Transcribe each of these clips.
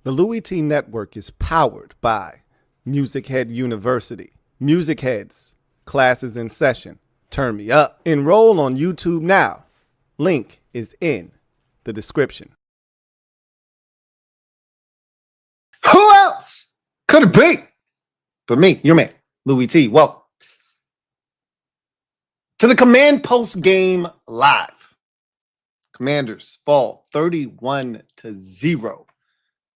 The Louie Tee Network is powered by MusicHead University. MusicHeads, classes in session. Turn me up. Enroll on YouTube now. Link is in the description. Who else could it be but me, your man, Louie Tee? Welcome to the Command Post Game Live. Commanders fall 31-0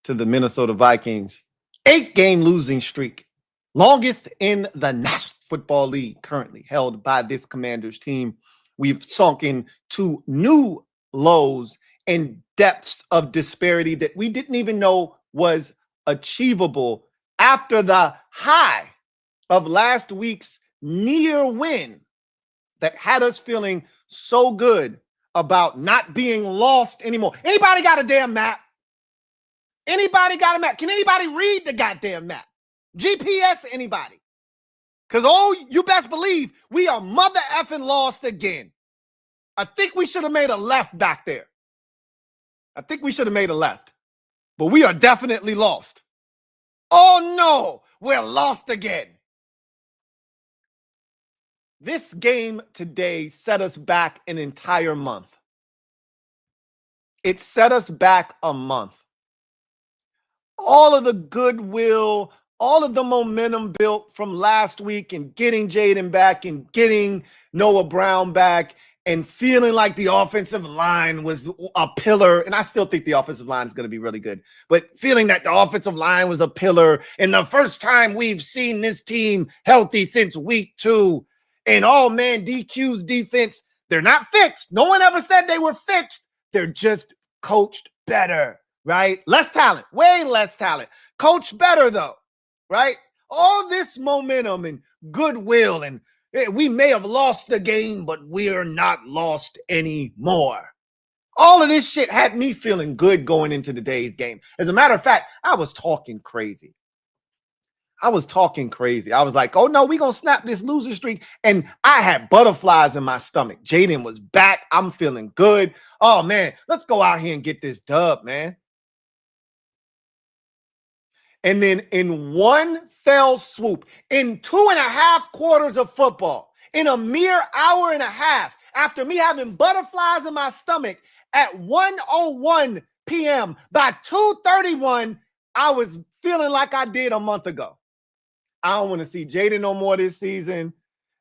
to the Minnesota Vikings. 8-game losing streak, longest in the National Football League, currently held by this Commanders team. We've sunk into new lows and depths of disparity that we didn't even know was achievable after the high of last week's near win that had us feeling so good about not being lost anymore. Anybody got a damn map? Anybody got a map? Can anybody read the goddamn map? GPS, anybody? Because, oh, you best believe we are mother effing lost again. I think we should have made a left back there. I think we should have made a left. But we are definitely lost. Oh, no, we're lost again. This game today set us back an entire month. It set us back a month. All of the goodwill, all of the momentum built from last week and getting Jayden back and getting Noah Brown back and feeling like the offensive line was a pillar. And I still think the offensive line is going to be really good. But feeling that the offensive line was a pillar, and the first time we've seen this team healthy since week 2. And, oh, man, DQ's defense, they're not fixed. No one ever said they were fixed. They're just coached better, right? Less talent, way less talent. Coached better, though, right? All this momentum and goodwill, and we may have lost the game, but we're not lost anymore. All of this shit had me feeling good going into today's game. As a matter of fact, I was talking crazy. I was like, oh, no, we're going to snap this losing streak. And I had butterflies in my stomach. Jayden was back. I'm feeling good. Oh, man, let's go out here and get this dub, man. And then in one fell swoop, in 2.5 quarters of football, in a mere hour and a half, after me having butterflies in my stomach at 1:01 p.m., by 2:31, I was feeling like I did a month ago. I don't want to see Jayden no more this season.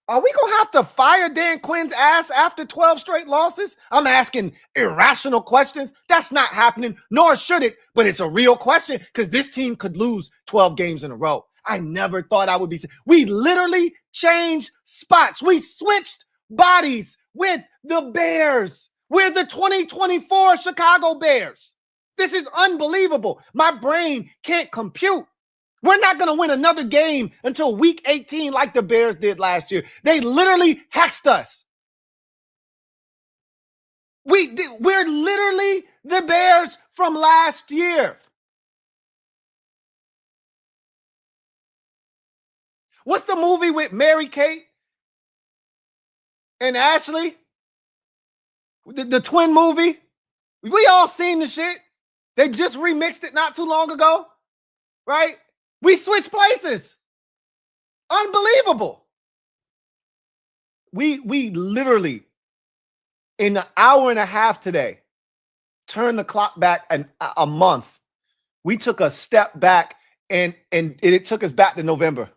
Are we going to have to fire Dan Quinn's ass after 12 straight losses? I'm asking irrational questions. That's not happening, nor should it, but it's a real question because this team could lose 12 games in a row. I never thought I would be. We literally changed spots. We switched bodies with the Bears. We're the 2024 Chicago Bears. This is unbelievable. My brain can't compute. We're not going to win another game until week 18 like the Bears did last year. They literally hexed us. We're literally the Bears from last year. What's the movie with Mary-Kate and Ashley? The twin movie? We all seen the shit. They just remixed it not too long ago, right? We switched places. Unbelievable. We literally, in an hour and a half today, turned the clock back a month. We took a step back, and it took us back to November,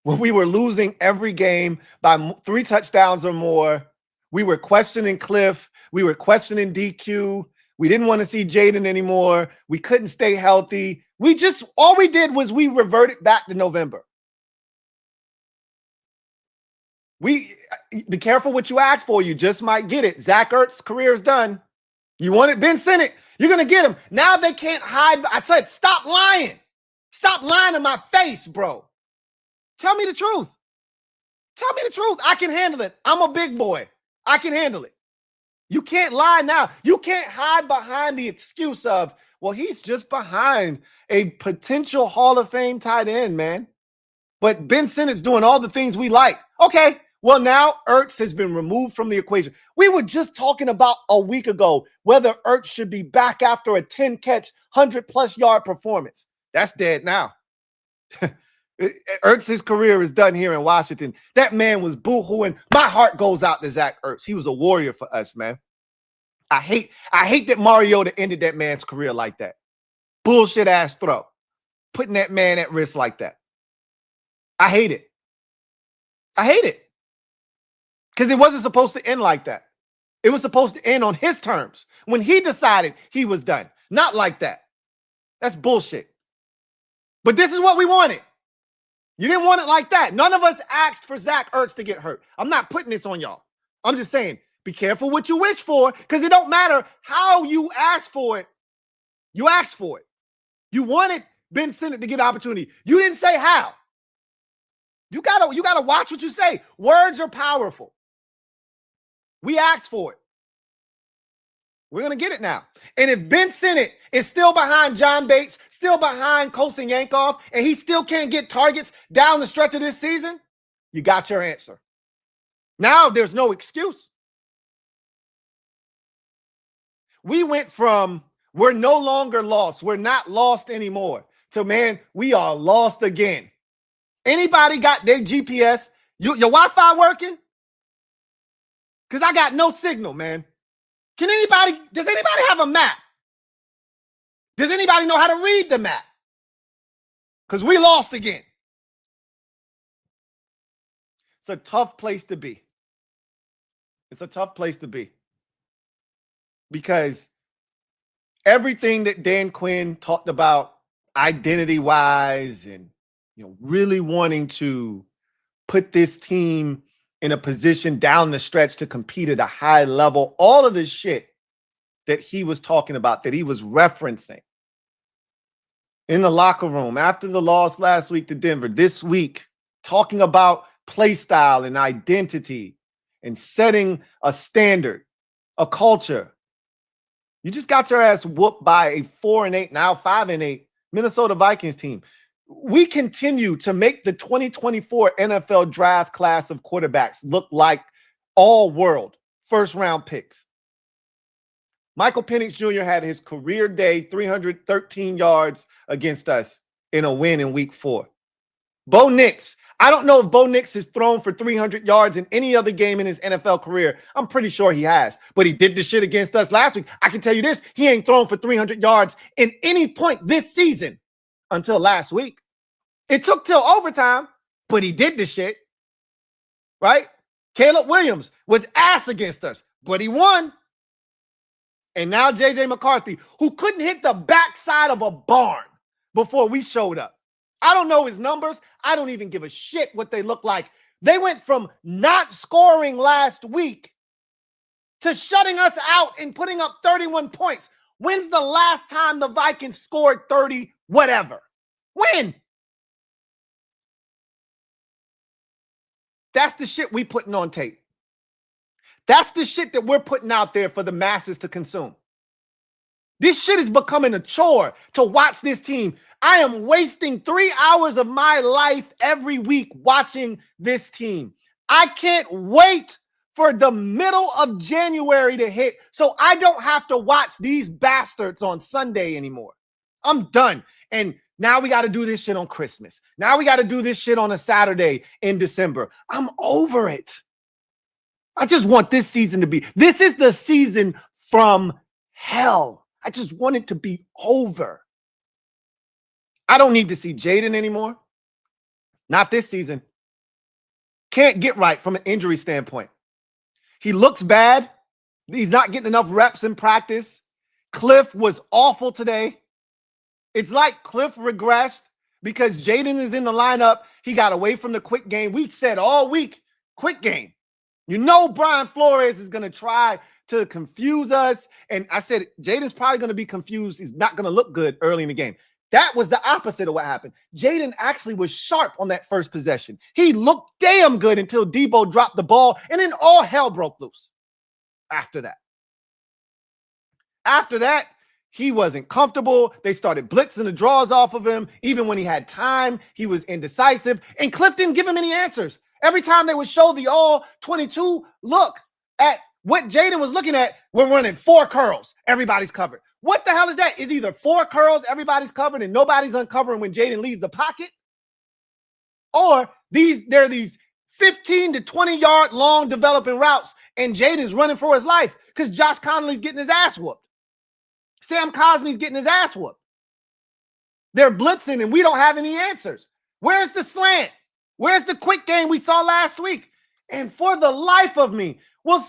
when we were losing every game by 3 touchdowns or more. We were questioning Cliff. We were questioning DQ. We didn't want to see Jayden anymore. We couldn't stay healthy. All we did was we reverted back to November. Be careful what you ask for. You just might get it. Zach Ertz's career is done. You wanted Ben Sinnott. You're going to get him. Now they can't hide. I said, stop lying. Stop lying in my face, bro. Tell me the truth. Tell me the truth. I can handle it. I'm a big boy. I can handle it. You can't lie now. You can't hide behind the excuse of, well, he's just behind a potential Hall of Fame tight end, man. But Ben Sinnott's doing all the things we like. Okay, Well, now Ertz has been removed from the equation. We were just talking about a week ago whether Ertz should be back after a 10-catch, 100-plus yard performance. That's dead now. Ertz's career is done here in Washington. That man was boo-hooing. My heart goes out to Zach Ertz. He was a warrior for us, man. I hate that Mariota ended that man's career like that. Bullshit ass throw. Putting that man at risk like that. I hate it. I hate it. Because it wasn't supposed to end like that. It was supposed to end on his terms when he decided he was done. Not like that. That's bullshit. But this is what we wanted. You didn't want it like that. None of us asked for Zach Ertz to get hurt. I'm not putting this on y'all. I'm just saying, be careful what you wish for, because it don't matter how you ask for it. You asked for it. You wanted Ben Sinnott to get an opportunity. You didn't say how. You gotta watch what you say. Words are powerful. We asked for it. We're going to get it now. And if Ben Sinnott is still behind John Bates, still behind Colson Yankoff, and he still can't get targets down the stretch of this season, you got your answer. Now there's no excuse. We went from we're no longer lost, we're not lost anymore, to man, we are lost again. Anybody got their GPS? Your Wi-Fi working? Because I got no signal, man. Does anybody have a map? Does anybody know how to read the map? Because we lost again. It's a tough place to be. It's a tough place to be. Because everything that Dan Quinn talked about identity-wise and really wanting to put this team in a position down the stretch to compete at a high level, all of this shit that he was talking about, that he was referencing in the locker room after the loss last week to Denver, this week, talking about play style and identity and setting a standard, a culture. You just got your ass whooped by a 4-8, now 5-8 Minnesota Vikings team. We continue to make the 2024 NFL draft class of quarterbacks look like all world first-round picks. Michael Penix Jr. had his career day, 313 yards against us in a win in week 4. Bo Nix, I don't know if Bo Nix has thrown for 300 yards in any other game in his NFL career. I'm pretty sure he has, but he did the shit against us last week. I can tell you this, he ain't thrown for 300 yards in any point this season until last week. It took till overtime, but he did the shit, right? Caleb Williams was ass against us, but he won. And now J.J. McCarthy, who couldn't hit the backside of a barn before we showed up. I don't know his numbers. I don't even give a shit what they look like. They went from not scoring last week to shutting us out and putting up 31 points. When's the last time the Vikings scored 30 whatever? When? That's the shit we putting on tape. That's the shit that we're putting out there for the masses to consume. This shit is becoming a chore to watch this team. I am wasting 3 hours of my life every week watching this team. I can't wait for the middle of January to hit so I don't have to watch these bastards on Sunday anymore. I'm done. And now we got to do this shit on Christmas. Now we got to do this shit on a Saturday in December. I'm over it. I just want this season to be, this is the season from hell. I just want it to be over. I don't need to see Jayden anymore. Not this season. Can't get right from an injury standpoint. He looks bad. He's not getting enough reps in practice. Cliff was awful today. It's like Cliff regressed because Jayden is in the lineup. He got away from the quick game. We said all week, quick game. You know Brian Flores is going to try to confuse us. And I said, Jayden's probably going to be confused. He's not going to look good early in the game. That was the opposite of what happened. Jayden actually was sharp on that first possession. He looked damn good until Debo dropped the ball, and then all hell broke loose after that. After that, he wasn't comfortable. They started blitzing the draws off of him. Even when he had time, he was indecisive. And Cliff didn't give him any answers. Every time they would show the all 22 look at what Jayden was looking at, we're running 4 curls. Everybody's covered. What the hell is that? Is either 4 curls, everybody's covered, and nobody's uncovering when Jayden leaves the pocket? Or there are these 15 to 20 yard long developing routes, and Jayden's running for his life because Josh Connolly's getting his ass whooped. Sam Cosmi's getting his ass whooped. They're blitzing, and we don't have any answers. Where's the slant? Where's the quick game we saw last week? And for the life of me, will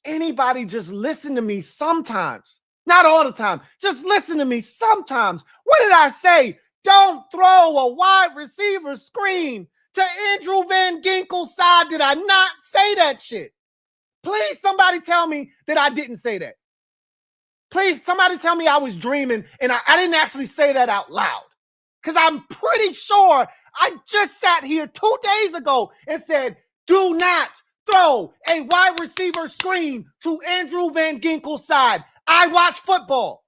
anybody just listen to me sometimes? Not all the time. Just listen to me sometimes. What did I say? Don't throw a wide receiver screen to Andrew Van Ginkel's side. Did I not say that shit? Please, somebody tell me that I didn't say that. Please, somebody tell me I was dreaming and I didn't actually say that out loud. Because I'm pretty sure I just sat here 2 days ago and said, do not throw a wide receiver screen to Andrew Van Ginkel's side. I watch football.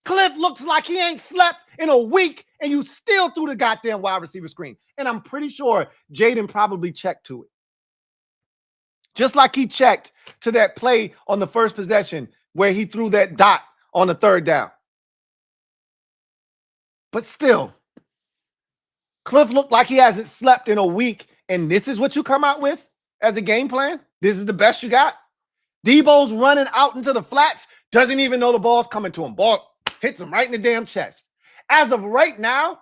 Cliff looks like he ain't slept in a week, and you still threw the goddamn wide receiver screen. And I'm pretty sure Jayden probably checked to it. Just like he checked to that play on the first possession where he threw that dot on the 3rd down. But still, Cliff looked like he hasn't slept in a week, and this is what you come out with as a game plan? This is the best you got? Debo's running out into the flats, doesn't even know the ball's coming to him. Ball hits him right in the damn chest. As of right now,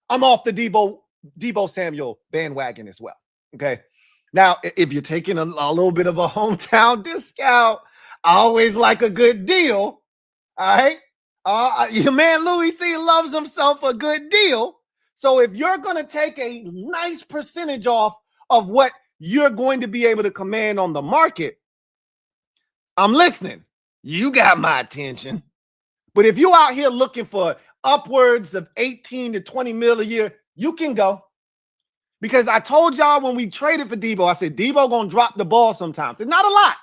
I'm off the Debo Samuel bandwagon as well, okay? Now, if you're taking a little bit of a hometown discount, I always like a good deal, all right? Your man Louie Tee loves himself a good deal. So if you're going to take a nice percentage off of what you're going to be able to command on the market, I'm listening. You got my attention. But if you're out here looking for upwards of 18 to 20 mil a year, you can go. Because I told y'all when we traded for Debo, I said, Debo going to drop the ball sometimes. It's not a lot,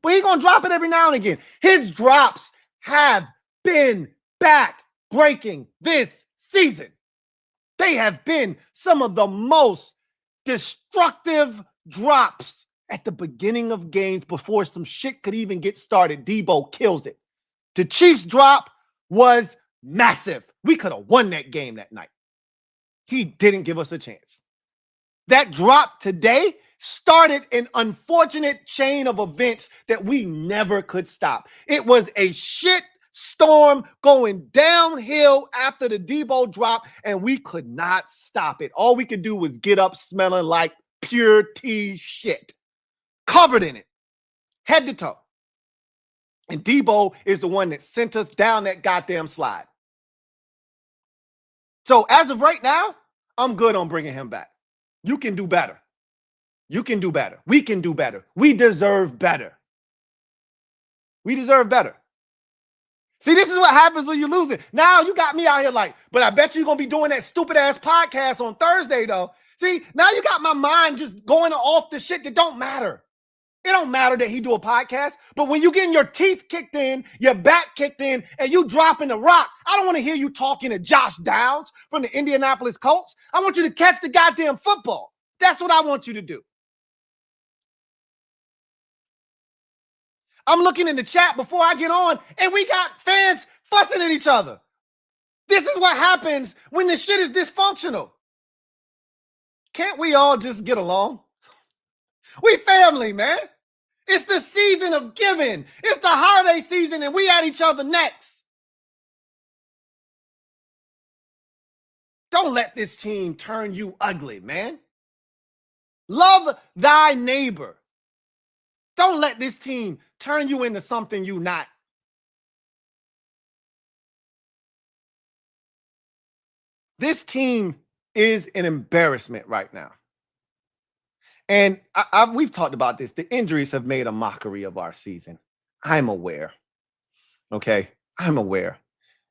but he's going to drop it every now and again. His drops have been back-breaking this season. They have been some of the most destructive drops at the beginning of games before some shit could even get started. Debo kills it. The Chiefs drop was massive. We could have won that game that night. He didn't give us a chance. That drop today started an unfortunate chain of events that we never could stop. It was a shit storm going downhill after the Debo drop, and we could not stop it. All we could do was get up smelling like pure tea shit, covered in it, head to toe. And Debo is the one that sent us down that goddamn slide. So as of right now, I'm good on bringing him back. You can do better. You can do better. We can do better. We deserve better. We deserve better. See, this is what happens when you lose it. Now you got me out here like, but I bet you're going to be doing that stupid ass podcast on Thursday though. See, now you got my mind just going off the shit that don't matter. It don't matter that he do a podcast, but when you getting your teeth kicked in, your back kicked in, and you dropping the rock, I don't want to hear you talking to Josh Downs from the Indianapolis Colts. I want you to catch the goddamn football. That's what I want you to do. I'm looking in the chat before I get on, and we got fans fussing at each other. This is what happens when the shit is dysfunctional. Can't we all just get along? We family, man. It's the season of giving. It's the holiday season, and we at each other next. Don't let this team turn you ugly, man. Love thy neighbor. Don't let this team turn you into something you not. This team is an embarrassment right now. And we've talked about this. The injuries have made a mockery of our season. I'm aware. Okay? I'm aware.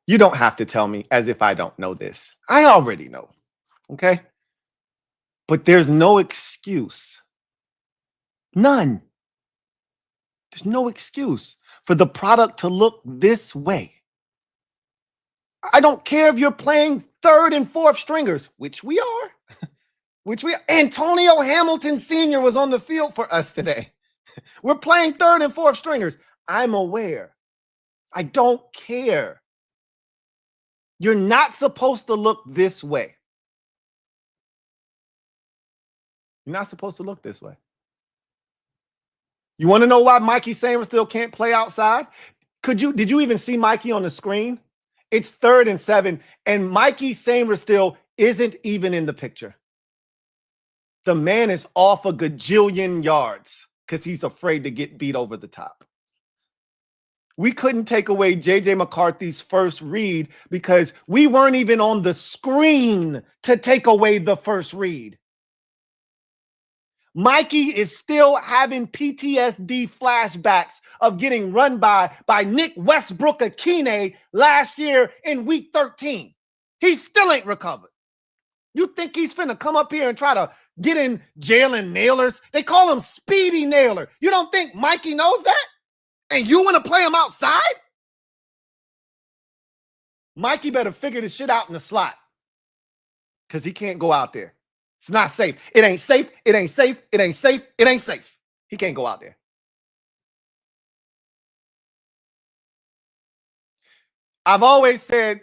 You don't have to tell me as if I don't know this. I already know. Okay? But there's no excuse. None. There's no excuse for the product to look this way. I don't care if you're playing third and fourth stringers, which we are. Antonio Hamilton Sr. was on the field for us today. We're playing third and fourth stringers. I'm aware. I don't care. You're not supposed to look this way. You're not supposed to look this way. You want to know why Mikey Sainristil can't play outside? Did you even see Mikey on the screen? It's 3rd and 7, and Mikey Sainristil isn't even in the picture. The man is off a gajillion yards because he's afraid to get beat over the top. We couldn't take away J.J. McCarthy's first read because we weren't even on the screen to take away the first read. Mikey is still having PTSD flashbacks of getting run by Nick Westbrook-Akine last year in week 13. He still ain't recovered. You think he's finna come up here and try to get in Jalen Nailers? They call him Speedy Nailer. You don't think Mikey knows that? And you want to play him outside? Mikey better figure this shit out in the slot because he can't go out there. It's not safe. It ain't safe. It ain't safe. It ain't safe. It ain't safe. He can't go out there. I've always said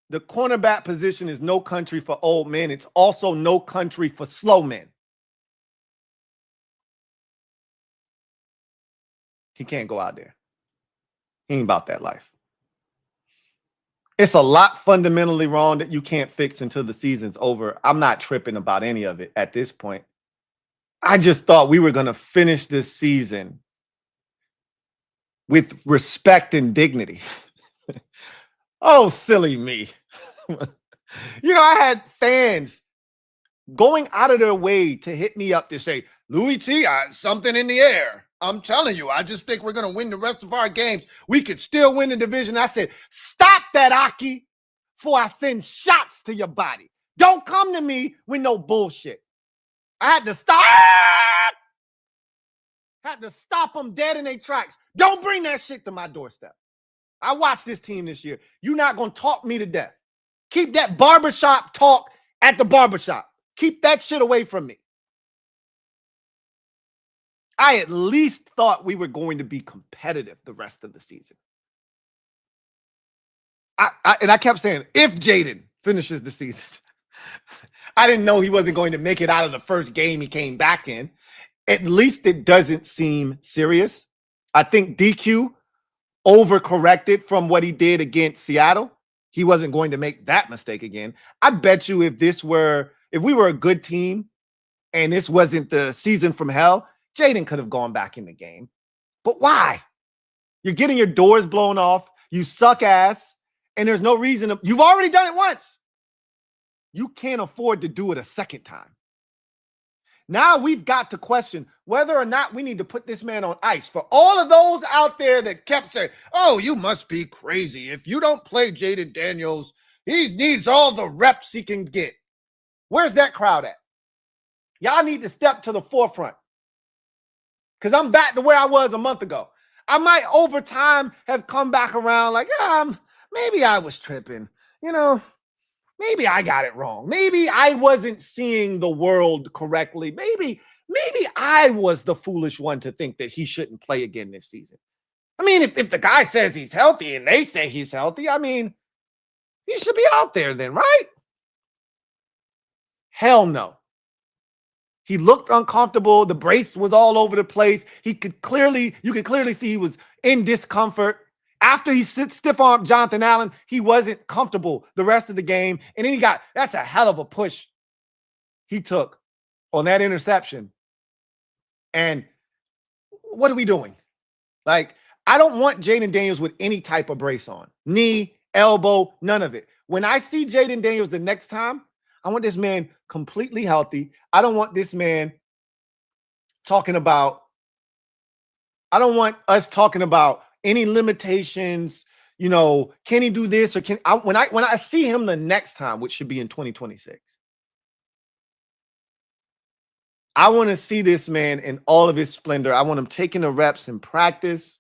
the cornerback position is no country for old men. It's also no country for slow men. He can't go out there. He ain't about that life. It's a lot fundamentally wrong that you can't fix until the season's over. I'm not tripping about any of it at this point. I just thought we were going to finish this season with respect and dignity. Oh, silly me. You know, I had fans going out of their way to hit me up to say, Louie T, something in the air. I'm telling you, I just think we're going to win the rest of our games. We could still win the division. I said, stop that, Aki, before I send shots to your body. Don't come to me with no bullshit. I had to stop. Had to stop them dead in their tracks. Don't bring that shit to my doorstep. I watched this team this year. You're not going to talk me to death. Keep that barbershop talk at the barbershop. Keep that shit away from me. I at least thought we were going to be competitive the rest of the season. I kept saying, if Jayden finishes the season, I didn't know he wasn't going to make it out of the first game he came back in. At least it doesn't seem serious. I think DQ overcorrected from what he did against Seattle. He wasn't going to make that mistake again. I bet you if we were a good team and this wasn't the season from hell, Jayden could have gone back in the game. But why? You're getting your doors blown off. You suck ass. And there's no reason. You've already done it once. You can't afford to do it a second time. Now we've got to question whether or not we need to put this man on ice. For all of those out there that kept saying, oh, you must be crazy. If you don't play Jayden Daniels, he needs all the reps he can get. Where's that crowd at? Y'all need to step to the forefront. Because I'm back to where I was a month ago. I might over time have come back around like, maybe I was tripping. You know, maybe I got it wrong. Maybe I wasn't seeing the world correctly. Maybe I was the foolish one to think that he shouldn't play again this season. I mean, if the guy says he's healthy and they say he's healthy, I mean, he should be out there then, right? Hell no. He looked uncomfortable. The brace was all over the place. You could clearly see he was in discomfort. After he stiff-armed Jonathan Allen, he wasn't comfortable the rest of the game. And then that's a hell of a push he took on that interception. And what are we doing? Like, I don't want Jayden Daniels with any type of brace on. Knee, elbow, none of it. When I see Jayden Daniels the next time, I want this man completely healthy. I don't want us talking about any limitations. You know, can he do this or when I see him the next time, which should be in 2026, I want to see this man in all of his splendor. I want him taking the reps in practice.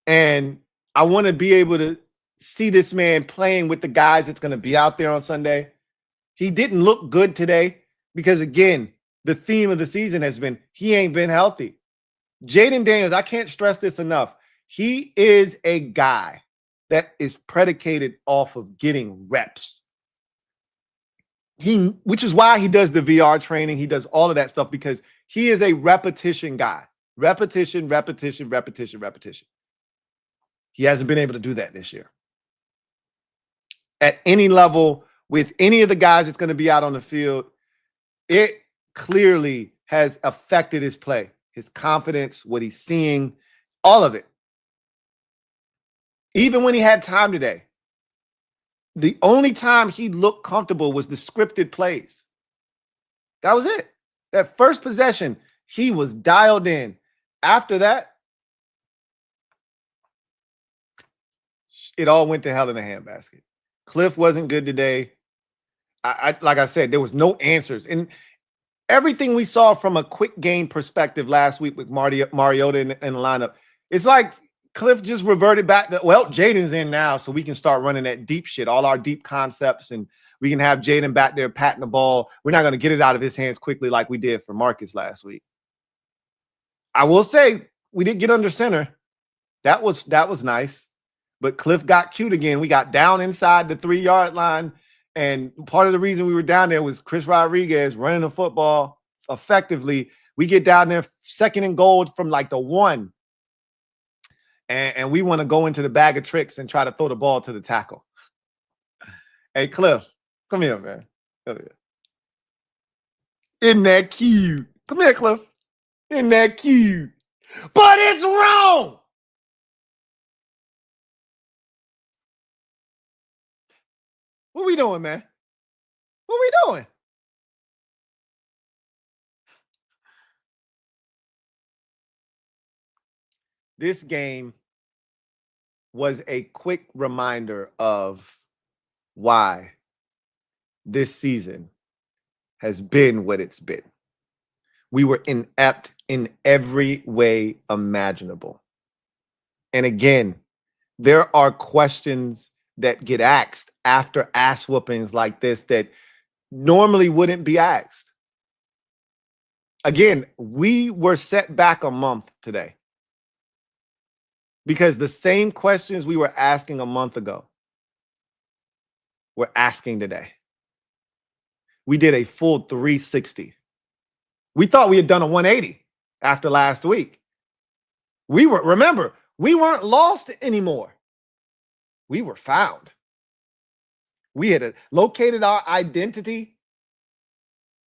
And I want to be able to see this man playing with the guys that's going to be out there on Sunday. He didn't look good today because, again, the theme of the season has been he ain't been healthy. Jayden Daniels, I can't stress this enough. He is a guy that is predicated off of getting reps. Which is why he does the VR training. He does all of that stuff because he is a repetition guy. Repetition, repetition, repetition, repetition. He hasn't been able to do that this year. At any level, with any of the guys that's going to be out on the field, it clearly has affected his play, his confidence, what he's seeing, all of it. Even when he had time today, the only time he looked comfortable was the scripted plays. That was it. That first possession, he was dialed in. After that, it all went to hell in a handbasket. Cliff wasn't good today. Like I said, there was no answers. And everything we saw from a quick game perspective last week with Mariota in the lineup, it's like Cliff just reverted back to, well, Jayden's in now, so we can start running that deep shit, all our deep concepts, and we can have Jayden back there patting the ball. We're not going to get it out of his hands quickly like we did for Marcus last week. I will say we did get under center. That was nice. But Cliff got cute again. We got down inside the 3-yard line. And part of the reason we were down there was Chris Rodriguez running the football effectively. We get down there 2nd and goal from like the 1. And we want to go into the bag of tricks and try to throw the ball to the tackle. Hey, Cliff, come here, man. Come here. Isn't that cute? Come here, Cliff. Isn't that cute? But it's wrong. What we doing, man? What we doing? This game was a quick reminder of why this season has been what it's been. We were inept in every way imaginable. And again, there are questions that get asked after ass whoopings like this that normally wouldn't be asked. Again, we were set back a month today because the same questions we were asking a month ago, we're asking today. We did a full 360. We thought we had done a 180 after last week. Remember, we weren't lost anymore. We were found. We had located our identity.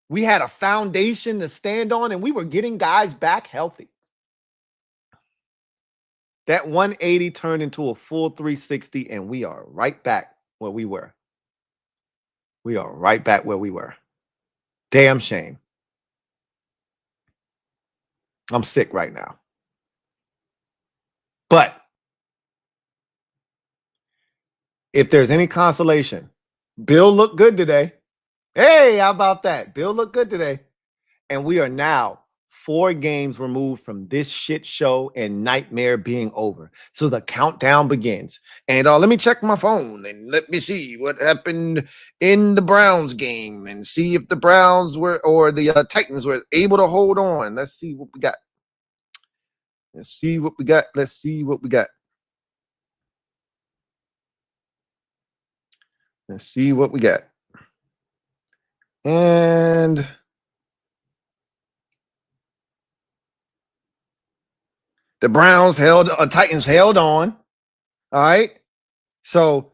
We had a foundation to stand on, and we were getting guys back healthy. That 180 turned into a full 360, and we are right back where we were. We are right back where we were. Damn shame. I'm sick right now. But if there's any consolation, Bill looked good today. Hey, how about that? Bill looked good today. And we are now 4 games removed from this shit show and nightmare being over. So the countdown begins. And let me check my phone and let me see what happened in the Browns game and see if the Browns were or the Titans were able to hold on. Let's see what we got. Let's see what we got. Let's see what we got. Let's see what we got. And the Browns Titans held on. All right. So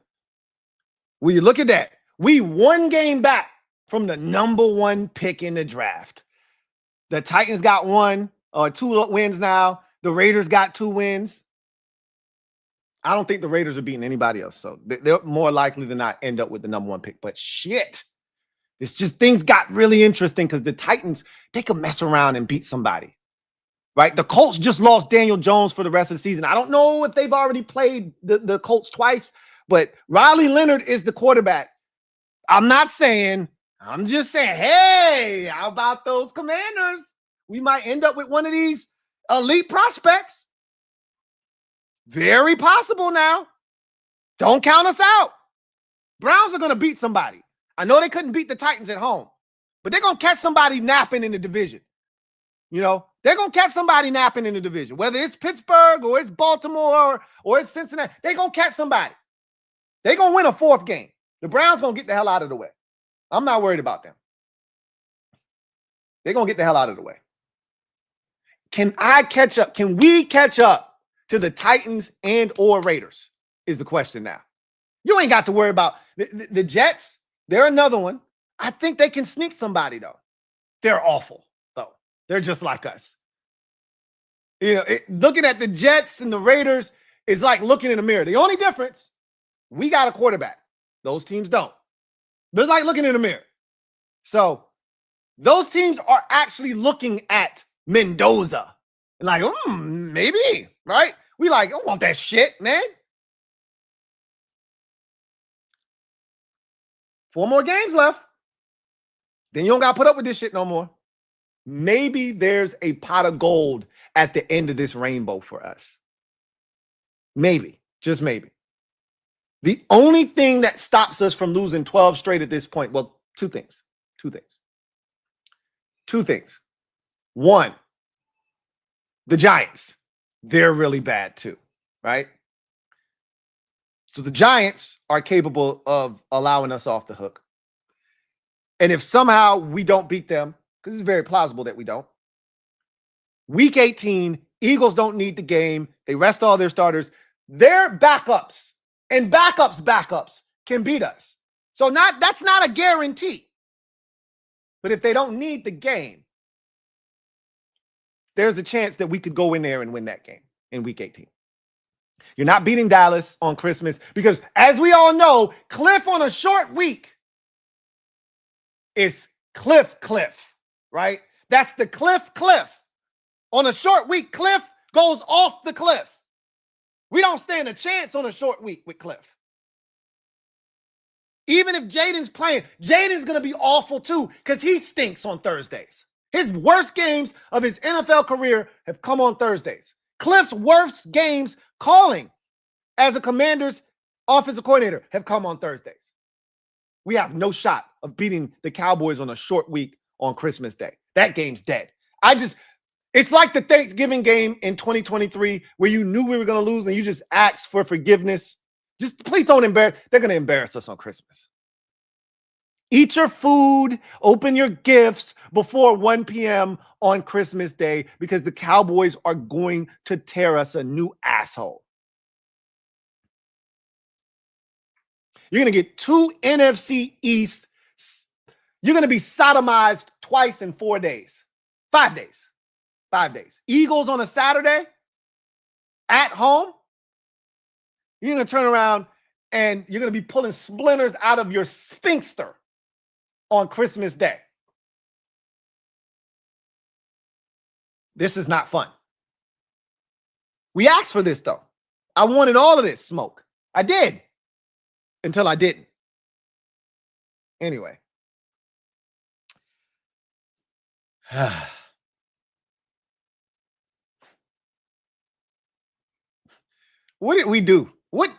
when you look at that, we 1 game back from the number 1 pick in the draft. The Titans got 1 or 2 wins now. The Raiders got 2 wins. I don't think the Raiders are beating anybody else. So they're more likely than not end up with the number 1 pick. But shit, it's just things got really interesting because the Titans, they could mess around and beat somebody. Right? The Colts just lost Daniel Jones for the rest of the season. I don't know if they've already played the Colts twice, but Riley Leonard is the quarterback. I'm just saying, hey, how about those Commanders? We might end up with one of these elite prospects. Very possible now. Don't count us out. Browns are going to beat somebody. I know they couldn't beat the Titans at home, but they're going to catch somebody napping in the division. You know, they're going to catch somebody napping in the division, whether it's Pittsburgh or it's Baltimore or it's Cincinnati. They're going to catch somebody. They're going to win a fourth game. The Browns going to get the hell out of the way. I'm not worried about them. They're going to get the hell out of the way. Can I catch up? Can we catch up to the Titans and or Raiders is the question now. You ain't got to worry about the Jets. They're another one. I think they can sneak somebody, though. They're awful, though. They're just like us. You know, looking at the Jets and the Raiders is like looking in a mirror. The only difference, we got a quarterback. Those teams don't. But it's like looking in a mirror. So those teams are actually looking at Mendoza. Like, maybe, right? We like, I don't want that shit, man. 4 more games left. Then you don't got to put up with this shit no more. Maybe there's a pot of gold at the end of this rainbow for us. Maybe, just maybe. The only thing that stops us from losing 12 straight at this point, well, two things. One, the Giants. They're really bad too, right? So the Giants are capable of allowing us off the hook. And if somehow we don't beat them, because it's very plausible that we don't, Week 18, Eagles don't need the game. They rest all their starters. Their backups and backups can beat us. So that's not a guarantee. But if they don't need the game, there's a chance that we could go in there and win that game in Week 18. You're not beating Dallas on Christmas because, as we all know, Cliff on a short week is Cliff, right? That's the Cliff. On a short week, Cliff goes off the cliff. We don't stand a chance on a short week with Cliff. Even if Jayden's playing, Jayden's going to be awful too because he stinks on Thursdays. His worst games of his NFL career have come on Thursdays. Cliff's worst games calling as a Commander's offensive coordinator have come on Thursdays. We have no shot of beating the Cowboys on a short week on Christmas Day. That game's dead. It's like the Thanksgiving game in 2023 where you knew we were going to lose and you just asked for forgiveness. Just please don't embarrass. They're going to embarrass us on Christmas. Eat your food, open your gifts before 1 p.m. on Christmas Day because the Cowboys are going to tear us a new asshole. You're going to get 2 NFC East. You're going to be sodomized twice in 4 days. 5 days. 5 days. Eagles on a Saturday at home. You're going to turn around and you're going to be pulling splinters out of your sphincter on Christmas Day. This is not fun. We asked for this, though. I wanted all of this smoke. I did. Until I didn't. Anyway. What did we do? What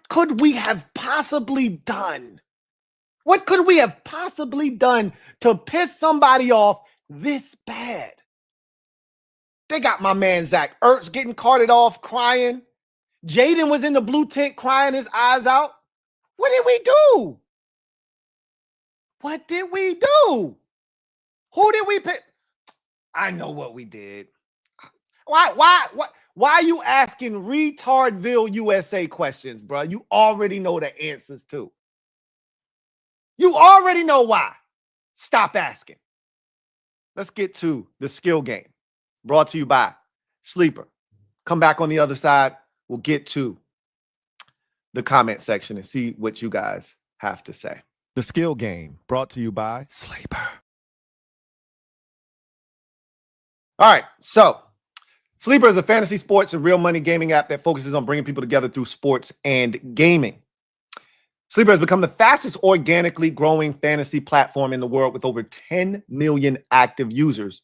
could we have possibly done? What could we have possibly done to piss somebody off this bad? They got my man Zach Ertz getting carted off, crying. Jayden was in the blue tent crying his eyes out. What did we do? What did we do? Who did we pick? I know what we did. Why are you asking retardville USA questions, bro? You already know the answers too. You already know why. Stop asking. Let's get to the skill game. Brought to you by Sleeper. Come back on the other side. We'll get to the comment section and see what you guys have to say. The skill game brought to you by Sleeper. All right, so Sleeper is a fantasy sports and real money gaming app that focuses on bringing people together through sports and gaming. Sleeper has become the fastest organically growing fantasy platform in the world with over 10 million active users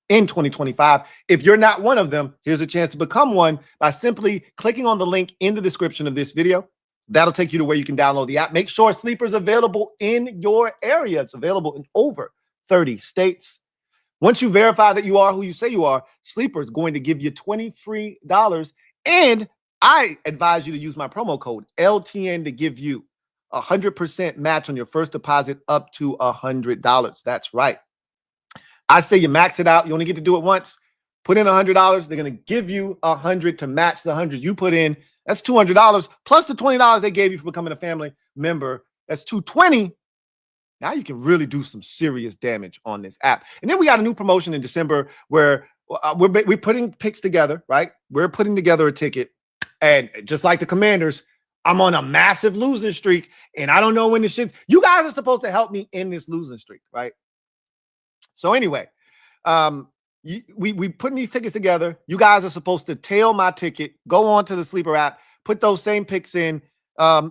in 2025. If you're not one of them, here's a chance to become one by simply clicking on the link in the description of this video. That'll take you to where you can download the app. Make sure Sleeper's available in your area. It's available in over 30 states. Once you verify that you are who you say you are, Sleeper is going to give you $20 free. And I advise you to use my promo code LTN to give you 100% match on your first deposit up to $100. That's right. I say you max it out. You only get to do it once. Put in $100. They're going to give you $100 to match the $100 you put in. That's $200 plus the $20 they gave you for becoming a family member. That's $220. Now you can really do some serious damage on this app. And then we got a new promotion in December where we're putting picks together, right? We're putting together a ticket. And just like the Commanders, I'm on a massive losing streak. And I don't know when this shit. You guys are supposed to help me in this losing streak, right? So anyway, we putting these tickets together. You guys are supposed to tail my ticket, go on to the Sleeper app, put those same picks in,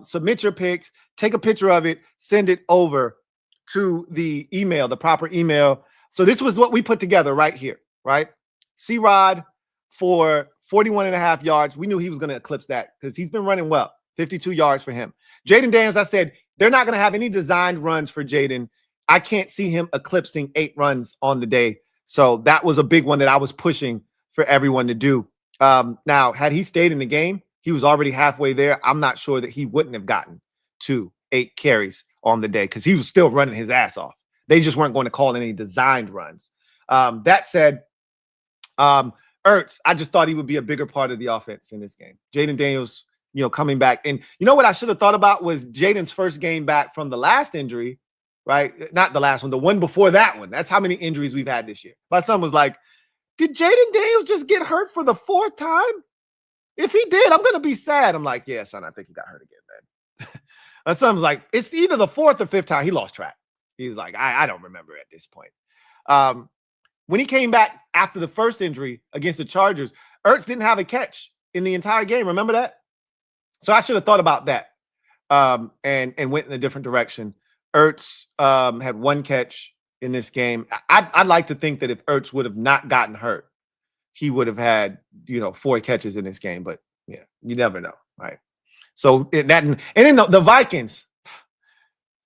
submit your picks, take a picture of it, send it over to the email, the proper email. So this was what we put together right here, right? C-Rod for 41.5 yards. We knew he was going to eclipse that because he's been running well. 52 yards for him. Jayden Daniels, I said, they're not going to have any designed runs for Jayden. I can't see him eclipsing 8 runs on the day. So that was a big one that I was pushing for everyone to do. Now, had he stayed in the game, he was already halfway there. I'm not sure that he wouldn't have gotten to 8 carries on the day because he was still running his ass off. They just weren't going to call any designed runs. That said, Ertz, I just thought he would be a bigger part of the offense in this game. Jayden Daniels, coming back. And you know what I should have thought about was Jayden's first game back from the last injury, right? Not the last one, the one before that one. That's how many injuries we've had this year. My son was like, did Jayden Daniels just get hurt for the 4th time? If he did, I'm going to be sad. I'm like, yeah, son, I think he got hurt again, man. My son was like, it's either the 4th or 5th time. He lost track. He's like, I don't remember at this point. When he came back after the first injury against the Chargers, Ertz didn't have a catch in the entire game. Remember that? So I should have thought about that and went in a different direction. Ertz had 1 catch in this game. I'd like to think that if Ertz would have not gotten hurt, he would have had, 4 catches in this game. But yeah, you never know, right? So and then the Vikings,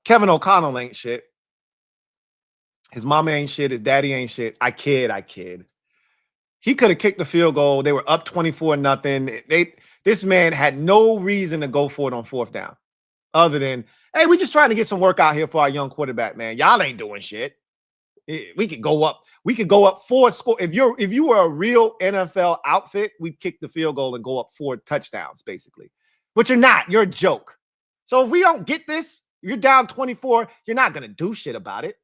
Kevin O'Connell ain't shit. His mama ain't shit. His daddy ain't shit. I kid. He could have kicked the field goal. They were up 24-0. This man had no reason to go for it on 4th down other than, hey, we just trying to get some work out here for our young quarterback, man. Y'all ain't doing shit. We could go up. We could go up 4 score. If you were a real NFL outfit, we'd kick the field goal and go up 4 touchdowns, basically. But you're not. You're a joke. So if we don't get this, you're down 24. You're not going to do shit about it.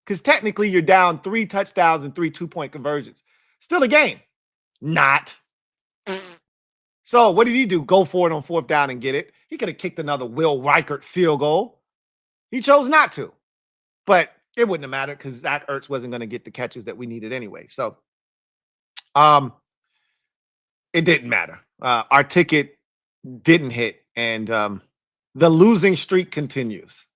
Because technically you're down 3 touchdowns and 3 2-point conversions. Still a game. Not. So what did he do? Go for it on 4th down and get it. He could have kicked another Will Reichert field goal. He chose not to. But it wouldn't have mattered because Zach Ertz wasn't going to get the catches that we needed anyway. So it didn't matter. Our ticket didn't hit. And the losing streak continues.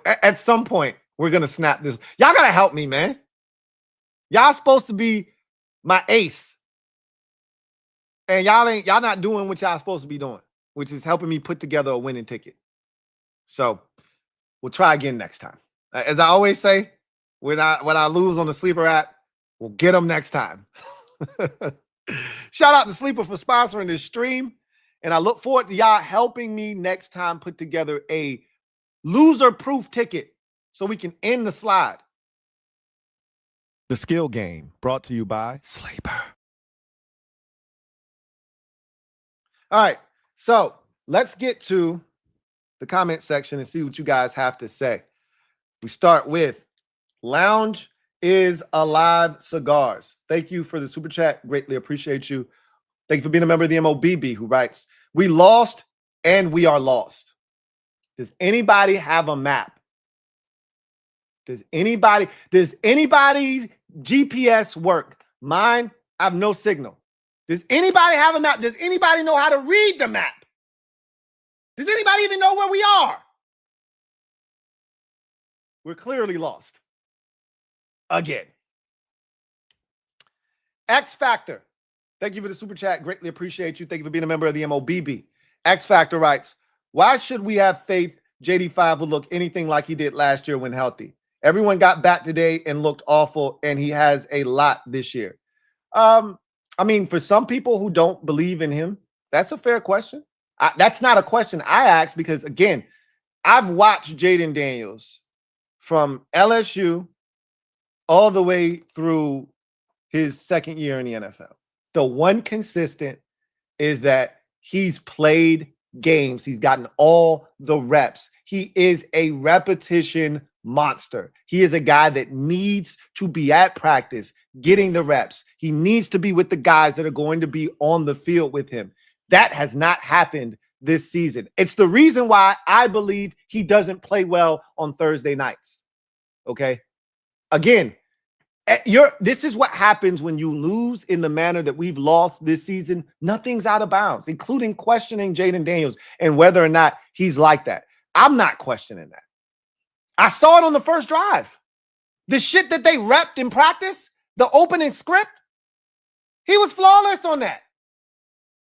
At some point, we're going to snap this. Y'all got to help me, man. Y'all supposed to be my ace. And y'all not doing what y'all supposed to be doing, which is helping me put together a winning ticket. So we'll try again next time. As I always say, when I lose on the Sleeper app, we'll get them next time. Shout out to Sleeper for sponsoring this stream. And I look forward to y'all helping me next time put together a loser-proof ticket so we can end the slide. The Skill Game, brought to you by Sleeper. All right, so let's get to the comment section and see what you guys have to say. We start with Lounge is Alive Cigars. Thank you for the super chat. Greatly appreciate you. Thank you for being a member of the MOBB, who writes, we lost and we are lost. Does anybody have a map? Does anybody's GPS work? Mine, I have no signal. Does anybody have a map? Does anybody know how to read the map? Does anybody even know where we are? We're clearly lost. Again. X Factor. Thank you for the super chat. Greatly appreciate you. Thank you for being a member of the MOBB. X Factor writes, why should we have faith JD5 will look anything like he did last year when healthy? Everyone got back today and looked awful, and he has a lot this year. I mean, for some people who don't believe in him, that's a fair question. That's not a question I ask because, again, I've watched Jayden Daniels from LSU all the way through his second year in the NFL. The one consistent is that he's played games. He's gotten all the reps. He is a repetition monster. He is a guy that needs to be at practice, getting the reps. He needs to be with the guys that are going to be on the field with him. That has not happened this season. It's the reason why I believe he doesn't play well on Thursday nights. Okay. Again, this is what happens when you lose in the manner that we've lost this season. Nothing's out of bounds, including questioning Jayden Daniels and whether or not he's like that. I'm not questioning that. I saw it on the first drive. The shit that they repped in practice, the opening script, he was flawless on that.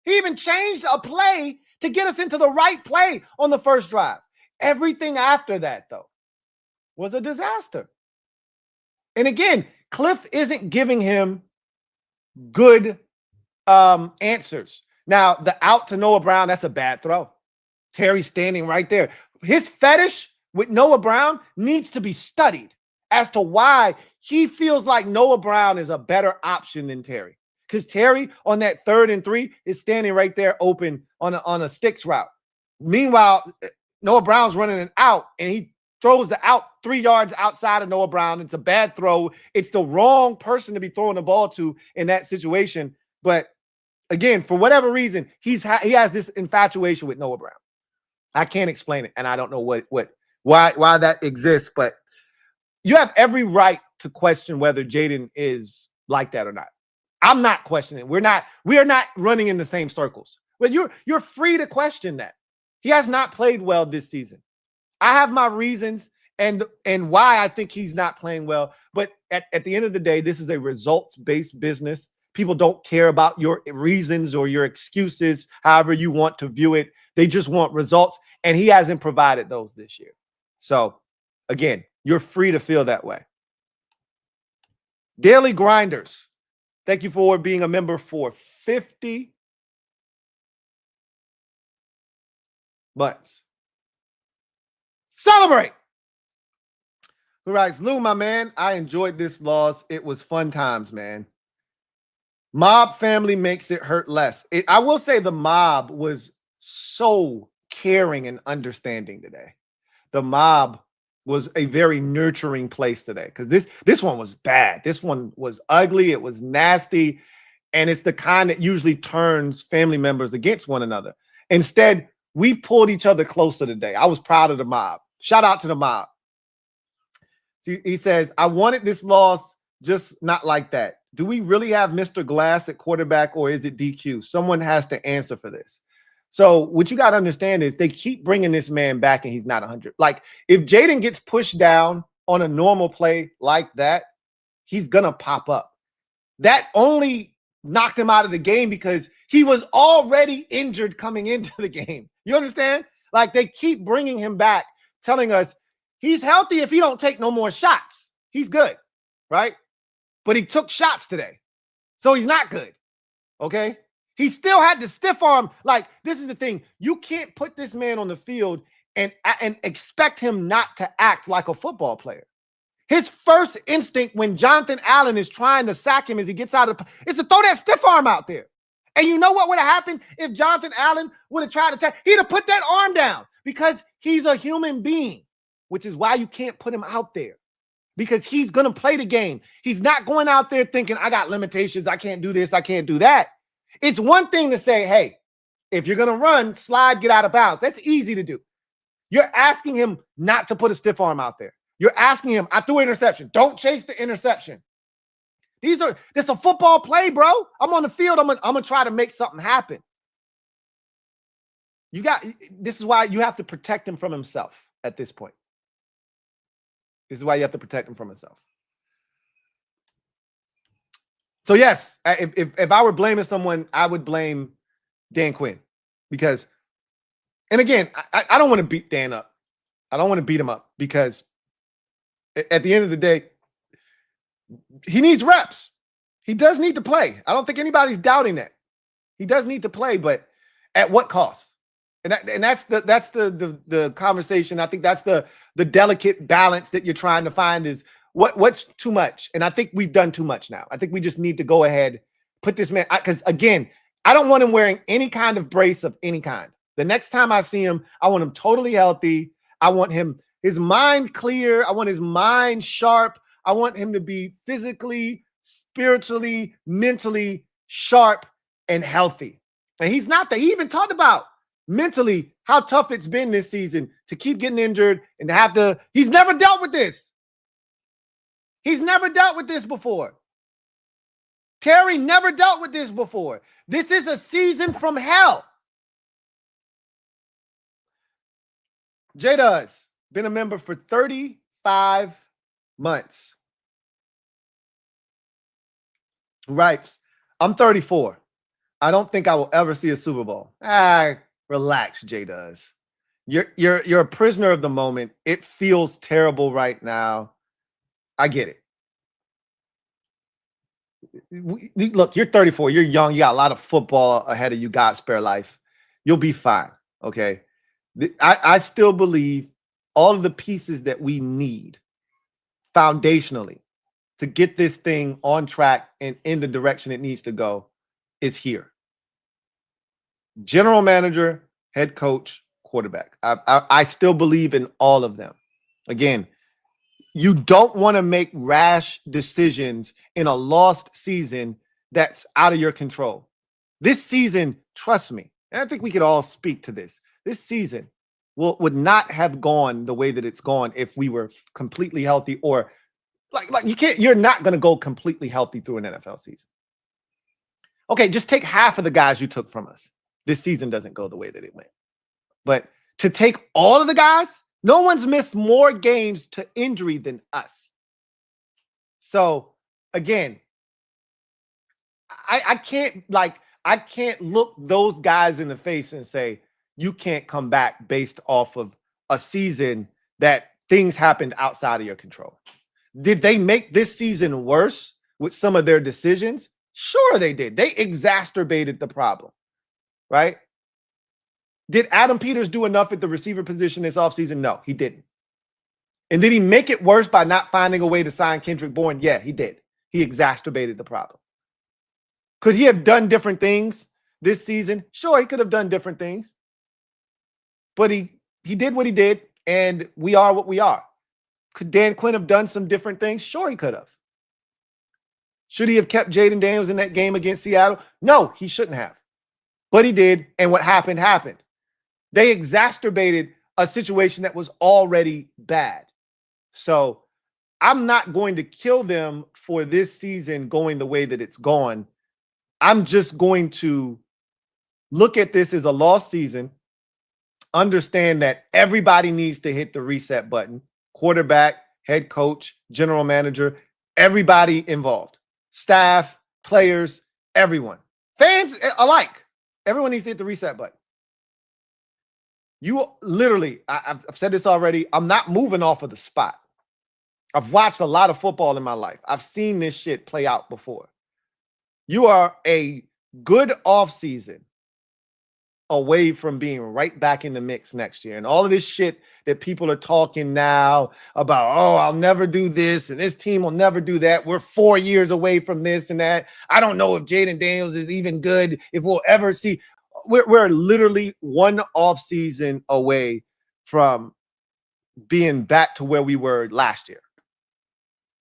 He even changed a play to get us into the right play on the first drive. Everything after that, though, was a disaster. And again, Cliff isn't giving him good answers. Now, the out to Noah Brown, that's a bad throw. Terry's standing right there. His fetish with Noah Brown needs to be studied as to why he feels like Noah Brown is a better option than Terry. Because Terry on that 3rd and 3 is standing right there open on a sticks route. Meanwhile, Noah Brown's running an out, and he throws the out 3 yards outside of Noah Brown. It's a bad throw. It's the wrong person to be throwing the ball to in that situation. But again, for whatever reason, he has this infatuation with Noah Brown. I can't explain it, and I don't know why that exists. But you have every right to question whether Jayden is like that or not. I'm not questioning. We are not running in the same circles. But you're free to question that. He has not played well this season. I have my reasons and why I think he's not playing well. But at the end of the day, this is a results-based business. People don't care about your reasons or your excuses, however you want to view it. They just want results, and he hasn't provided those this year. So, again, you're free to feel that way. Daily Grinders, thank you for being a member for 50 months. Celebrate! Who writes, Lou, my man, I enjoyed this loss. It was fun times, man. Mob family makes it hurt less. I will say the mob was so caring and understanding today. The mob was a very nurturing place today because this one was bad. This one was ugly. It was nasty. And it's the kind that usually turns family members against one another. Instead, we pulled each other closer today. I was proud of the mob. Shout out to the mob. He says, I wanted this loss, just not like that. Do we really have Mr. Glass at quarterback, or is it DQ? Someone has to answer for this. So what you got to understand is they keep bringing this man back and he's not 100. Like, if Jayden gets pushed down on a normal play like that, he's going to pop up. That only knocked him out of the game because he was already injured coming into the game. You understand? Like, they keep bringing him back, telling us he's healthy if he don't take no more shots. He's good, right? But he took shots today, so he's not good, okay? He still had the stiff arm. Like, this is the thing. You can't put this man on the field and expect him not to act like a football player. His first instinct when Jonathan Allen is trying to sack him as he gets out of is to throw that stiff arm out there. And you know what would have happened if Jonathan Allen would have tried to attack? He'd have put that arm down because he's a human being, which is why you can't put him out there. Because he's going to play the game. He's not going out there thinking, I got limitations. I can't do this. I can't do that. It's one thing to say, hey, if you're going to run, slide, get out of bounds. That's easy to do. You're asking him not to put a stiff arm out there. You're asking him, I threw an interception. Don't chase the interception. This a football play, bro. I'm on the field. I'm gonna try to make something happen. This is why you have to protect him from himself at this point. This is why you have to protect him from himself. So yes, if I were blaming someone, I would blame Dan Quinn, because And again, I don't want to beat Dan up. I don't want to beat him up because at the end of the day, he needs reps. He does need to play. I don't think anybody's doubting that. He does need to play, but at what cost? And that's the conversation. I think that's the delicate balance that you're trying to find is what's too much. And I think we've done too much now. I think we just need to go ahead, put this man, because again, I don't want him wearing any kind of brace of any kind. The next time I see him, I want him totally healthy. I want his mind clear. I want his mind sharp. I want him to be physically, spiritually, mentally sharp and healthy. And he's not that. He even talked about mentally how tough it's been this season to keep getting injured and to have to. He's never dealt with this. He's never dealt with this before. Terry never dealt with this before. This is a season from hell. J-Duz, been a member for 35 months. Writes, I'm 34. I don't think I will ever see a Super Bowl. Relax, J-Duz. You're a prisoner of the moment. It feels terrible right now. I get it. Look, you're 34. You're young. You got a lot of football ahead of you. God spare life. You'll be fine. Okay. I still believe all of the pieces that we need foundationally to get this thing on track and in the direction it needs to go is here. General manager, head coach, quarterback. I still believe in all of them. Again, you don't want to make rash decisions in a lost season that's out of your control. This season, trust me, and I think we could all speak to this. This season would not have gone the way that it's gone if we were completely healthy, or like you're not going to go completely healthy through an NFL season. Okay, just take half of the guys you took from us. This season doesn't go the way that it went. But to take all of the guys, no one's missed more games to injury than us. So again, I can't look those guys in the face and say, you can't come back based off of a season that things happened outside of your control. Did they make this season worse with some of their decisions? Sure, they did. They exacerbated the problem, right? Did Adam Peters do enough at the receiver position this offseason? No, he didn't. And did he make it worse by not finding a way to sign Kendrick Bourne? Yeah, he did. He exacerbated the problem. Could he have done different things this season? Sure, he could have done different things. But he did what he did, and we are what we are. Could Dan Quinn have done some different things? Sure, he could have. Should he have kept Jayden Daniels in that game against Seattle? No, he shouldn't have. But he did, and what happened, happened. They exacerbated a situation that was already bad. So I'm not going to kill them for this season going the way that it's gone. I'm just going to look at this as a lost season, understand that everybody needs to hit the reset button. Quarterback, head coach, general manager, everybody involved. Staff, players, everyone. Fans alike. Everyone needs to hit the reset button. You literally, I've said this already, I'm not moving off of the spot. I've watched a lot of football in my life. I've seen this shit play out before. You are a good offseason away from being right back in the mix next year. And all of this shit that people are talking now about, oh, I'll never do this and this team will never do that. We're 4 years away from this and that. I don't know if Jayden Daniels is even good, if we'll ever see. We're literally one offseason away from being back to where we were last year.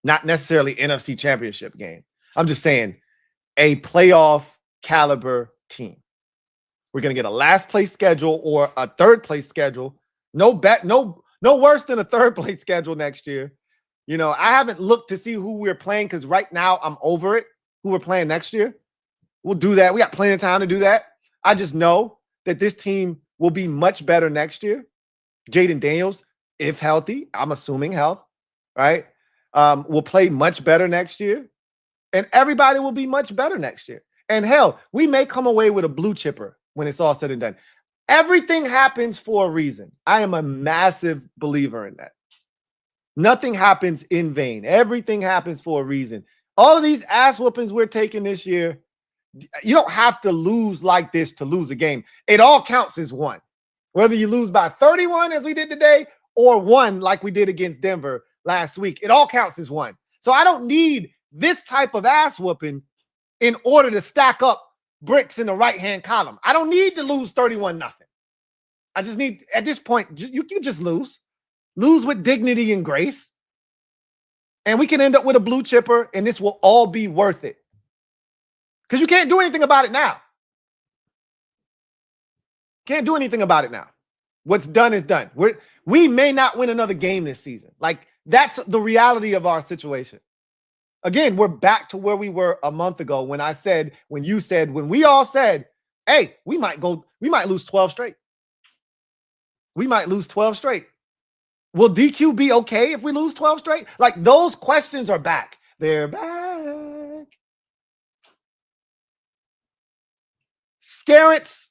Not necessarily NFC Championship game. I'm just saying a playoff caliber team. We're going to get a last place schedule or a third place schedule. No worse than a third place schedule next year. You know, I haven't looked to see who we're playing because right now I'm over it. Who we're playing next year. We'll do that. We got plenty of time to do that. I just know that this team will be much better next year. Jayden Daniels, if healthy, I'm assuming health, right? Will play much better next year. And everybody will be much better next year. And hell, we may come away with a blue chipper when it's all said and done. Everything happens for a reason. I am a massive believer in that. Nothing happens in vain. Everything happens for a reason. All of these ass whoopings we're taking this year, you don't have to lose like this to lose a game. It all counts as one. Whether you lose by 31 as we did today or one like we did against Denver last week, it all counts as one. So I don't need this type of ass whooping in order to stack up bricks in the right-hand column. I don't need to lose 31-0. I just need, at this point, you can just lose. Lose with dignity and grace. And we can end up with a blue chipper, and this will all be worth it. Because you can't do anything about it now. Can't do anything about it now. What's done is done. We may not win another game this season. Like, that's the reality of our situation. Again, we're back to where we were a month ago when we all said, hey, we might lose 12 straight. We might lose 12 straight. Will DQ be okay if we lose 12 straight? Like, those questions are back. They're back. Terrence,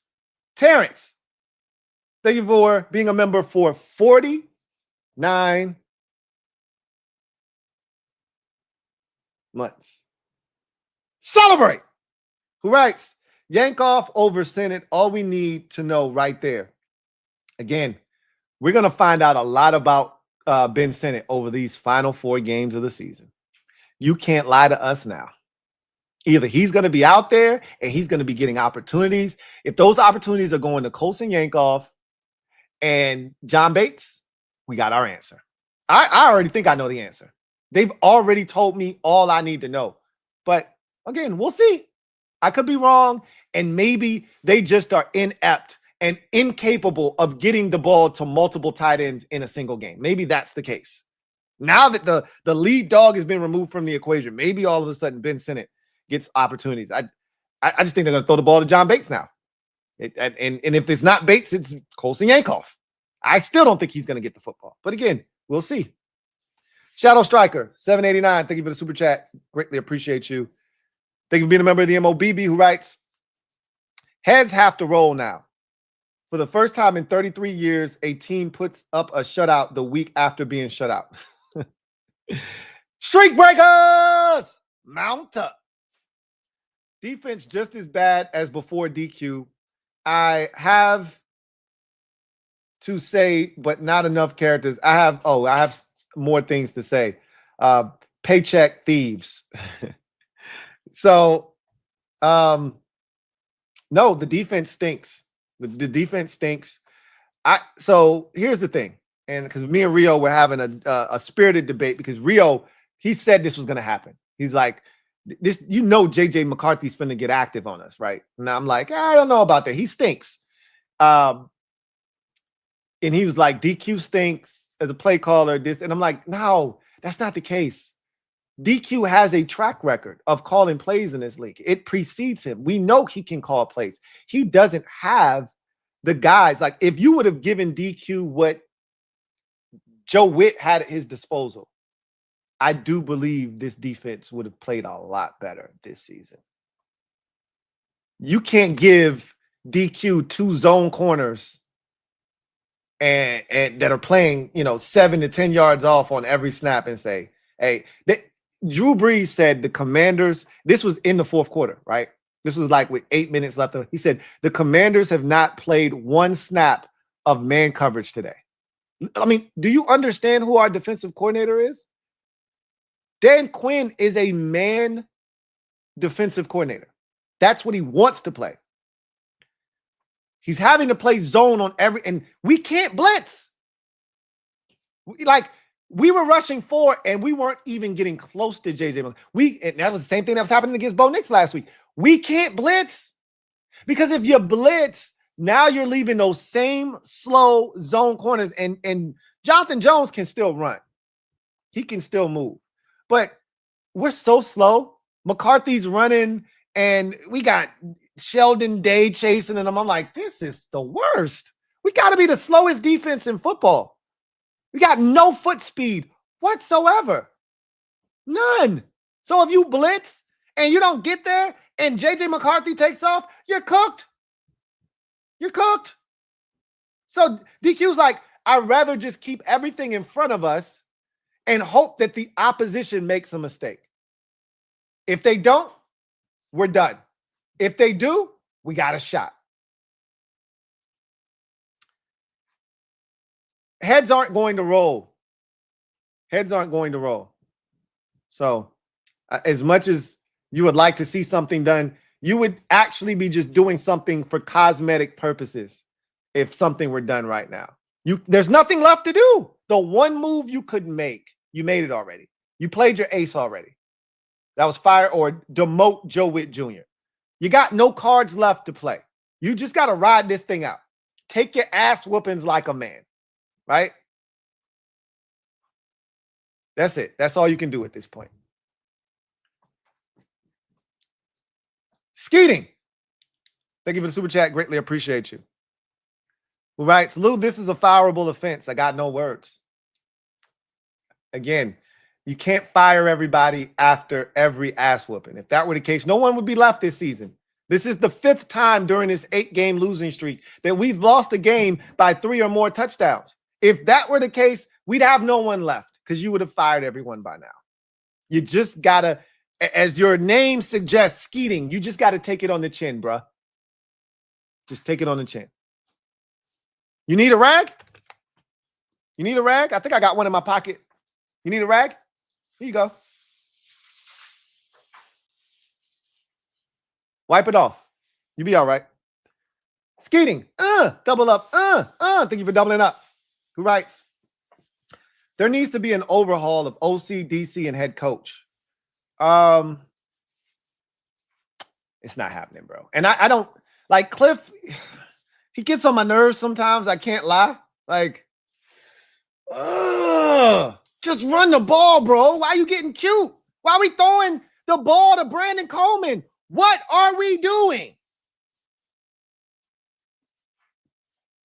thank you for being a member for 49 months. Celebrate. Who writes, Yankoff over Senate, all we need to know right there. Again, we're going to find out a lot about Ben Sinnott over these final 4 games of the season. You can't lie to us now. Either he's going to be out there and he's going to be getting opportunities. If those opportunities are going to Colson Yankoff and John Bates, we got our answer. I already think I know the answer. They've already told me all I need to know. But again, we'll see. I could be wrong, and maybe they just are inept and incapable of getting the ball to multiple tight ends in a single game. Maybe that's the case. Now that the lead dog has been removed from the equation, maybe all of a sudden Ben Sinnott gets opportunities. I just think they're going to throw the ball to John Bates now. And if it's not Bates, it's Colson Yankoff. I still don't think he's going to get the football. But again, we'll see. Shadow Striker, 789. Thank you for the super chat. Greatly appreciate you. Thank you for being a member of the MOBB, who writes, heads have to roll now. For the first time in 33 years, a team puts up a shutout the week after being shut out. Streak breakers! Mount up. Defense just as bad as before DQ. I have to say, but not enough characters. I have more things to say. Paycheck thieves. So, no, the defense stinks. The defense stinks. So here's the thing, and because me and Rio were having a spirited debate, because Rio, he said this was going to happen. He's like, this, JJ McCarthy's finna get active on us, right? And I'm like, I don't know about that. He stinks. And he was like, DQ stinks as a play caller. And I'm like, no, that's not the case. DQ has a track record of calling plays in this league. It precedes him. We know he can call plays. He doesn't have the guys. Like, if you would have given DQ what Joe Witt had at his disposal, I do believe this defense would have played a lot better this season. You can't give DQ 2 zone corners and that are playing, 7 to 10 yards off on every snap and say, hey, Drew Brees said the Commanders, this was in the fourth quarter, right? This was like with 8 minutes left. He said the Commanders have not played 1 snap of man coverage today. I mean, do you understand who our defensive coordinator is? Dan Quinn is a man defensive coordinator. That's what he wants to play. He's having to play zone on and we can't blitz. We were rushing 4 and we weren't even getting close to J.J. And that was the same thing that was happening against Bo Nix last week. We can't blitz, because if you blitz, now you're leaving those same slow zone corners, and Jonathan Jones can still run. He can still move. But we're so slow. McCarthy's running, and we got Sheldon Day chasing, and I'm like, this is the worst. We got to be the slowest defense in football. We got no foot speed whatsoever. None. So if you blitz and you don't get there and J.J. McCarthy takes off, you're cooked. You're cooked. So DQ's like, I'd rather just keep everything in front of us and hope that the opposition makes a mistake. If they don't, we're done. If they do, we got a shot. Heads aren't going to roll. Heads aren't going to roll. So as much as you would like to see something done, you would actually be just doing something for cosmetic purposes if something were done right now. There's nothing left to do. The one move you could make, you made it already. You played your ace already. That was fire or demote Joe Witt Jr. You got no cards left to play. You just got to ride this thing out. Take your ass whoopings like a man, right? That's it. That's all you can do at this point. Skeeting. Thank you for the super chat. Greatly appreciate you. Who writes, Lou, this is a fireable offense. I got no words. Again, you can't fire everybody after every ass whooping. If that were the case, no one would be left this season. This is the 5th time during this 8-game losing streak that we've lost a game by 3 or more touchdowns. If that were the case, we'd have no one left because you would have fired everyone by now. You just got to, as your name suggests, skeeting, you just got to take it on the chin, bruh. Just take it on the chin. You need a rag? You need a rag? I think I got one in my pocket. You need a rag? Here you go. Wipe it off. You'll be all right. Skeeting. Double up. Thank you for doubling up. Who writes? There needs to be an overhaul of OC, DC, and head coach. It's not happening, bro. And I don't like Cliff. He gets on my nerves sometimes. I can't lie. Like, just run the ball, bro. Why are you getting cute? Why are we throwing the ball to Brandon Coleman? What are we doing?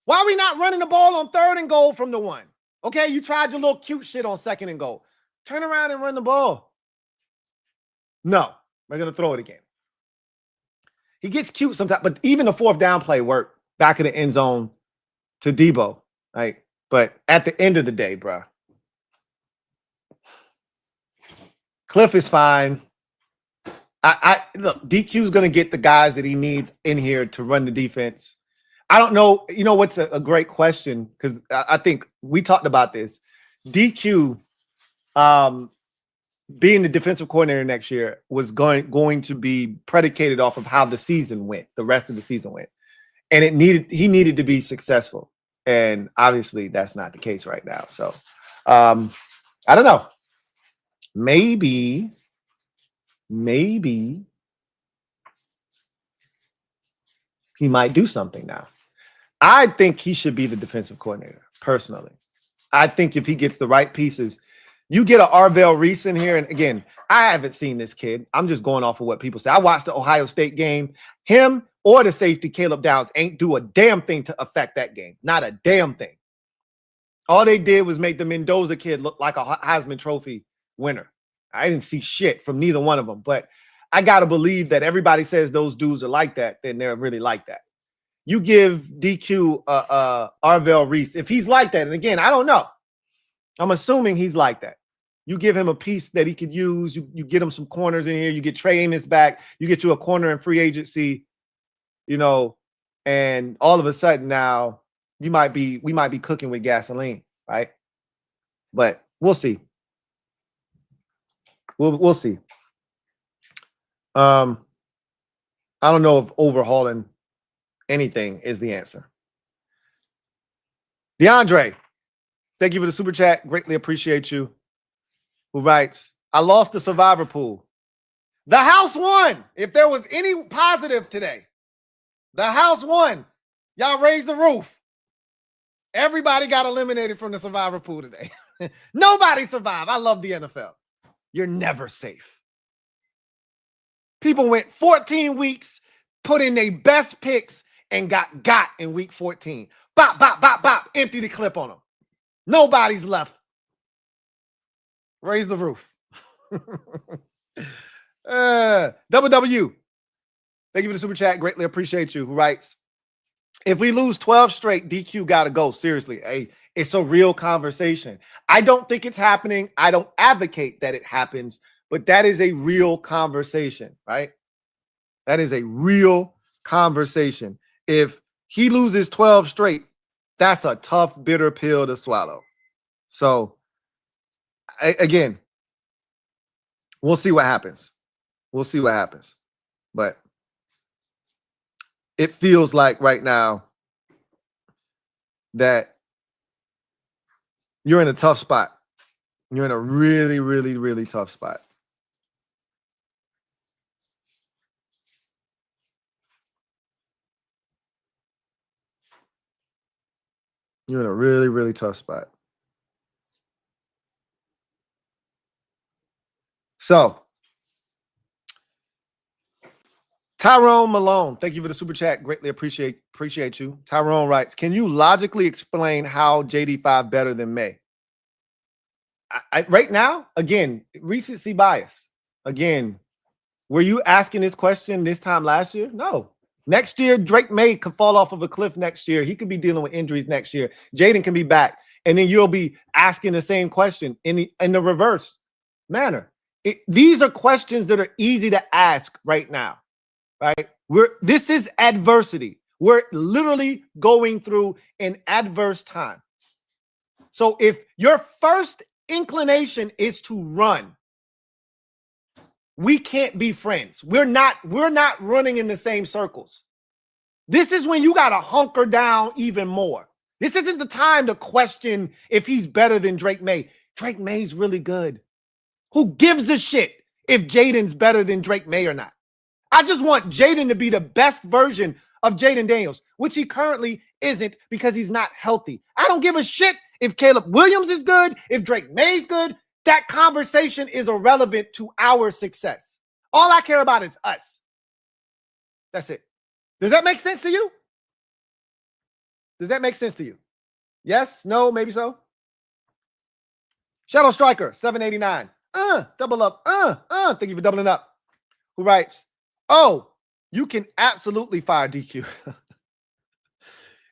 Why are we not running the ball on 3rd and goal from the 1? Okay, you tried your little cute shit on 2nd and goal. Turn around and run the ball. No, we're going to throw it again. He gets cute sometimes, but even the 4th down play worked. Back of the end zone to Debo. Right? But at the end of the day, bro, Cliff is fine. Look, DQ's going to get the guys that he needs in here to run the defense. I don't know. You know what's a great question? Because I think we talked about this. DQ being the defensive coordinator next year was going to be predicated off of how the season went, the rest of the season went. And he needed to be successful. And obviously that's not the case right now. So I don't know. Maybe he might do something now. I think he should be the defensive coordinator, personally. I think if he gets the right pieces, you get an Arvell Reese in here. And again, I haven't seen this kid. I'm just going off of what people say. I watched the Ohio State game. Him or the safety, Caleb Downs, ain't do a damn thing to affect that game. Not a damn thing. All they did was make the Mendoza kid look like a Heisman Trophy winner. I didn't see shit from neither one of them. But I got to believe that everybody says those dudes are like that, then they're really like that. You give DQ Arvell Reese, if he's like that, and again, I don't know. I'm assuming he's like that. You give him a piece that he could use. You get him some corners in here. You get Trey Amos back. You get you a corner in free agency, you know, and all of a sudden now we might be cooking with gasoline, right? But we'll see. We'll see. I don't know if overhauling anything is the answer. DeAndre, thank you for the super chat. Greatly appreciate you. Who writes, I lost the survivor pool. The house won. If there was any positive today, the house won. Y'all raised the roof. Everybody got eliminated from the survivor pool today. Nobody survived. I love the NFL. You're never safe. People went 14 weeks, put in their best picks, and got in week 14. Bop, bop, bop, bop. Empty the clip on them. Nobody's left. Raise the roof. WW. Thank you for the super chat. Greatly appreciate you. Who writes, If we lose 12 straight, DQ got to go. Seriously. Hey, it's a real conversation. I don't think it's happening. I don't advocate that it happens, but that is a real conversation, right? That is a real conversation. If he loses 12 straight, that's a tough, bitter pill to swallow. So, again, we'll see what happens. We'll see what happens. But it feels like right now that you're in a tough spot. You're in a really, really, really tough spot. You're in a really, really tough spot. So, Tyrone Malone, thank you for the super chat. Greatly appreciate you. Tyrone writes, can you logically explain how JD5 better than May? Right now, again, recency bias. Again, were you asking this question this time last year? No. Next year, Drake May could fall off of a cliff next year. He could be dealing with injuries next year. Jayden can be back. And then you'll be asking the same question in the reverse manner. These are questions that are easy to ask right now, right? This is adversity. We're literally going through an adverse time. So if your first inclination is to run, we can't be friends. We're not running in the same circles. This is when you got to hunker down even more. This isn't the time to question if he's better than Drake May. Drake May's really good. Who gives a shit if Jayden's better than Drake May or not? I just want Jayden to be the best version of Jayden Daniels, which he currently isn't because he's not healthy. I don't give a shit if Caleb Williams is good, if Drake May's good. That conversation is irrelevant to our success. All I care about is us. That's it. Does that make sense to you? Does that make sense to you? Yes? No? Maybe so? Shadow Striker, 789. Double up. Thank you for doubling up. Who writes, oh, you can absolutely fire DQ.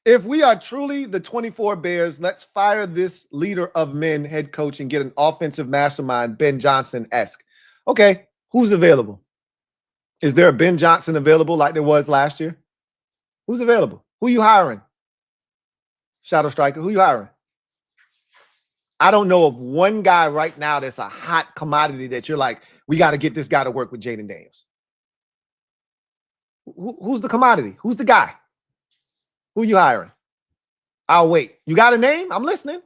If we are truly the 24 Bears, let's fire this leader of men head coach and get an offensive mastermind, Ben Johnson-esque. Okay, who's available? Is there a Ben Johnson available like there was last year? Who's available? Who you hiring? Shadow Striker, who you hiring? I don't know of one guy right now that's a hot commodity that you're like, we got to get this guy to work with Jayden Daniels. Who's the commodity? Who's the guy? Who you hiring? I'll wait. You got a name? I'm listening.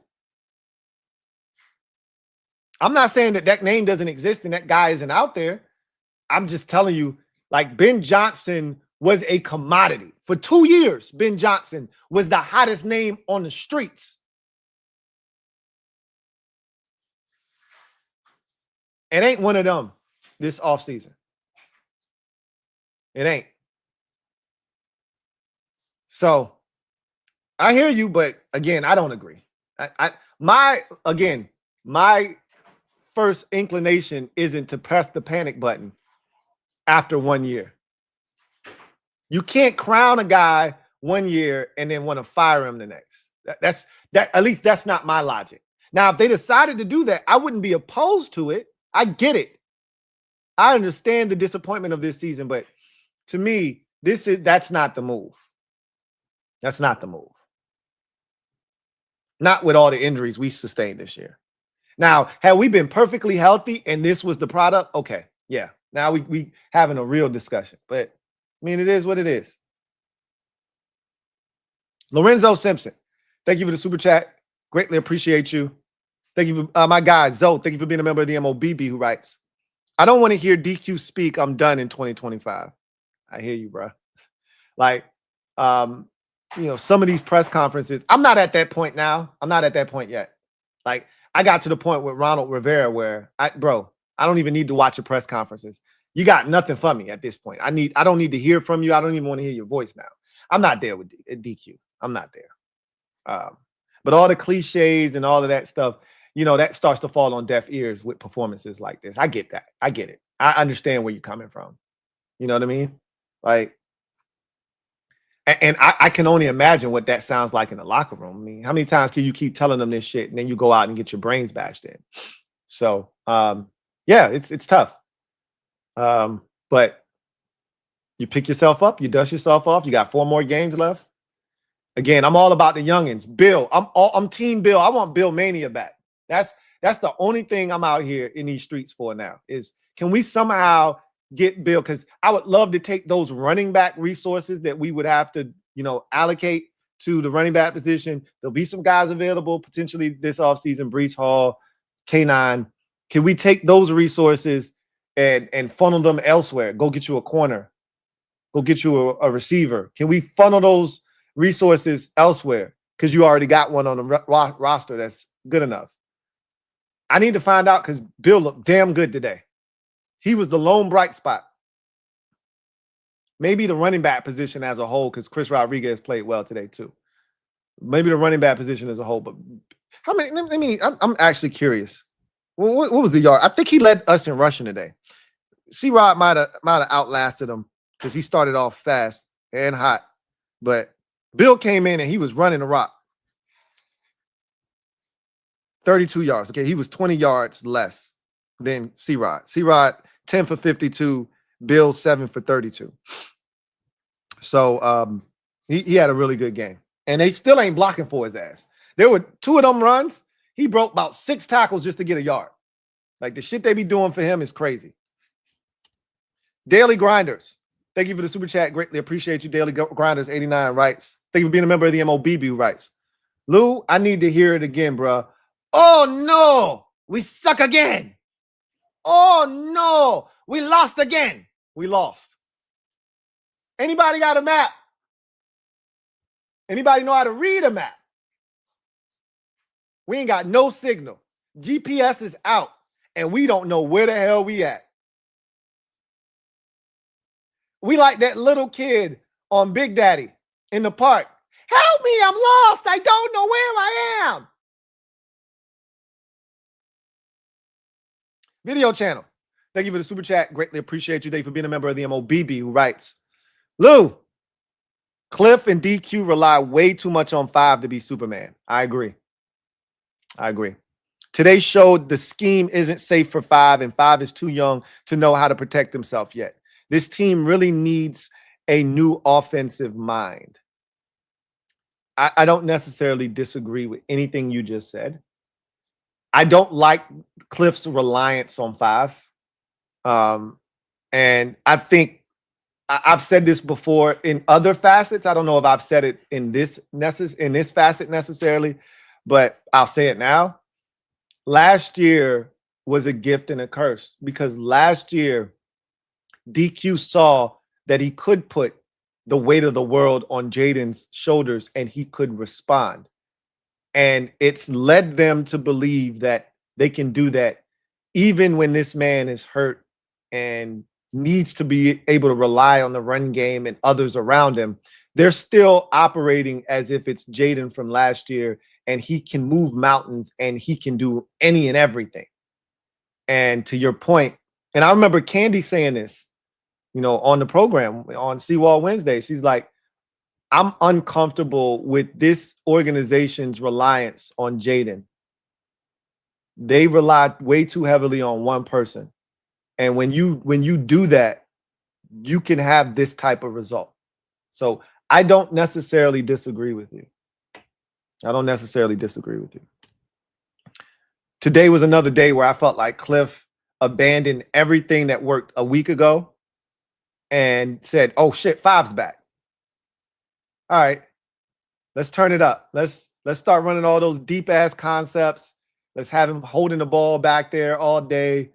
I'm not saying that name doesn't exist and that guy isn't out there. I'm just telling you, like, Ben Johnson was a commodity. For 2 years, Ben Johnson was the hottest name on the streets. It ain't one of them this offseason. It ain't. So I hear you, but again, I don't agree. My first inclination isn't to press the panic button after 1 year. You can't crown a guy 1 year and then want to fire him the next. At least that's not my logic. Now, if they decided to do that, I wouldn't be opposed to it. I get it. I understand the disappointment of this season, but to me, that's not the move. That's not the move. Not with all the injuries we sustained this year. Now, had we been perfectly healthy and this was the product, okay, yeah. Now we having a real discussion. But, I mean, it is what it is. Lorenzo Simpson, thank you for the super chat. Greatly appreciate you. Thank you for, my guy, Zoe, thank you for being a member of the MOBB, who writes, I don't want to hear DQ speak. I'm done in 2025. I hear you, bro. Like, some of these press conferences, I'm not at that point now. I'm not at that point yet. Like, I got to the point with Ronald Rivera where I don't even need to watch your press conferences. You got nothing for me at this point. I don't need to hear from you. I don't even want to hear your voice now. I'm not there with DQ. I'm not there. But all the cliches and all of that stuff, that starts to fall on deaf ears with performances like this. I get that. I get it. I understand where you're coming from. You know what I mean? Like, And I can only imagine what that sounds like in the locker room. I mean, how many times can you keep telling them this shit and then you go out and get your brains bashed in? So, yeah, it's tough. But you pick yourself up, you dust yourself off. You got 4 more games left. Again, I'm all about the youngins. Bill, I'm Team Bill. I want Bill Mania back. That's the only thing I'm out here in these streets for now is can we somehow get Bill? Because I would love to take those running back resources that we would have to, allocate to the running back position. There'll be some guys available potentially this offseason, Breece Hall, K9. Can we take those resources and funnel them elsewhere? Go get you a corner. Go get you a receiver. Can we funnel those resources elsewhere? Because you already got one on the roster that's good enough. I need to find out because Bill looked damn good today. He was the lone bright spot. Maybe the running back position as a whole, because Chris Rodriguez played well today too. Maybe the running back position as a whole. But how many? I'm actually curious. What was the yard? I think he led us in rushing today. C-Rod might have outlasted him because he started off fast and hot. But Bill came in and he was running the rock. 32 yards. Okay, he was 20 yards less than C-Rod. C-Rod, 10 for 52. Bill, 7 for 32. So he had a really good game. And they still ain't blocking for his ass. There were 2 of them runs. He broke about 6 tackles just to get a yard. Like the shit they be doing for him is crazy. Daily Grinders. Thank you for the super chat. Greatly appreciate you. Daily Grinders, 89 writes. Thank you for being a member of the MOBB writes. Lou, I need to hear it again, bro. Oh, no. We suck again. Oh, no. We lost again. We lost. Anybody got a map? Anybody know how to read a map? We ain't got no signal. GPS is out, and we don't know where the hell we at. We like that little kid on Big Daddy in the park. Help me, I'm lost. I don't know where I am. Video channel. Thank you for the super chat. Greatly appreciate you. Thank you for being a member of the MOBB who writes, Lou, Cliff and DQ rely way too much on 5 to be Superman. I agree. Today showed the scheme isn't safe for 5, and 5 is too young to know how to protect himself yet. This team really needs a new offensive mind. I don't necessarily disagree with anything you just said. I don't like Cliff's reliance on 5. And I think I've said this before in other facets. I don't know if I've said it in this facet necessarily, but I'll say it now. Last year was a gift and a curse because last year DQ saw that he could put the weight of the world on Jayden's shoulders and he could respond. And it's led them to believe that they can do that even when this man is hurt and needs to be able to rely on the run game and others around him. They're still operating as if it's Jayden from last year and he can move mountains and he can do any and everything. And to your point, and I remember Candy saying this, on the program on Seawall Wednesday, she's like, I'm uncomfortable with this organization's reliance on Jayden. They rely way too heavily on one person. And when you do that, you can have this type of result. So I don't necessarily disagree with you. Today was another day where I felt like Cliff abandoned everything that worked a week ago and said, oh shit, 5's back. All right, let's turn it up. Let's start running all those deep ass concepts. Let's have him holding the ball back there all day.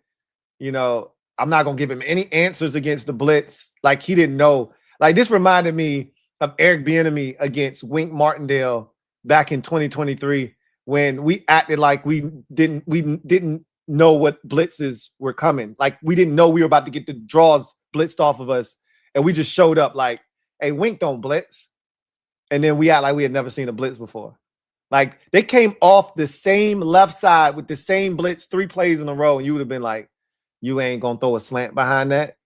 I'm not going to give him any answers against the blitz. Like he didn't know. Like this reminded me of Eric Bieniemy against Wink Martindale back in 2023 when we acted like we didn't know what blitzes were coming. Like we didn't know we were about to get the draws blitzed off of us. And we just showed up like, hey, Wink don't blitz. And then we act like we had never seen a blitz before. Like they came off the same left side with the same blitz 3 plays in a row. And you would have been like, you ain't going to throw a slant behind that.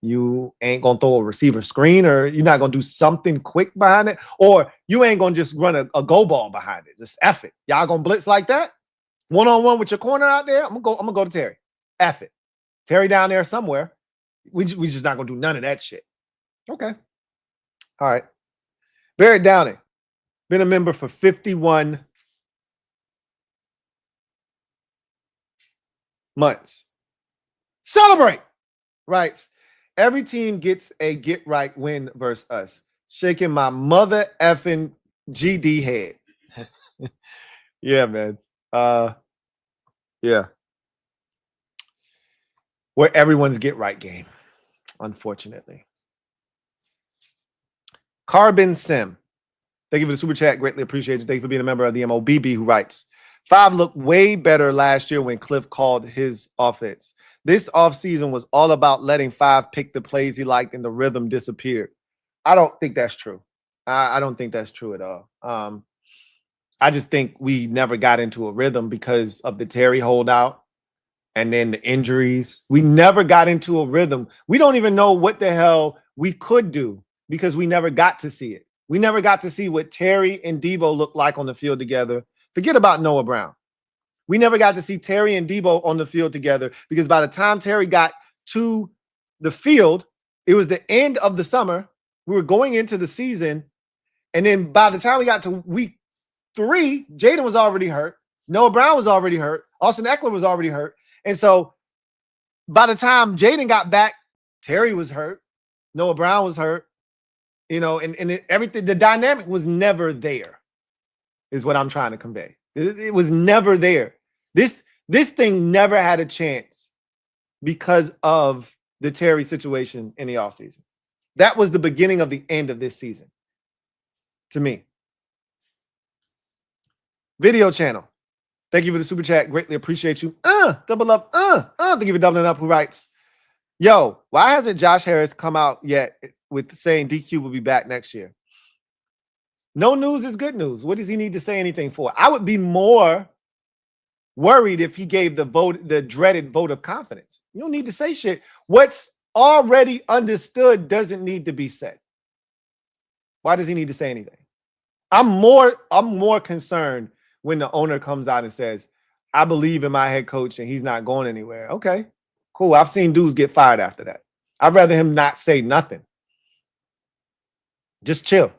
You ain't going to throw a receiver screen, or you're not going to do something quick behind it, or you ain't going to just run a go ball behind it. Just F it. Y'all going to blitz like that? One-on-one with your corner out there? I'm going to go to Terry. F it. Terry down there somewhere. We just not going to do none of that shit. Okay. All right. Barrett Downing. Been a member for 51 months. Celebrate. Writes, every team gets a get right win versus us. Shaking my mother effing GD head. Yeah, man. Yeah. Where everyone's get right game, unfortunately. Carbon Sim. Thank you for the super chat. Greatly appreciate you. Thank you for being a member of the MOBB, who writes, 5 looked way better last year when Cliff called his offense. This offseason was all about letting 5 pick the plays he liked and the rhythm disappeared. I don't think that's true. I don't think that's true at all. I just think we never got into a rhythm because of the Terry holdout and then the injuries. We never got into a rhythm. We don't even know what the hell we could do because we never got to see it. We never got to see what Terry and Debo looked like on the field together. Forget about Noah Brown. We never got to see Terry and Debo on the field together because by the time Terry got to the field, it was the end of the summer. We were going into the season. And then by the time we got to week 3, Jayden was already hurt. Noah Brown was already hurt. Austin Eckler was already hurt. And so by the time Jayden got back, Terry was hurt. Noah Brown was hurt. You know, and everything, the dynamic was never there, is what I'm trying to convey. It was never there. This thing never had a chance because of the Terry situation in the offseason. That was the beginning of the end of this season, to me. Video channel. Thank you for the super chat. Greatly appreciate you. Double up. Thank you for doubling up. Who writes, yo, why hasn't Josh Harris come out yet with saying DQ will be back next year? No news is good news. What does he need to say anything for? I would be more worried if he gave the dreaded vote of confidence. You don't need to say shit. What's already understood doesn't need to be said. Why does he need to say anything? I'm more concerned when the owner comes out and says, I believe in my head coach and he's not going anywhere. Okay, cool. I've seen dudes get fired after that. I'd rather him not say nothing. Just chill.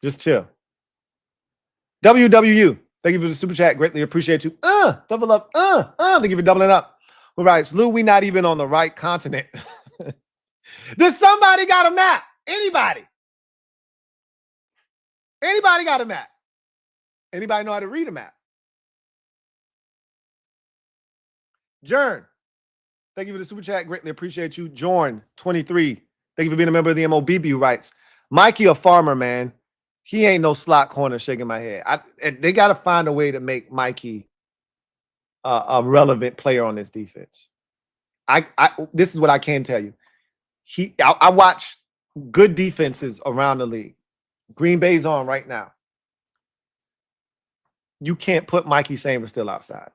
Just chill. WWU. Thank you for the super chat. Greatly appreciate you. Double up. Thank you for doubling up. All right, Lou, we not even on the right continent. Does somebody got a map? Anybody? Anybody got a map? Anybody know how to read a map? Jern. Thank you for the super chat. Greatly appreciate you. Jorn, 23. Thank you for being a member of the MOBB, who writes, Mikey a farmer, man. He ain't no slot corner. Shaking my head. They got to find a way to make Mikey a relevant player on this defense. This is what I can tell you. I watch good defenses around the league. Green Bay's on right now. You can't put Mikey Samer still outside.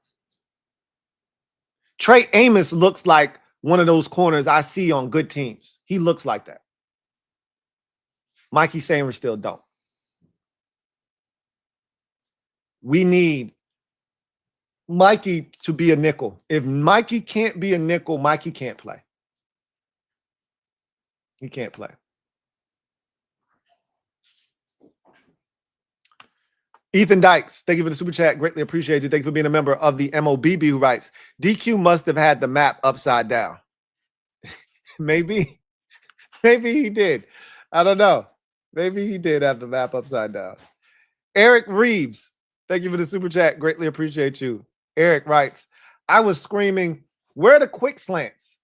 Trey Amos looks like one of those corners I see on good teams. He looks like that. Mikey Samer still don't. We need Mikey to be a nickel. If Mikey can't be a nickel, Mikey can't play. He can't play. Ethan Dykes, thank you for the super chat. Greatly appreciate you. Thank you for being a member of the MOBB, who writes, DQ must have had the map upside down. Maybe he did. I don't know. Maybe he did have the map upside down. Eric Reeves, thank you for the super chat. Greatly appreciate you. Eric writes, I was screaming, where are the quick slants?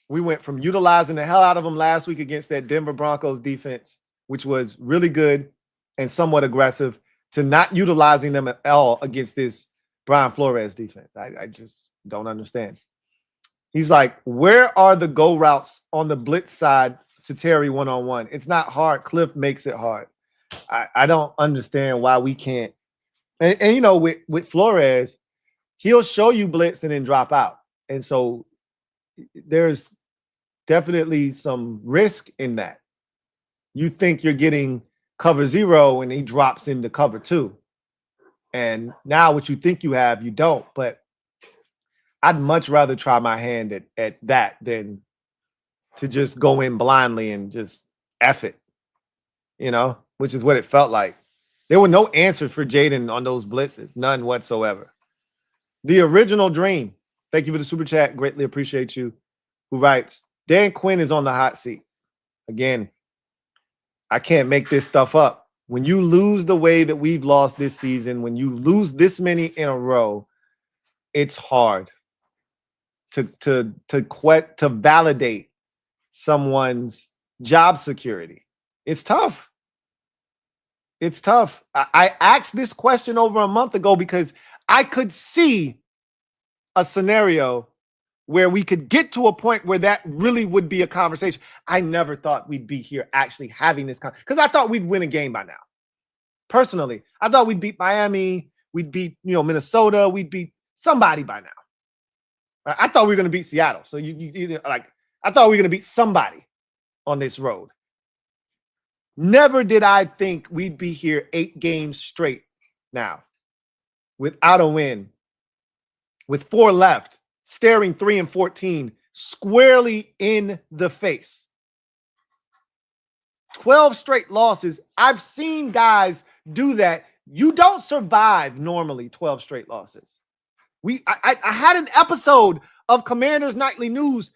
We went from utilizing the hell out of them last week against that Denver Broncos defense, which was really good and somewhat aggressive, to not utilizing them at all against this Brian Flores defense. I just don't understand. He's like, where are the go routes on the blitz side to Terry one-on-one? It's not hard. Cliff makes it hard. I don't understand why we can't. And you know, with Flores, he'll show you blitz and then drop out. And so there's definitely some risk in that. You think you're getting cover 0 and he drops into cover 2. And now what you think you have, you don't. But I'd much rather try my hand at that than to just go in blindly and just F it, which is what it felt like. There were no answers for Jayden on those blitzes, none whatsoever. The original dream, thank you for the super chat, greatly appreciate you, who writes, Dan Quinn is on the hot seat. Again, I can't make this stuff up. When you lose the way that we've lost this season, when you lose this many in a row, it's hard to validate someone's job security. It's tough. It's tough. I asked this question over a month ago because I could see a scenario where we could get to a point where that really would be a conversation. I never thought we'd be here actually having this because I thought we'd win a game by now. Personally, I thought we'd beat Miami, we'd beat Minnesota, we'd beat somebody by now. I thought we were going to beat Seattle. So I thought we were going to beat somebody on this road. Never did I think we'd be here 8 games straight now without a win, with 4 left, staring 3-14 squarely in the face. 12 straight losses. I've seen guys do that. You don't survive normally 12 straight losses. I had an episode of Commanders Nightly News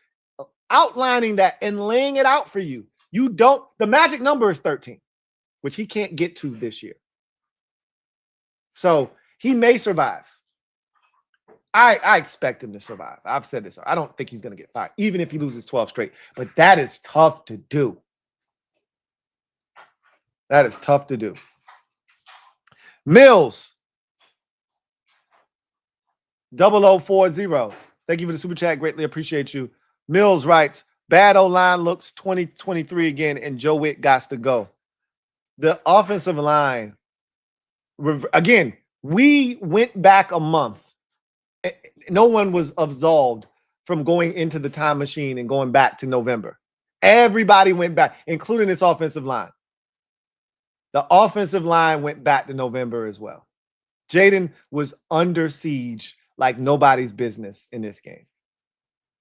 outlining that and laying it out for you. The magic number is 13, which he can't get to this year. So he may survive. I expect him to survive. I've said this. I don't think he's going to get fired, even if he loses 12 straight. But that is tough to do. That is tough to do. Mills 0040. Thank you for the super chat. Greatly appreciate you. Mills writes, bad O-line looks 2023 again, and Joe Witt got to go. The offensive line, again, we went back a month. No one was absolved from going into the time machine and going back to November. Everybody went back, including this offensive line. The offensive line went back to November as well. Jayden was under siege like nobody's business in this game.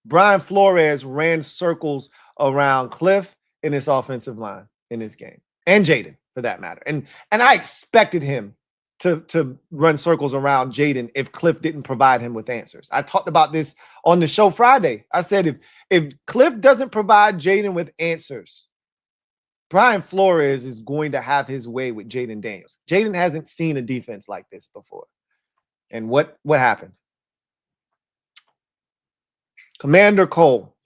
Brian Flores ran circles around Cliff in this offensive line in this game, and Jayden for that matter. And I expected him to run circles around Jayden if Cliff didn't provide him with answers. I talked about this on the show Friday. I said if Cliff doesn't provide Jayden with answers, Brian Flores is going to have his way with Jayden Daniels. Jayden hasn't seen a defense like this before. And what happened? Commander Cole,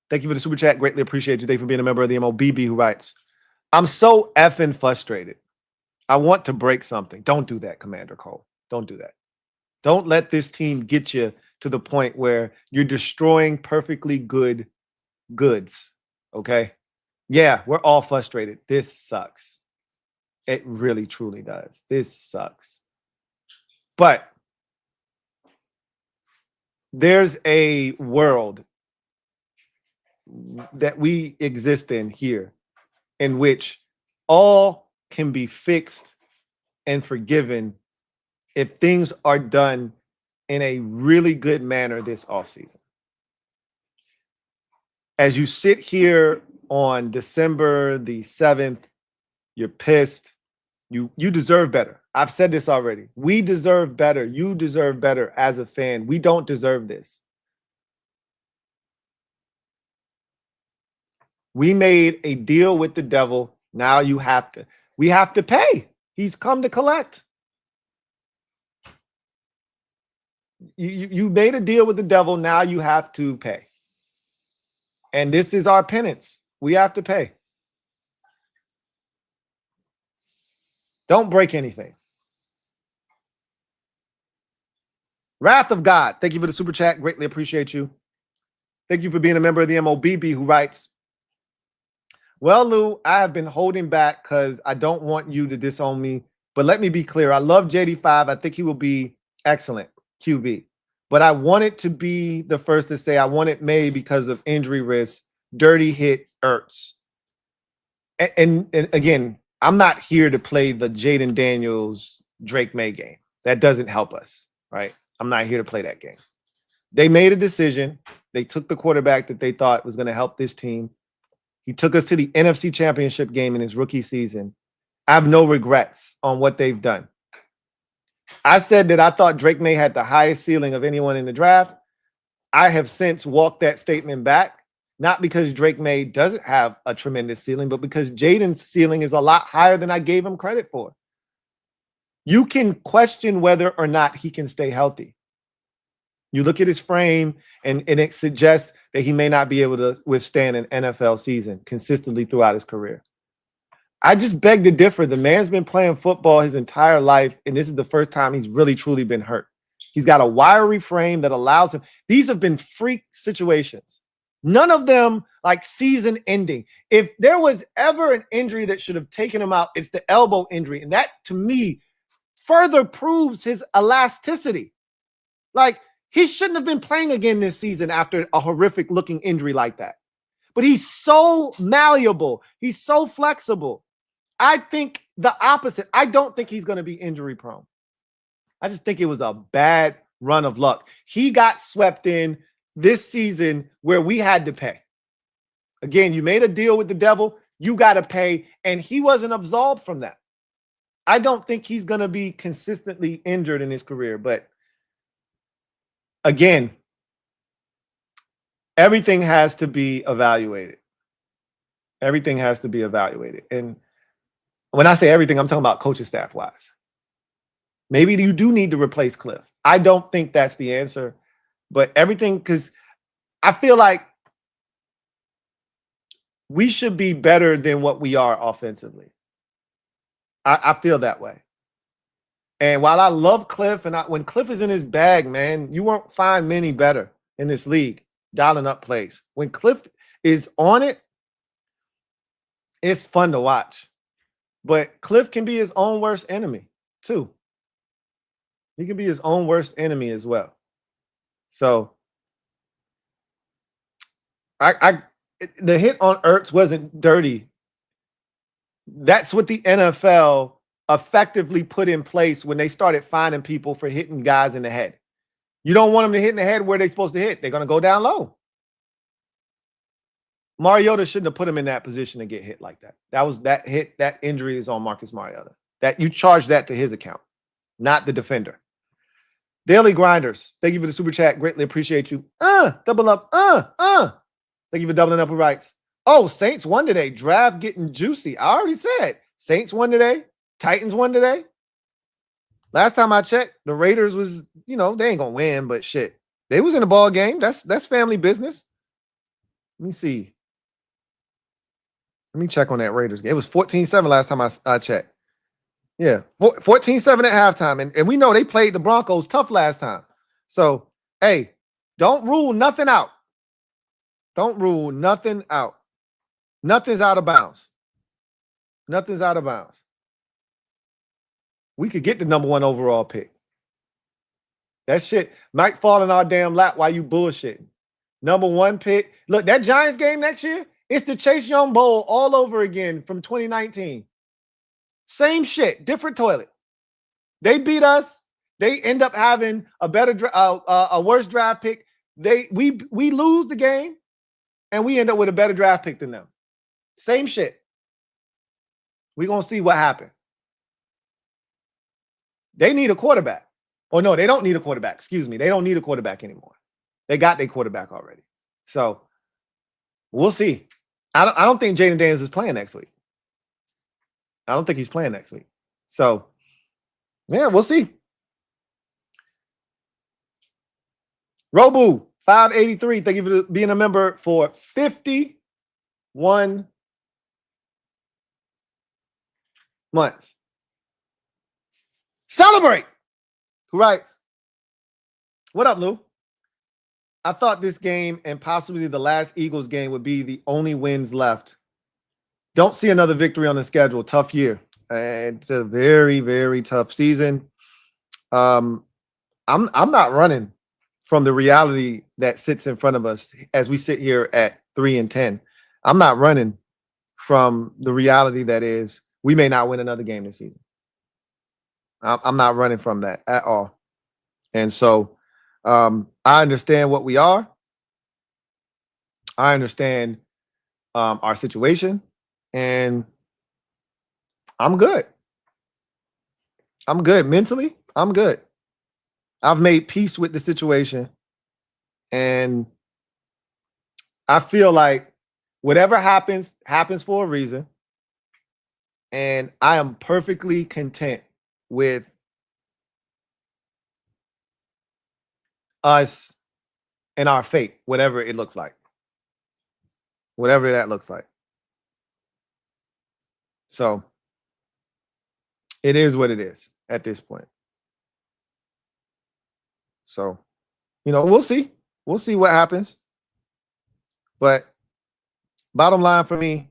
thank you for the super chat. Greatly appreciate you. Thank you for being a member of the MOBB, who writes, I'm so effing frustrated. I want to break something. Don't do that, Commander Cole. Don't do that. Don't let this team get you to the point where you're destroying perfectly good goods, okay? Yeah, we're all frustrated. This sucks. It really, truly does. This sucks. But there's a world that we exist in here in which all can be fixed and forgiven if things are done in a really good manner this offseason. As you sit here on December the 7th, you're pissed. You deserve better. I've said this already. We deserve better. You deserve better as a fan. We don't deserve this. We made a deal with the devil. Now we have to pay. He's come to collect. You made a deal with the devil. Now you have to pay. And this is our penance. We have to pay. Don't break anything. Wrath of God, thank you for the super chat. Greatly appreciate you. Thank you for being a member of the MOBB, who writes, well, Lou, I have been holding back because I don't want you to disown me. But let me be clear. I love JD5. I think he will be excellent QB. but I wanted to be the first to say I wanted May because of injury risk. Dirty hit Ertz. And again, I'm not here to play the Jayden Daniels Drake May game. That doesn't help us, right? I'm not here to play that game. They made a decision. They took the quarterback that they thought was going to help this team. He took us to the NFC Championship game in his rookie season. I have no regrets on what they've done. I said that I thought Drake May had the highest ceiling of anyone in the draft. I have since walked that statement back, not because Drake May doesn't have a tremendous ceiling, but because Jayden's ceiling is a lot higher than I gave him credit for. You can question whether or not he can stay healthy. You look at his frame, and it suggests that he may not be able to withstand an NFL season consistently throughout his career. I just beg to differ. The man's been playing football his entire life, and this is the first time he's really, truly been hurt. He's got a wiry frame that allows him. These have been freak situations. None of them like season ending. If there was ever an injury that should have taken him out, it's the elbow injury. And that, to me, further proves his elasticity. Like, he shouldn't have been playing again this season after a horrific looking injury like that. But he's so malleable. He's so flexible. I think the opposite. I don't think he's going to be injury prone. I just think it was a bad run of luck. He got swept in this season where we had to pay. Again, you made a deal with the devil. You got to pay. And he wasn't absolved from that. I don't think he's going to be consistently injured in his career. But again, everything has to be evaluated. Everything has to be evaluated. And when I say everything, I'm talking about coaching staff wise. Maybe you do need to replace Cliff. I don't think that's the answer, but everything, because I feel like we should be better than what we are offensively. I feel that way. And while I love Cliff, and when Cliff is in his bag, man, you won't find many better in this league dialing up plays. When Cliff is on it, it's fun to watch. But Cliff can be his own worst enemy, too. He can be his own worst enemy as well. So, the hit on Ertz wasn't dirty. That's what the NFL effectively put in place when they started finding people for hitting guys in the head. You don't want them to hit in the head where they're supposed to hit. They're going to go down low. Mariota shouldn't have put him in that position to get hit like that. That injury is on Marcus Mariota. That you charge that to his account, not the defender. Daily Grinders, thank you for the super chat. Greatly appreciate you. Double up. Thank you for doubling up with rights. Oh, Saints won today. Draft getting juicy. I already said Saints won today. Titans won today. Last time I checked, the Raiders was, they ain't gonna win, but shit, they was in the ball game. That's family business. Let me see. Let me check on that Raiders game. It was 14-7 last time I checked. Yeah, 14-7 at halftime. And we know they played the Broncos tough last time. So, hey, don't rule nothing out. Don't rule nothing out. Nothing's out of bounds. Nothing's out of bounds. We could get the number 1 overall pick. That shit might fall in our damn lap while you bullshitting. Number 1 pick. Look, that Giants game next year, it's the Chase Young Bowl all over again from 2019. Same shit, different toilet. They beat us. They end up having a worse draft pick. We lose the game, and we end up with a better draft pick than them. Same shit. We're gonna see what happened. They need a quarterback. Oh no, they don't need a quarterback. Excuse me, they don't need a quarterback anymore. They got their quarterback already. So we'll see. I don't think Jayden Daniels is playing next week. I don't think he's playing next week. So, yeah, we'll see. Robu, 583. Thank you for being a member for 51 months. Celebrate! Who writes? What up, Lou? I thought this game and possibly the last Eagles game would be the only wins left. Don't see another victory on the schedule. Tough year. It's a very, very tough season. I'm not running. from the reality that sits in front of us as we sit here at 3-10. I'm not running from the reality that is we may not win another game this season. I'm not running from that at all. And so I understand what we are. I understand our situation, and I'm good. I'm good mentally. I'm good. I've made peace with the situation, and I feel like whatever happens, happens for a reason. And I am perfectly content with us and our fate, whatever it looks like. Whatever that looks like. So it is what it is at this point. So, we'll see. We'll see what happens. But bottom line for me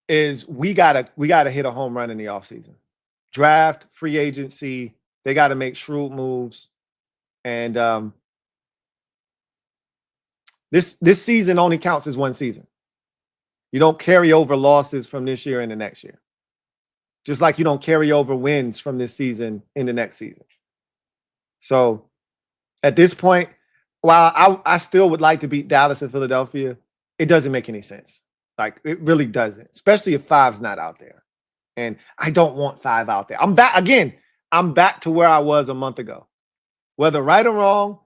is we gotta hit a home run in the offseason. Draft, free agency, they got to make shrewd moves. And this season only counts as one season. You don't carry over losses from this year into next year. Just like you don't carry over wins from this season in the next season. So at this point, while I still would like to beat Dallas and Philadelphia, it doesn't make any sense. Like, it really doesn't, especially if 5's not out there. And I don't want 5 out there. I'm back again. I'm back to where I was a month ago. Whether right or wrong,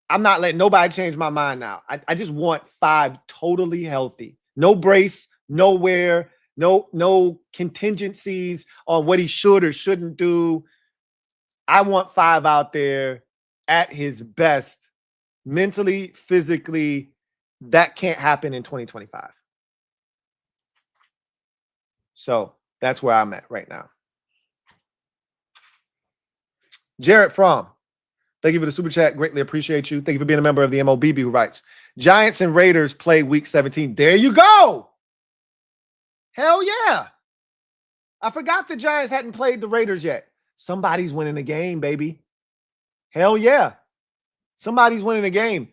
I'm not letting nobody change my mind now. I just want 5 totally healthy. No brace, no wear, no contingencies on what he should or shouldn't do. I want 5 out there at his best, mentally, physically. That can't happen in 2025. So that's where I'm at right now. Jarrett Fromm, thank you for the super chat. Greatly appreciate you. Thank you for being a member of the MOBB, who writes, Giants and Raiders play week 17. There you go. Hell yeah. I forgot the Giants hadn't played the Raiders yet. Somebody's winning the game, baby. Hell yeah. Somebody's winning the game.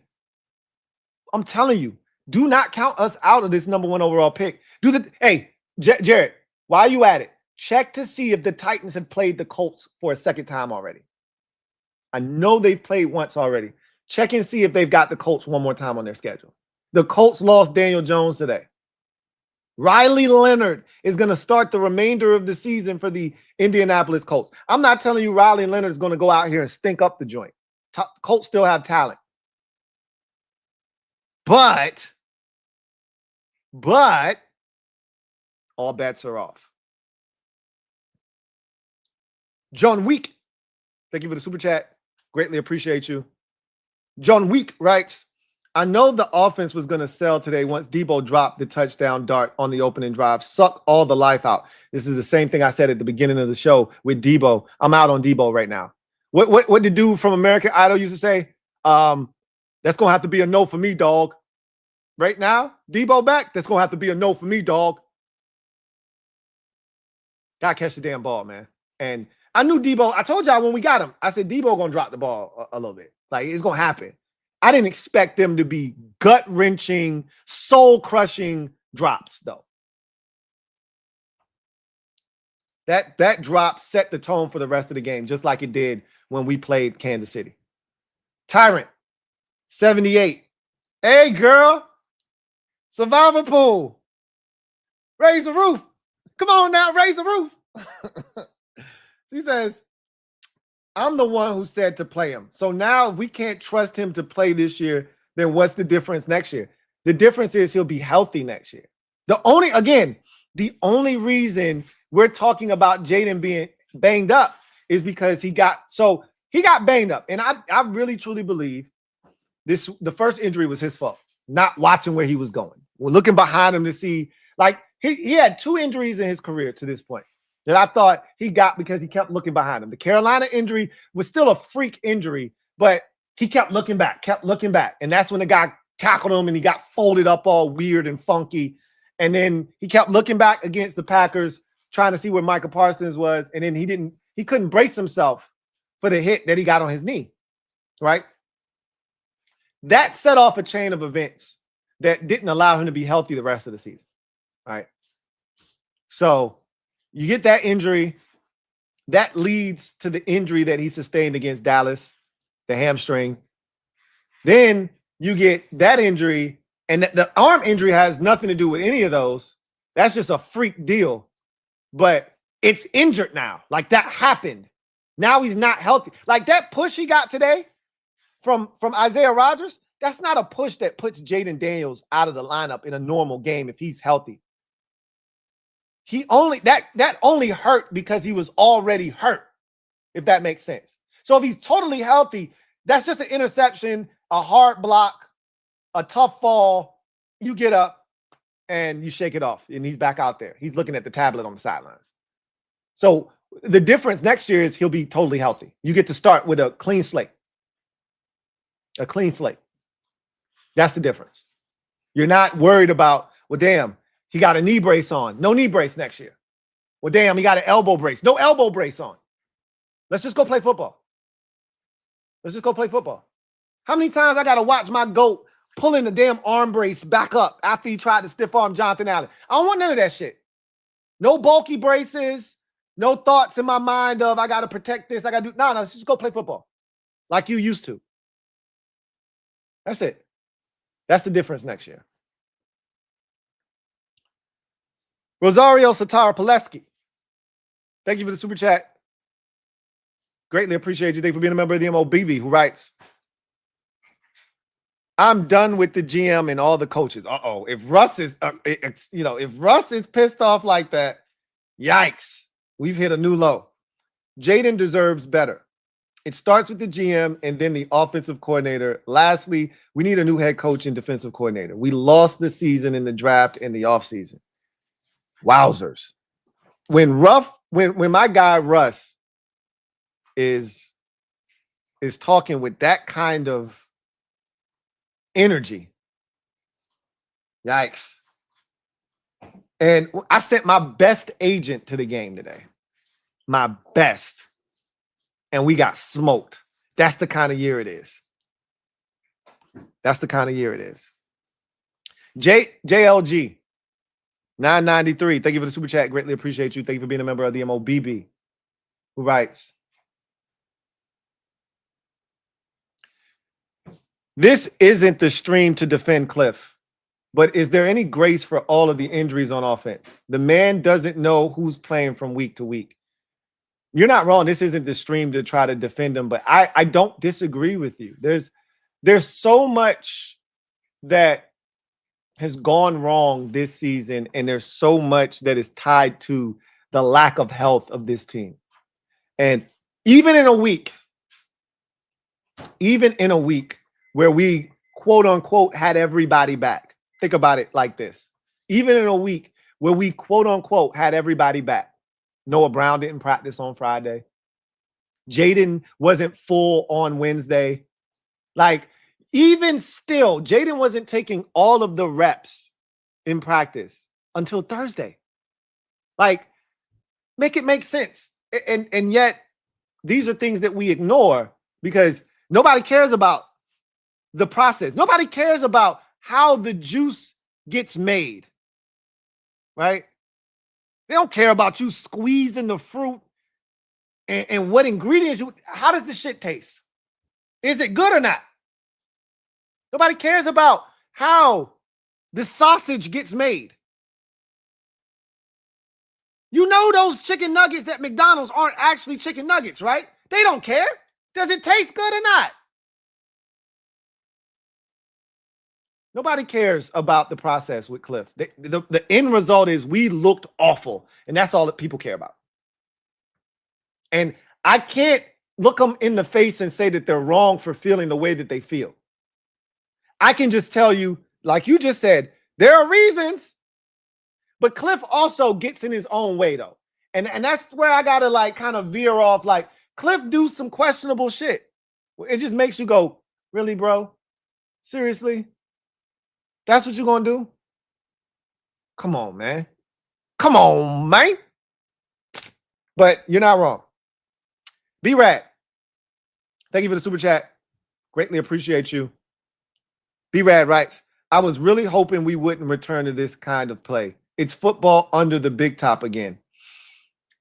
I'm telling you, do not count us out of this #1 overall pick. Hey, Jarrett, while you at it, check to see if the Titans have played the Colts for a second time already. I know they've played once already. Check and see if they've got the Colts one more time on their schedule. The Colts lost Daniel Jones today. Riley Leonard is going to start the remainder of the season for the Indianapolis Colts. I'm not telling you Riley Leonard is going to go out here and stink up the joint. Colts still have talent. But all bets are off. John Week, thank you for the super chat. Greatly appreciate you. John Week writes, I know the offense was going to sell today once Debo dropped the touchdown dart on the opening drive. Suck all the life out. This is the same thing I said at the beginning of the show with Debo. I'm out on Debo right now. What the dude from American Idol used to say? That's going to have to be a no for me, dog. Right now, Debo back, that's going to have to be a no for me, dog. Got to catch the damn ball, man. And I knew Debo. I told y'all when we got him, I said Debo going to drop the ball a little bit. Like, it's going to happen. I didn't expect them to be gut-wrenching, soul-crushing drops, though. That drop set the tone for the rest of the game, just like it did when we played Kansas City. Tyrant, 78. Hey, girl. Survivor pool. Raise the roof. Come on now, raise the roof. She says, I'm the one who said to play him. So now if we can't trust him to play this year, then what's the difference next year? The difference is he'll be healthy next year. The only reason we're talking about Jayden being banged up is because he got banged up. And I really truly believe the first injury was his fault, not watching where he was going. We're looking behind him to see, like, he had 2 injuries in his career to this point that I thought he got because he kept looking behind him. The Carolina injury was still a freak injury, but he kept looking back. And that's when the guy tackled him and he got folded up all weird and funky. And then he kept looking back against the Packers, trying to see where Micah Parsons was. And then he couldn't brace himself for the hit that he got on his knee, right? That set off a chain of events that didn't allow him to be healthy the rest of the season, right? So you get that injury. That leads to the injury that he sustained against Dallas, the hamstring. Then you get that injury, and the arm injury has nothing to do with any of those. That's just a freak deal. But it's injured now. Like, that happened. Now he's not healthy. Like, that push he got today from Isaiah Rodgers, that's not a push that puts Jayden Daniels out of the lineup in a normal game if he's healthy. He only that only hurt because he was already hurt, if that makes sense. So if he's totally healthy, that's just an interception, a hard block, a tough fall. You get up and you shake it off, and he's back out there. He's looking at the tablet on the sidelines. So the difference next year is he'll be totally healthy. You get to start with a clean slate. A clean slate. That's the difference. You're not worried about, well, damn, he got a knee brace on. No knee brace next year. Well, damn, he got an elbow brace. No elbow brace on. Let's just go play football. Let's just go play football. How many times I got to watch my GOAT pulling the damn arm brace back up after he tried to stiff arm Jonathan Allen? I don't want none of that shit. No bulky braces. No thoughts in my mind of I got to protect this. I got to do. No, let's just go play football like you used to. That's it. That's the difference next year. Rosario Satara Pileski, thank you for the super chat. Greatly appreciate you. Thank you for being a member of the MOBB, who writes, I'm done with the GM and all the coaches. Uh-oh. If Russ is, if Russ is pissed off like that, yikes. We've hit a new low. Jayden deserves better. It starts with the GM and then the offensive coordinator. Lastly, we need a new head coach and defensive coordinator. We lost the season in the draft and the offseason. Wowzers. When my guy Russ is talking with that kind of energy, yikes. And I sent my best agent to the game today. My best. And we got smoked. That's the kind of year it is. That's the kind of year it is. JLG 993. Thank you for the super chat. Greatly appreciate you. Thank you for being a member of the MOBB, who writes, this isn't the stream to defend Cliff, but is there any grace for all of the injuries on offense? The man doesn't know who's playing from week to week. You're not wrong. This isn't the stream to try to defend him, but I don't disagree with you. There's so much that has gone wrong this season, and there's so much that is tied to the lack of health of this team. And even in a week where we quote unquote had everybody back, think about it like this. Even in a week where we quote unquote had everybody back, Noah Brown didn't practice on Friday. Jayden wasn't full on Wednesday. Like, even still, Jayden wasn't taking all of the reps in practice until Thursday. Like, make it make sense. And yet, these are things that we ignore because nobody cares about the process. Nobody cares about how the juice gets made, right? They don't care about you squeezing the fruit and what ingredients how does the shit taste? Is it good or not? Nobody cares about how the sausage gets made. You know those chicken nuggets at McDonald's aren't actually chicken nuggets, right? They don't care. Does it taste good or not? Nobody cares about the process with Cliff. The end result is we looked awful, and that's all that people care about. And I can't look them in the face and say that they're wrong for feeling the way that they feel. I can just tell you, like you just said, there are reasons, but Cliff also gets in his own way, though. And that's where I got to like kind of veer off. Like, Cliff do some questionable shit. It just makes you go, really, bro? Seriously? That's what you're going to do? Come on, man. Come on, man. But you're not wrong. B-Rad, Thank you for the super chat. Greatly appreciate you. B-Rad writes, I was really hoping we wouldn't return to this kind of play. It's football under the big top again.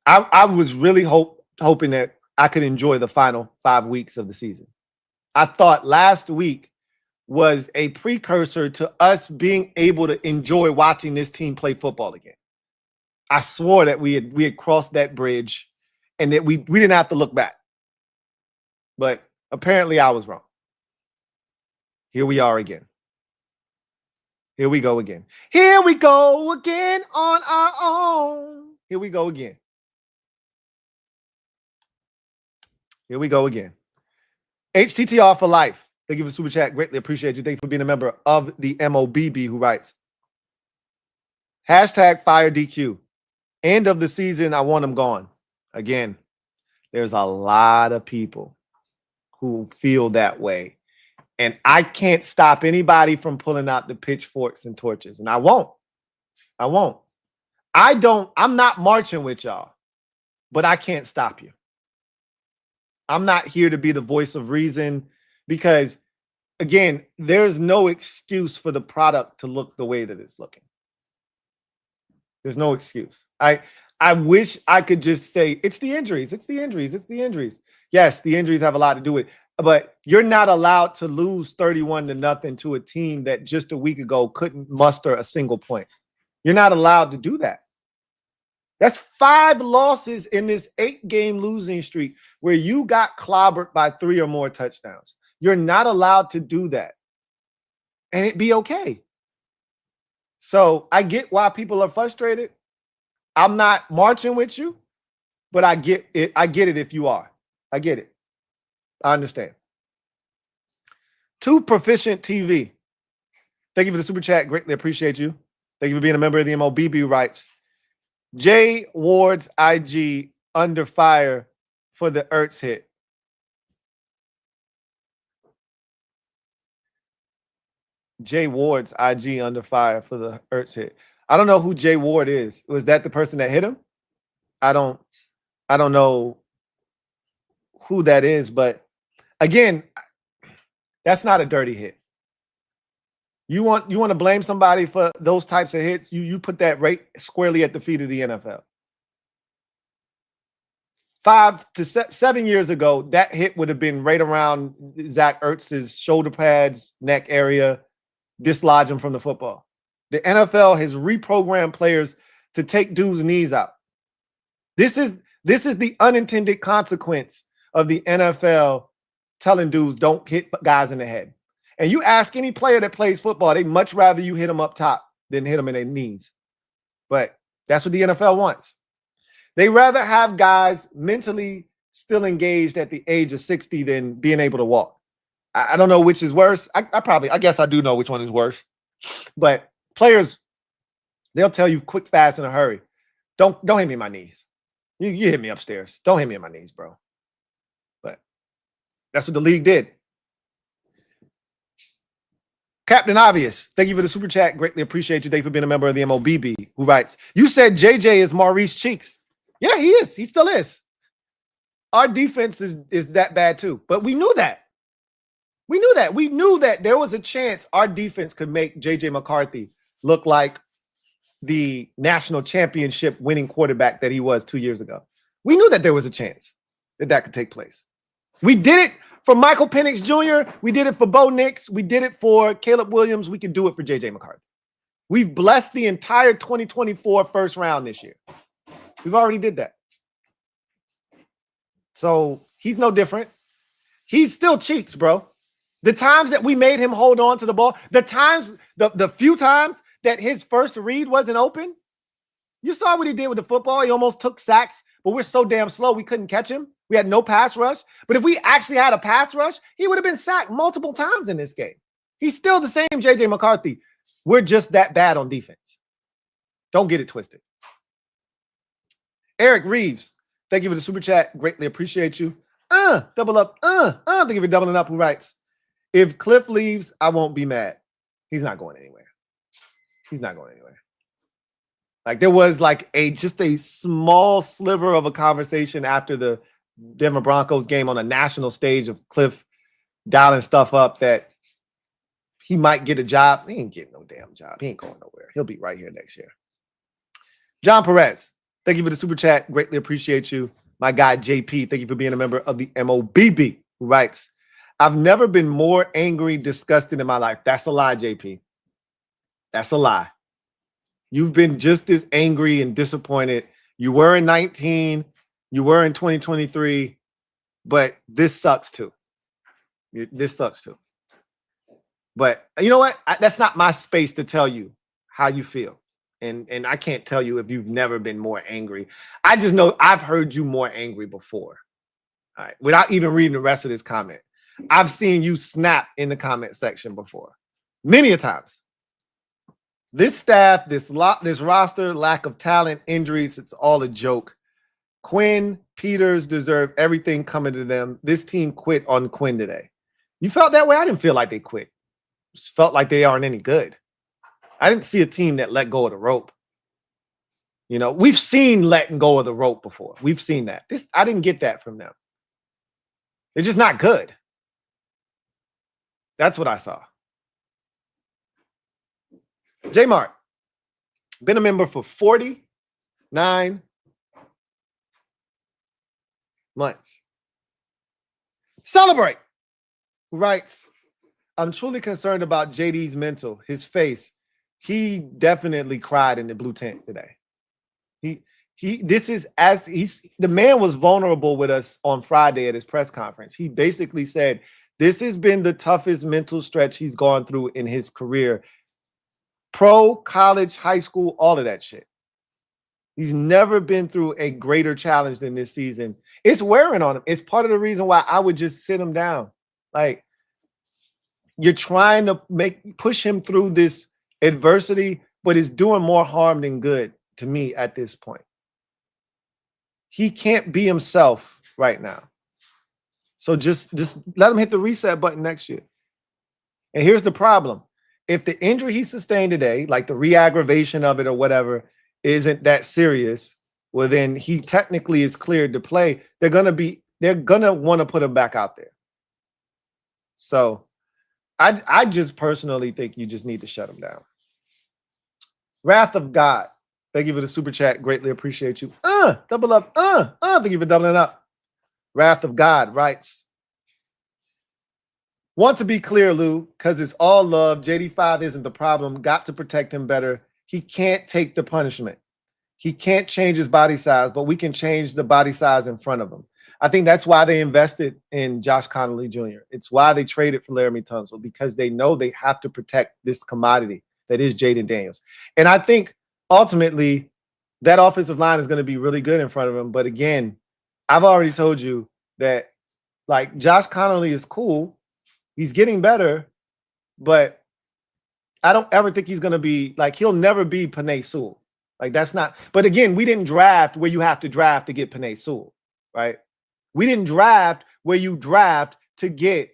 I was really hoping that I could enjoy the final 5 weeks of the season. I thought last week was a precursor to us being able to enjoy watching this team play football again. I swore that we had crossed that bridge and that we didn't have to look back. But apparently I was wrong. Here we are again. Here we go again. Here we go again on our own. Here we go again. Here we go again. HTTR for life. Thank you for the super chat. Greatly appreciate you. Thank you for being a member of the MOBB who writes, hashtag fire DQ. End of the season, I want him gone. Again, there's a lot of people who feel that way. And I can't stop anybody from pulling out the pitchforks and torches. And I won't. I won't. I'm not marching with y'all, but I can't stop you. I'm not here to be the voice of reason because, again, there's no excuse for the product to look the way that it's looking. There's no excuse. I wish I could just say, it's the injuries. It's the injuries. It's the injuries. Yes, the injuries have a lot to do with it. But you're not allowed to lose 31-0 to a team that just a week ago couldn't muster a single point. You're not allowed to do that. That's 5 losses in this 8-game losing streak where you got clobbered by 3 or more touchdowns. You're not allowed to do that. And it'd be okay. So I get why people are frustrated. I'm not marching with you, but I get it. I get it if you are. I get it. I understand. Too Proficient TV. Thank you for the super chat. Greatly appreciate you. Thank you for being a member of the MOBB writes, Jay Ward's IG under fire for the Ertz hit. Jay Ward's IG under fire for the Ertz hit. I don't know who Jay Ward is. Was that the person that hit him? I don't know who that is, but again, that's not a dirty hit. You want to blame somebody for those types of hits, you put that right squarely at the feet of the NFL. 5 to 7 years ago, that hit would have been right around Zach Ertz's shoulder pads, neck area, dislodge him from the football. The NFL has reprogrammed players to take dudes' knees out. This is the unintended consequence of the NFL telling dudes don't hit guys in the head. And you ask any player that plays football, they much rather you hit them up top than hit them in their knees. But that's what the NFL wants. They rather have guys mentally still engaged at the age of 60 than being able to walk. I don't know which is worse. I guess I do know which one is worse. But players, they'll tell you quick, fast, in a hurry. Don't hit me in my knees. You hit me upstairs. Don't hit me in my knees, bro. But that's what the league did. Captain Obvious, thank you for the super chat. Greatly appreciate you. Thank you for being a member of the MOBB who writes, you said JJ is Maurice Cheeks. Yeah, he is. He still is. Our defense is that bad too. But we knew that. We knew that. We knew that there was a chance our defense could make J.J. McCarthy look like the national championship winning quarterback that he was 2 years ago. We knew that there was a chance that could take place. We did it for Michael Penix Jr. We did it for Bo Nix. We did it for Caleb Williams. We can do it for J.J. McCarthy. We've blessed the entire 2024 first round this year. We've already did that. So he's no different. He's still Cheeks, bro. The times that we made him hold on to the ball, the few times that his first read wasn't open, you saw what he did with the football. He almost took sacks, but we're so damn slow we couldn't catch him. We had no pass rush. But if we actually had a pass rush, he would have been sacked multiple times in this game. He's still the same J.J. McCarthy. We're just that bad on defense. Don't get it twisted. Eric Reeves, thank you for the super chat. Greatly appreciate you. Double up. Thank you for doubling up. Who writes, if Cliff leaves, I won't be mad. He's not going anywhere. He's not going anywhere. Like there was like just a small sliver of a conversation after the Denver Broncos game on a national stage of Cliff dialing stuff up that he might get a job. He ain't getting no damn job. He ain't going nowhere. He'll be right here next year. John Perez, thank you for the super chat. Greatly appreciate you. My guy, JP, thank you for being a member of the MOBB, who writes, I've never been more angry, disgusted in my life. That's a lie, JP. That's a lie. You've been just as angry and disappointed. You were in 19. You were in 2023. But this sucks too. This sucks too. But you know what? That's not my space to tell you how you feel. And I can't tell you if you've never been more angry. I just know I've heard you more angry before. All right. Without even reading the rest of this comment. I've seen you snap in the comment section before. Many a times. This staff, this roster, lack of talent, injuries, it's all a joke. Quinn, Peters deserve everything coming to them. This team quit on Quinn today. You felt that way? I didn't feel like they quit. Just felt like they aren't any good. I didn't see a team that let go of the rope. You know, we've seen letting go of the rope before. We've seen that. I didn't get that from them. They're just not good. That's what I saw. J Mark, been a member for 49 months. Celebrate, who writes, I'm truly concerned about JD's mental, his face. He definitely cried in the blue tent today. The man was vulnerable with us on Friday at his press conference. He basically said, this has been the toughest mental stretch he's gone through in his career. Pro, college, high school, all of that shit. He's never been through a greater challenge than this season. It's wearing on him. It's part of the reason why I would just sit him down. Like, you're trying to push him through this adversity, but it's doing more harm than good to me at this point. He can't be himself right now. So just let him hit the reset button next year. And here's the problem. If the injury he sustained today, like the re-aggravation of it or whatever, isn't that serious, well, then he technically is cleared to play. They're gonna want to put him back out there. So I just personally think you just need to shut him down. Wrath of God, thank you for the super chat. Greatly appreciate you. Double up. Thank you for doubling up. Wrath of God writes, want to be clear, Lou, because it's all love. JD5 isn't the problem. Got to protect him better. He can't take the punishment. He can't change his body size, but we can change the body size in front of him. I think that's why they invested in Josh Connolly Jr. It's why they traded for Laramie Tunsil, because they know they have to protect this commodity that is Jayden Daniels. And I think ultimately that offensive line is going to be really good in front of him. But again, I've already told you that, like, Josh Connolly is cool. He's getting better, but I don't ever think he's going to be like, he'll never be Penei Sewell. Like, that's not, but again, we didn't draft where you have to draft to get Penei Sewell, right? We didn't draft where you draft to get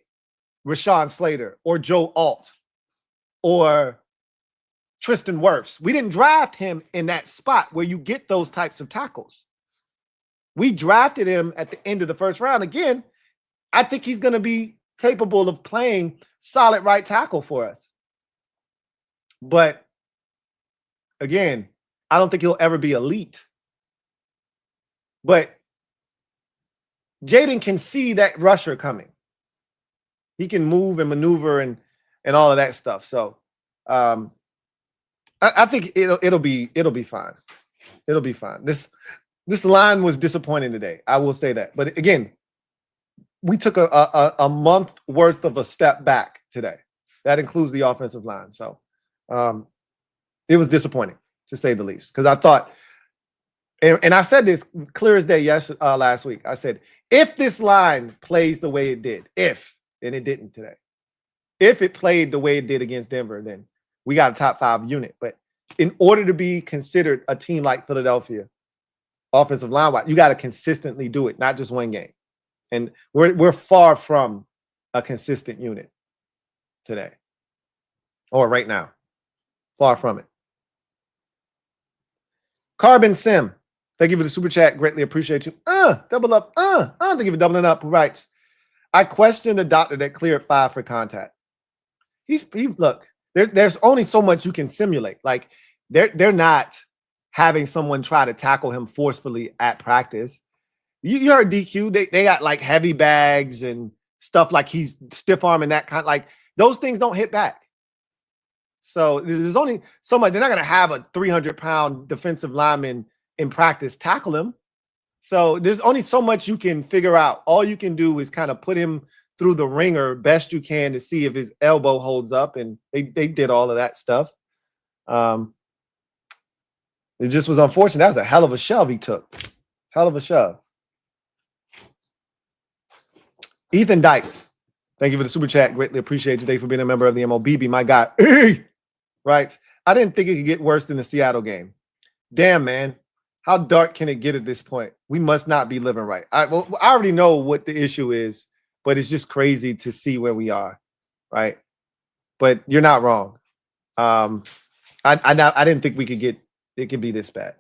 Rashawn Slater or Joe Alt or Tristan Wirfs. We didn't draft him in that spot where you get those types of tackles. We drafted him at the end of the first round. Again, I think he's going to be capable of playing solid right tackle for us. But again, I don't think he'll ever be elite. But Jayden can see that rusher coming. He can move and maneuver and all of that stuff. So I think it'll be fine. It'll be fine. This line was disappointing today. I will say that. But again, we took a month worth of a step back today. That includes the offensive line. So it was disappointing, to say the least, because I thought, and I said this clear as day last week. I said, if this line plays the way it did, and it didn't today, if it played the way it did against Denver, then we got a top 5 unit. But in order to be considered a team like Philadelphia, offensive line-wise, you got to consistently do it, not just one game. And we're far from a consistent unit today, or right now. Far from it. Carbon Sim, Thank you for the super chat. Greatly appreciate you. Double up. Thank you for doubling up. Who writes? I question the doctor that cleared 5 for contact. Look, there's only so much you can simulate. Like they're not having someone try to tackle him forcefully at practice. You heard DQ. They got like heavy bags and stuff like he's stiff arming that kind. Like those things don't hit back. So there's only so much. They're not going to have a 300-pound defensive lineman in practice tackle him. So there's only so much you can figure out. All you can do is kind of put him through the ringer best you can to see if his elbow holds up. And they did all of that stuff. It just was unfortunate. That was a hell of a shove he took. Hell of a shove. Ethan Dykes. Thank you for the super chat. Greatly appreciate you. Thank you for being a member of the MOBB. My guy. Right. I didn't think it could get worse than the Seattle game. Damn, man. How dark can it get at this point? We must not be living right. I already know what the issue is, but it's just crazy to see where we are, right? But you're not wrong. I didn't think it could be this bad.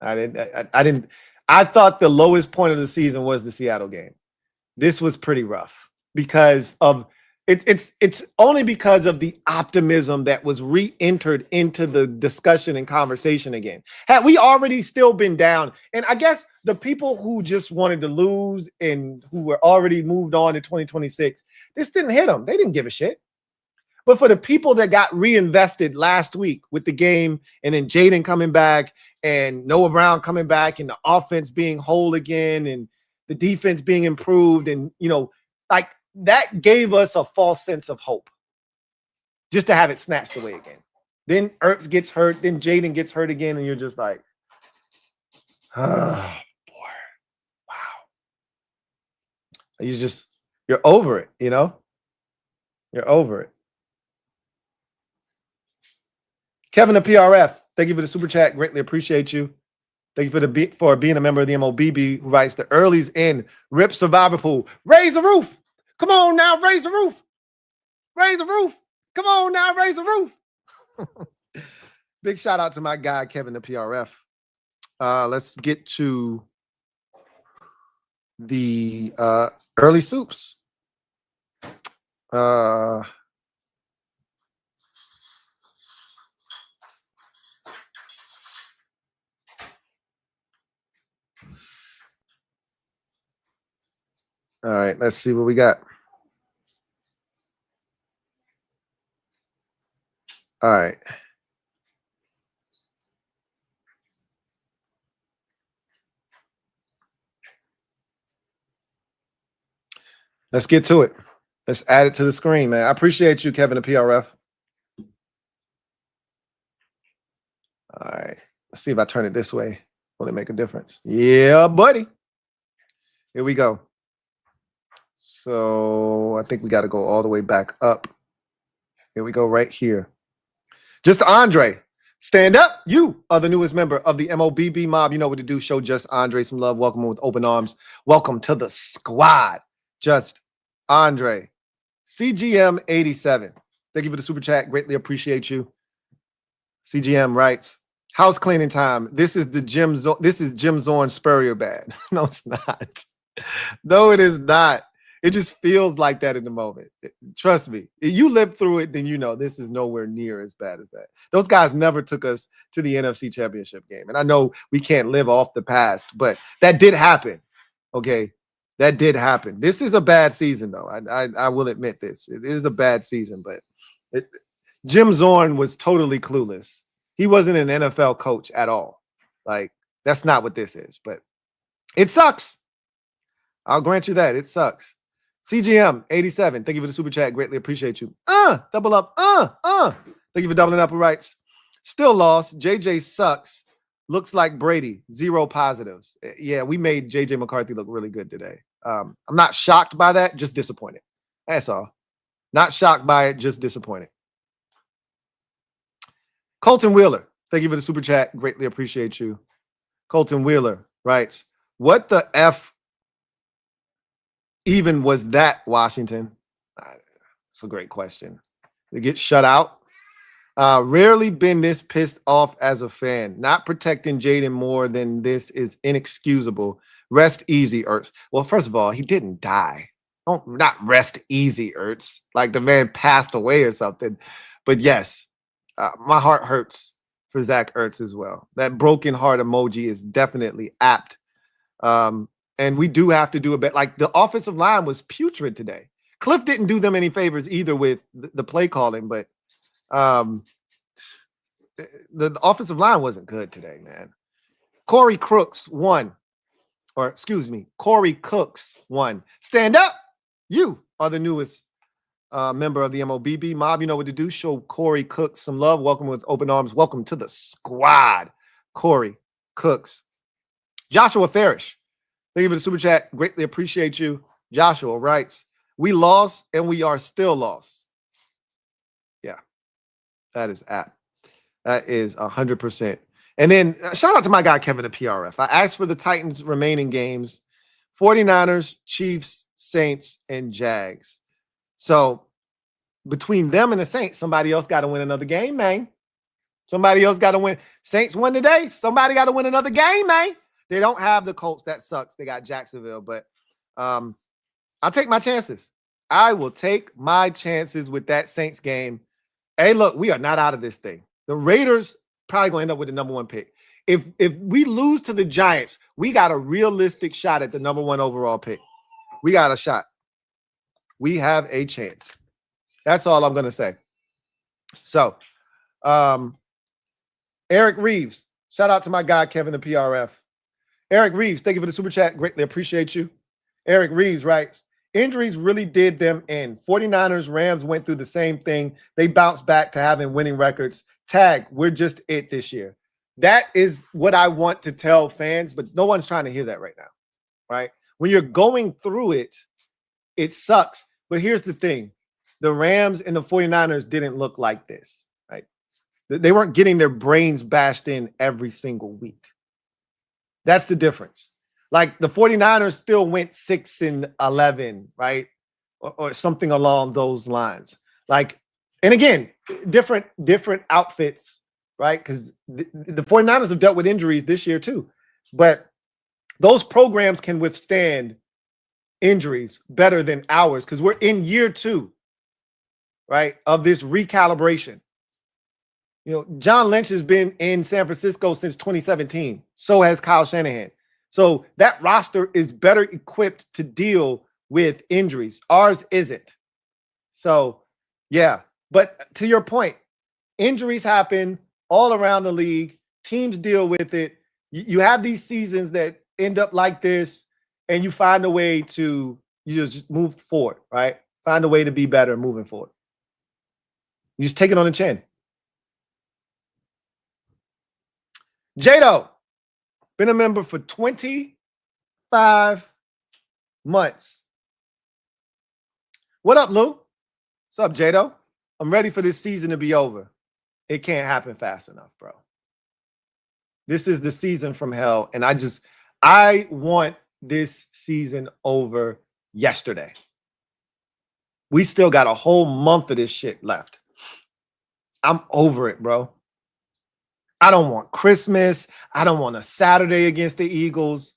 I thought the lowest point of the season was the Seattle game. This was pretty rough because of it's only because of the optimism that was re-entered into the discussion and conversation again. Had we already still been down, and I guess the people who just wanted to lose and who were already moved on to 2026, this didn't hit them. They didn't give a shit. But for the people that got reinvested last week with the game and then Jayden coming back and Noah Brown coming back and the offense being whole again and the defense being improved and, like, that gave us a false sense of hope just to have it snatched away again. Then Ertz gets hurt. Then Jayden gets hurt again. And you're just like, oh, boy. Wow. You're over it, You're over it. Kevin, the PRF, thank you for the super chat. Greatly appreciate you. Thank you for being a member of the MOBB, who writes the early's in. Rip Survivor Pool. Raise the roof. Come on now, raise the roof. Raise the roof. Come on now, raise the roof. Big shout out to my guy, Kevin, the PRF. Let's get to the early soups. All right, let's see what we got. All right. Let's get to it. Let's add it to the screen, man. I appreciate you, Kevin, the PRF. All right. Let's see if I turn it this way. Will it make a difference? Yeah, buddy. Here we go. So I think we got to go all the way back up. Here we go right here. Just Andre. Stand up. You are the newest member of the MOBB mob. You know what to do. Show Just Andre some love. Welcome him with open arms. Welcome to the squad. Just Andre. CGM 87. Thank you for the super chat. Greatly appreciate you. CGM writes, house cleaning time. This is Jim Zorn Spurrier bad. No, it's not. No, it is not. It just feels like that in the moment. Trust me. If you live through it, then you know this is nowhere near as bad as that. Those guys never took us to the NFC Championship game. And I know we can't live off the past, but that did happen. Okay? That did happen. This is a bad season, though. I will admit this. It is a bad season, but Jim Zorn was totally clueless. He wasn't an NFL coach at all. Like, that's not what this is. But it sucks. I'll grant you that. It sucks. CGM 87. Thank you for the super chat. Greatly appreciate you. Double up. Thank you for doubling up. Who writes? Still lost. JJ sucks. Looks like Brady. 0 positives. Yeah, we made JJ McCarthy look really good today. I'm not shocked by that, just disappointed. That's all. Not shocked by it, just disappointed. Colton Wheeler. Thank you for the super chat. Greatly appreciate you. Colton Wheeler writes, what the F even was that, Washington? It's a great question. They get shut out. Rarely been this pissed off as a fan. Not protecting Jayden more than this is inexcusable. Rest easy, Ertz. Well, first of all, he didn't die. Don't not rest easy, Ertz. Like the man passed away or something. But yes, my heart hurts for Zach Ertz as well. That broken heart emoji is definitely apt. And we do have to do a bit. Like the offensive line was putrid today. Cliff didn't do them any favors either with the play calling, but the offensive line wasn't good today, man. Corey Cooks won. Stand up. You are the newest member of the MOBB mob. You know what to do. Show Corey Cooks some love. Welcome with open arms. Welcome to the squad, Corey Cooks. Joshua Farish, thank you for the super chat. Greatly appreciate you. Joshua writes, we lost and we are still lost. Yeah, that is apt. That is 100%. And then shout out to my guy, Kevin, the PRF. I asked for the Titans' remaining games, 49ers, Chiefs, Saints, and Jags. So between them and the Saints, somebody else got to win another game, man. Somebody else got to win. Saints won today. Somebody got to win another game, man. They don't have the Colts. That sucks. They got Jacksonville. But I'll take my chances. I will take my chances with that Saints game. Hey, look, we are not out of this thing. The Raiders probably going to end up with the number 1 pick. If we lose to the Giants, we got a realistic shot at the number 1 overall pick. We got a shot. We have a chance. That's all I'm going to say. So, Eric Reeves, shout out to my guy, Kevin, the PRF. Eric Reeves, thank you for the super chat. Greatly appreciate you. Eric Reeves writes, injuries really did them in. 49ers, Rams went through the same thing. They bounced back to having winning records. Tag, we're just it this year. That is what I want to tell fans, but no one's trying to hear that right now, right? When you're going through it, it sucks. But here's the thing. The Rams and the 49ers didn't look like this, right? They weren't getting their brains bashed in every single week. That's the difference. Like the 49ers still went 6-11, right? Or something along those lines. Like, and again, different outfits, right? Because the 49ers have dealt with injuries this year too. But those programs can withstand injuries better than ours because we're in year 2, right, of this recalibration. You know, John Lynch has been in San Francisco since 2017. So has Kyle Shanahan. So that roster is better equipped to deal with injuries. Ours isn't. So, yeah. But to your point, injuries happen all around the league. Teams deal with it. You have these seasons that end up like this, and you find a way to just move forward, right? Find a way to be better moving forward. You just take it on the chin. Jado, been a member for 25 months. What up, Lou? What's up, Jado? I'm ready for this season to be over. It can't happen fast enough, bro. This is the season from hell, and I want this season over yesterday. We still got a whole month of this shit left. I'm over it, bro. I don't want Christmas. I don't want a Saturday against the Eagles.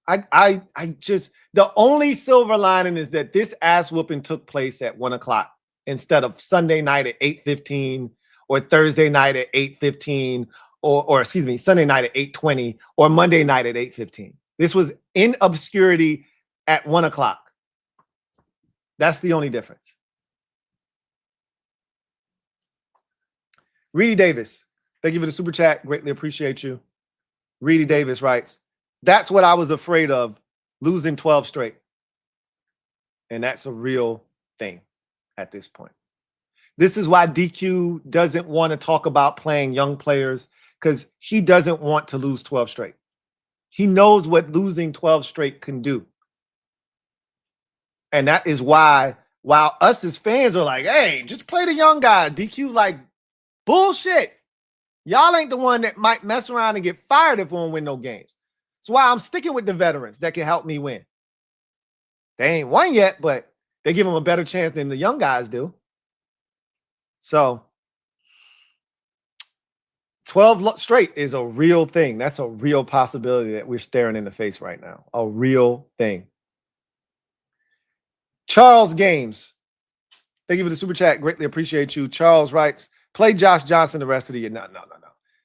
I just, the only silver lining is that this ass whooping took place at 1 o'clock instead of Sunday night at 8:15 or Thursday night at 8:15 or excuse me, Sunday night at 8:20 or Monday night at 8:15. This was in obscurity at 1 o'clock. That's the only difference. Reedy Davis, thank you for the super chat. Greatly appreciate you. Reedy Davis writes, that's what I was afraid of, losing 12 straight. And that's a real thing at this point. This is why DQ doesn't want to talk about playing young players, because he doesn't want to lose 12 straight. He knows what losing 12 straight can do. And that is why, while us as fans are like, hey, just play the young guy, DQ like, bullshit. Y'all ain't the one that might mess around and get fired if we don't win no games. That's why I'm sticking with the veterans that can help me win. They ain't won yet, but they give them a better chance than the young guys do. So, 12 straight is a real thing. That's a real possibility that we're staring in the face right now. A real thing. Charles Games. Thank you for the super chat. Greatly appreciate you. Charles writes, play Josh Johnson the rest of the year. No.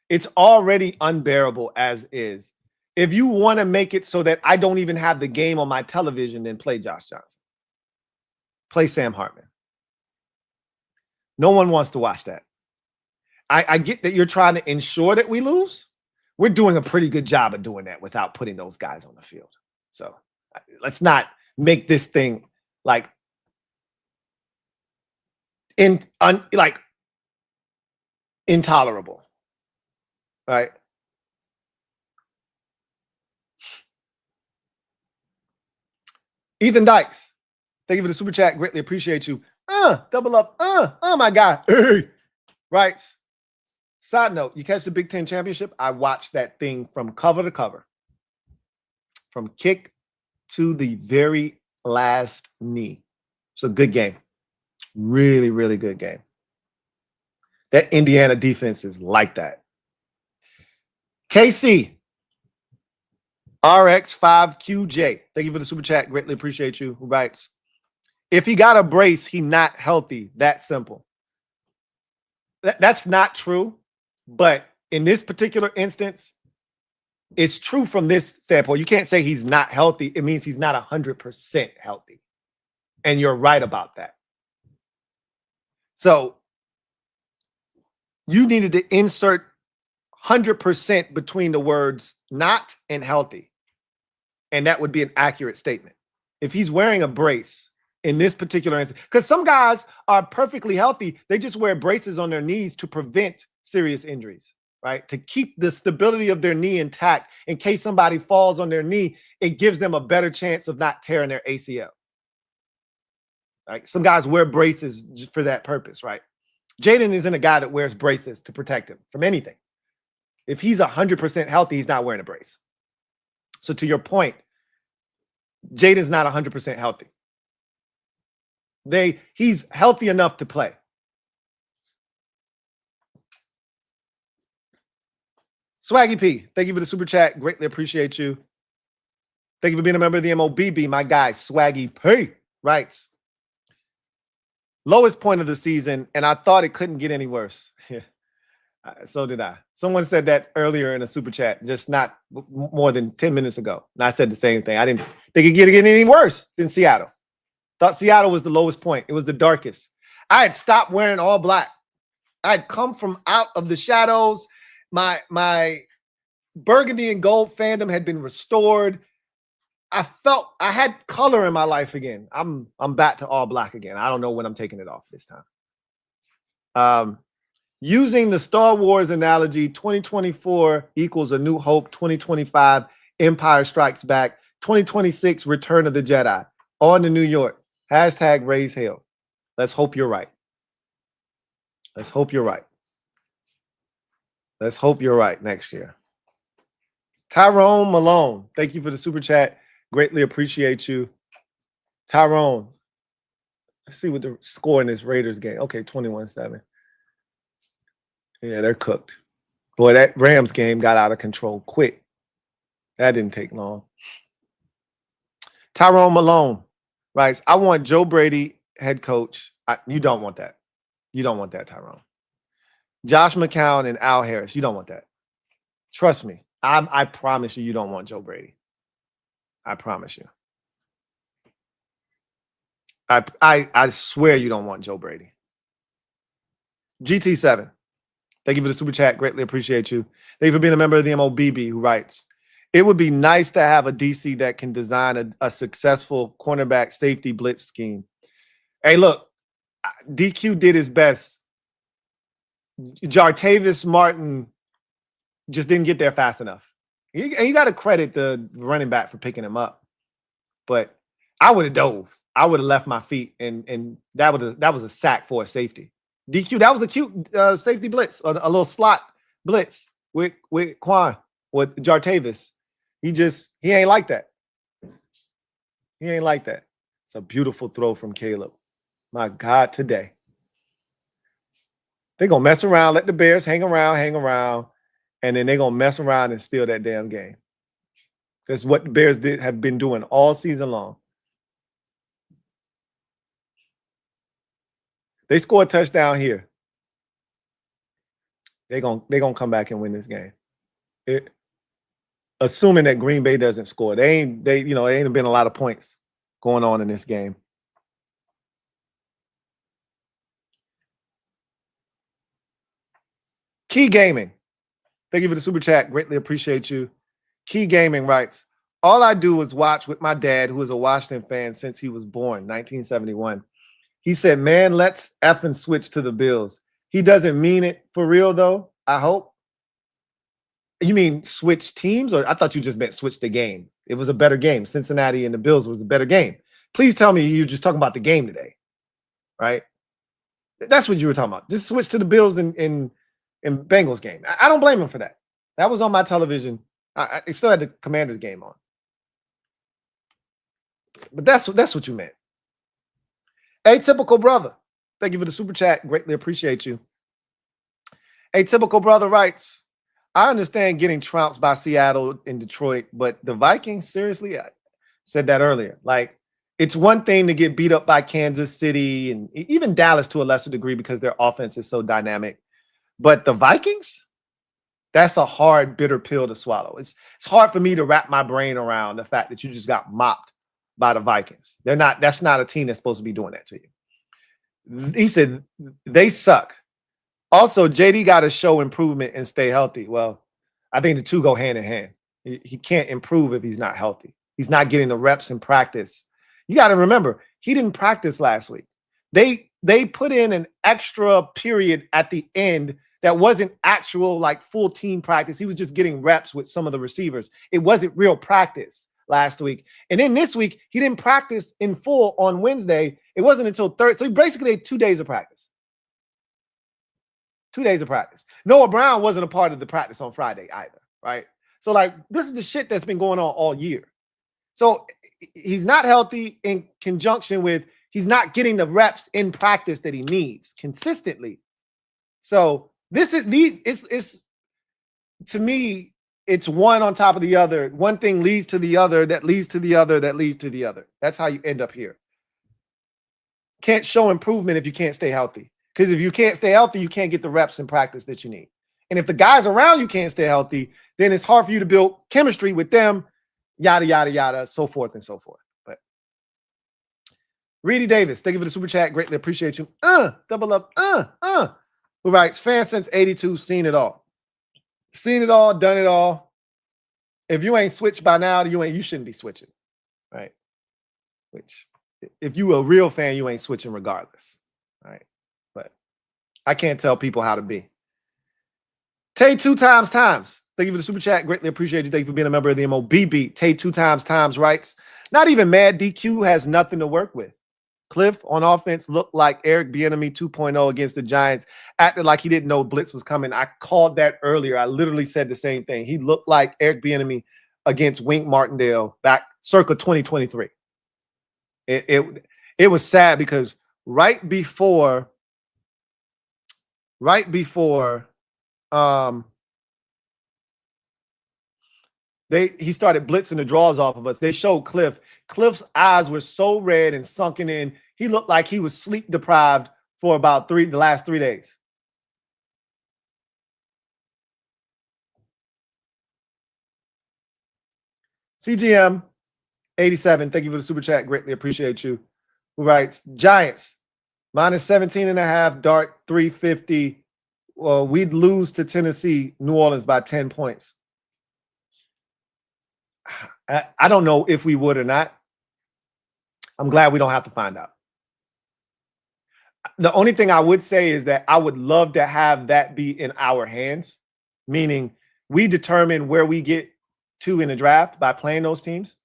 It's already unbearable as is. If you want to make it so that I don't even have the game on my television, then play Josh Johnson. Play Sam Hartman. No one wants to watch that. I get that you're trying to ensure that we lose. We're doing a pretty good job of doing that without putting those guys on the field. So let's not make this thing like intolerable. Right? Ethan Dykes. Thank you for the super chat. Greatly appreciate you. Double up. Oh my God. Right. Side note, you catch the Big Ten championship? I watched that thing from cover to cover. From kick to the very last knee. It's a good game. Really, really good game. That Indiana defense is like that. KC. RX5QJ. Thank you for the super chat. Greatly appreciate you. Who writes, if he got a brace, he not healthy. That simple. That's not true. But in this particular instance, it's true from this standpoint. You can't say he's not healthy. It means he's not 100% healthy. And you're right about that. So you needed to insert 100% between the words not and healthy. And that would be an accurate statement. If he's wearing a brace in this particular instance, because some guys are perfectly healthy. They just wear braces on their knees to prevent serious injuries, right? To keep the stability of their knee intact in case somebody falls on their knee, it gives them a better chance of not tearing their ACL. Right? Some guys wear braces just for that purpose, right? Jayden isn't a guy that wears braces to protect him from anything. If he's 100% healthy, he's not wearing a brace. So to your point, Jayden's not 100% healthy. He's healthy enough to play. Swaggy P, thank you for the super chat. Greatly appreciate you. Thank you for being a member of the MOBB. My guy, Swaggy P, writes, lowest point of the season, and I thought it couldn't get any worse. So did I. Someone said that earlier in a super chat, just not more than 10 minutes ago. And I said the same thing. I didn't think it could get any worse than Seattle. Thought Seattle was the lowest point. It was the darkest. I had stopped wearing all black. I had come from out of the shadows. My burgundy and gold fandom had been restored. I felt I had color in my life again. I'm back to all black again. I don't know when I'm taking it off this time. Using the Star Wars analogy, 2024 equals A New Hope, 2025 Empire Strikes Back, 2026 Return of the Jedi. On to New York. Hashtag raise hell. Let's hope you're right. Let's hope you're right. Let's hope you're right next year. Tyrone Malone, thank you for the super chat. Greatly appreciate you. Tyrone, let's see what the score in this Raiders game. Okay, 21-7. Yeah, they're cooked. Boy, that Rams game got out of control quick. That didn't take long. Tyrone Malone writes, I want Joe Brady head coach. You don't want that. You don't want that, Tyrone. Josh McCown and Al Harris. You don't want that. Trust me. I promise you, you don't want Joe Brady. I promise you. I swear you don't want Joe Brady. GT7. Thank you for the super chat. Greatly appreciate you. Thank you for being a member of the MOBB, who writes, it would be nice to have a DC that can design a successful cornerback safety blitz scheme. Hey, look, DQ did his best. Jartavis Martin just didn't get there fast enough. You got to credit the running back for picking him up. But I would have dove. I would have left my feet, and that was a sack for a safety. DQ, that was a cute safety blitz, a little slot blitz with Quan, with Jartavis. He ain't like that. He ain't like that. It's a beautiful throw from Caleb. My God, today. They're going to mess around, let the Bears hang around. and then they're going to mess around and steal that damn game. That's what the Bears have been doing all season long. They score a touchdown here. They're gonna come back and win this game. Assuming that Green Bay doesn't score. There ain't been a lot of points going on in this game. Key Gaming. Thank you for the super chat. Greatly appreciate you. Key Gaming writes, all I do is watch with my dad, who is a Washington fan since he was born, 1971. He said, man, let's effing switch to the Bills. He doesn't mean it for real, though, I hope. You mean switch teams? Or I thought you just meant switch the game. It was a better game. Cincinnati and the Bills was a better game. Please tell me you're just talking about the game today, right? That's what you were talking about. Just switch to the Bills in Bengals game. I don't blame him for that. That was on my television. I still had the Commanders game on. But that's what you meant. Atypical brother. Thank you for the super chat. Greatly appreciate you. Atypical brother writes, I understand getting trounced by Seattle and Detroit, but the Vikings, seriously, I said that earlier. Like, it's one thing to get beat up by Kansas City and even Dallas to a lesser degree because their offense is so dynamic. But the Vikings, that's a hard, bitter pill to swallow. It's hard for me to wrap my brain around the fact that you just got mopped by the Vikings. That's not a team that's supposed to be doing that to you. He said they suck. Also, JD got to show improvement and stay healthy. Well, I think the two go hand in hand. He can't improve if he's not healthy. He's not getting the reps in practice. You got to remember, he didn't practice last week. They put in an extra period at the end that wasn't actual like full team practice. He was just getting reps with some of the receivers. It wasn't real practice last week. And then this week, he didn't practice in full on Wednesday. It wasn't until Thursday. So he basically had 2 days of practice. 2 days of practice. Noah Brown wasn't a part of the practice on Friday either, right? So, like, this is the shit that's been going on all year. So he's not healthy in conjunction with he's not getting the reps in practice that he needs consistently. So this is it's to me, it's one on top of the other. One thing leads to the other, that leads to the other, that leads to the other. That's how you end up here. Can't show improvement if you can't stay healthy. Because if you can't stay healthy, you can't get the reps in practice that you need. And if the guys around you can't stay healthy, then it's hard for you to build chemistry with them, yada, yada, yada, so forth and so forth. But Reedy Davis, thank you for the super chat. Greatly appreciate you. Double up. Who writes, fan since 82, seen it all. Seen it all, done it all. If you ain't switched by now, you shouldn't be switching. Right? Which, if you a real fan, you ain't switching regardless. Right? But I can't tell people how to be. Tay 2 times. Thank you for the super chat. Greatly appreciate you. Thank you for being a member of the MOBB. Tay 2 times writes, not even mad. DQ has nothing to work with. Cliff on offense looked like Eric Bieniemy 2.0 against the Giants, acted like he didn't know blitz was coming. I called that earlier. I literally said the same thing. He looked like Eric Bieniemy against Wink Martindale back circa 2023. It was sad because right before he started blitzing the draws off of us. They showed Cliff. Cliff's eyes were so red and sunken in. He looked like he was sleep deprived for about the last 3 days. CGM 87, thank you for the super chat. Greatly appreciate you. Who writes, Giants minus 17.5, dart 350. Well, we'd lose to Tennessee, New Orleans by 10 points. I don't know if we would or not. I'm glad we don't have to find out. The only thing I would say is that I would love to have that be in our hands, meaning we determine where we get to in the draft by playing those teams,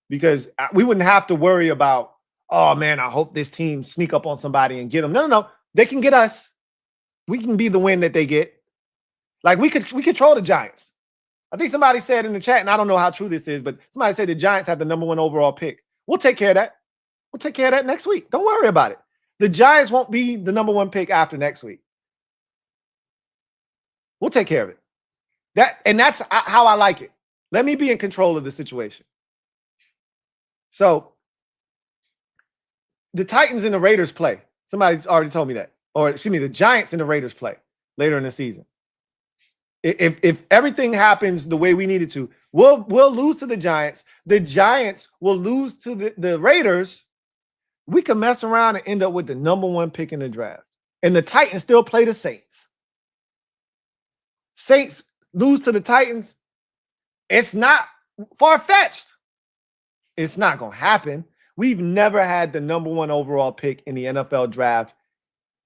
because we wouldn't have to worry about, oh, man, I hope this team sneak up on somebody and get them. No. They can get us. We can be the win that they get. Like, we control the Giants. I think somebody said in the chat, and I don't know how true this is, but somebody said the Giants have the #1 overall pick. We'll take care of that. We'll take care of that next week. Don't worry about it. The Giants won't be the #1 pick after next week. We'll take care of it. That's how I like it. Let me be in control of the situation. So the Titans and the Raiders play. Somebody's already told me that. Or excuse me, the Giants and the Raiders play later in the season. If everything happens the way we need it to, we'll lose to the Giants. The Giants will lose to the Raiders. We can mess around and end up with the #1 pick in the draft. And the Titans still play the Saints. Saints lose to the Titans. It's not far-fetched. It's not going to happen. We've never had the #1 overall pick in the NFL draft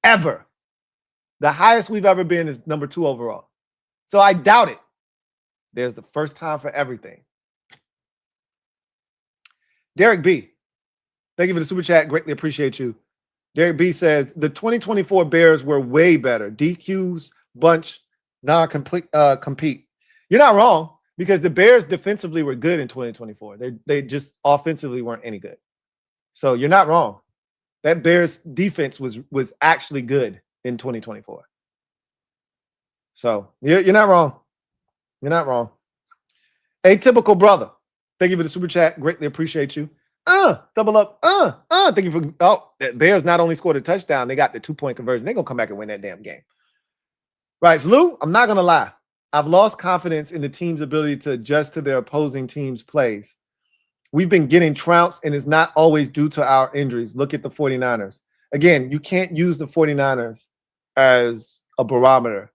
ever. The highest we've ever been is #2 overall. So I doubt it. There's the first time for everything. Derek B. Thank you for the super chat. Greatly appreciate you. Derek B says the 2024 Bears were way better. DQs, bunch, non-complete compete. You're not wrong, because the Bears defensively were good in 2024. They just offensively weren't any good. So you're not wrong. That Bears defense was actually good in 2024. So you're not wrong. You're not wrong. Atypical brother. Thank you for the super chat. Greatly appreciate you. Double up. Thank you for Bears not only scored a touchdown, they got the 2-point conversion. They're gonna come back and win that damn game. Right. So Lou, I'm not gonna lie. I've lost confidence in the team's ability to adjust to their opposing team's plays. We've been getting trounced, and it's not always due to our injuries. Look at the 49ers. Again, you can't use the 49ers as a barometer.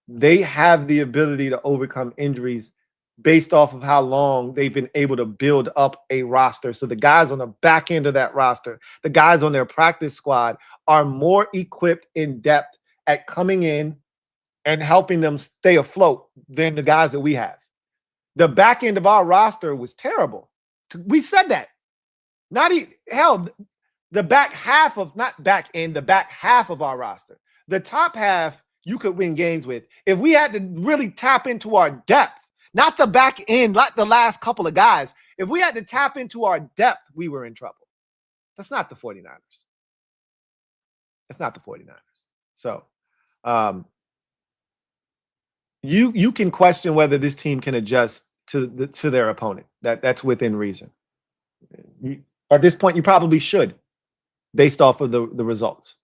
They have the ability to overcome injuries based off of how long they've been able to build up a roster. So the guys on the back end of that roster, the guys on their practice squad, are more equipped in depth at coming in and helping them stay afloat than the guys that we have. The back end of our roster was terrible. We said that. The back half of, not back end, the back half of our roster. The top half you could win games with. If we had to really tap into our depth, not the back end, not the last couple of guys. If we had to tap into our depth, we were in trouble. That's not the 49ers. That's not the 49ers. So you can question whether this team can adjust to their opponent. That's within reason. At this point, you probably should, based off of the results.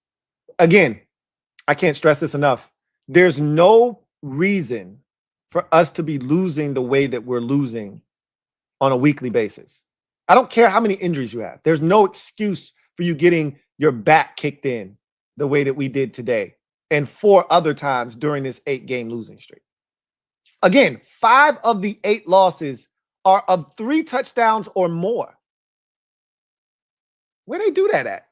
Again, I can't stress this enough. There's no reason for us to be losing the way that we're losing on a weekly basis. I don't care how many injuries you have. There's no excuse for you getting your back kicked in the way that we did today and 4 other times during this 8-game losing streak. Again, 5 of the 8 losses are of 3 touchdowns or more. Where they do that at?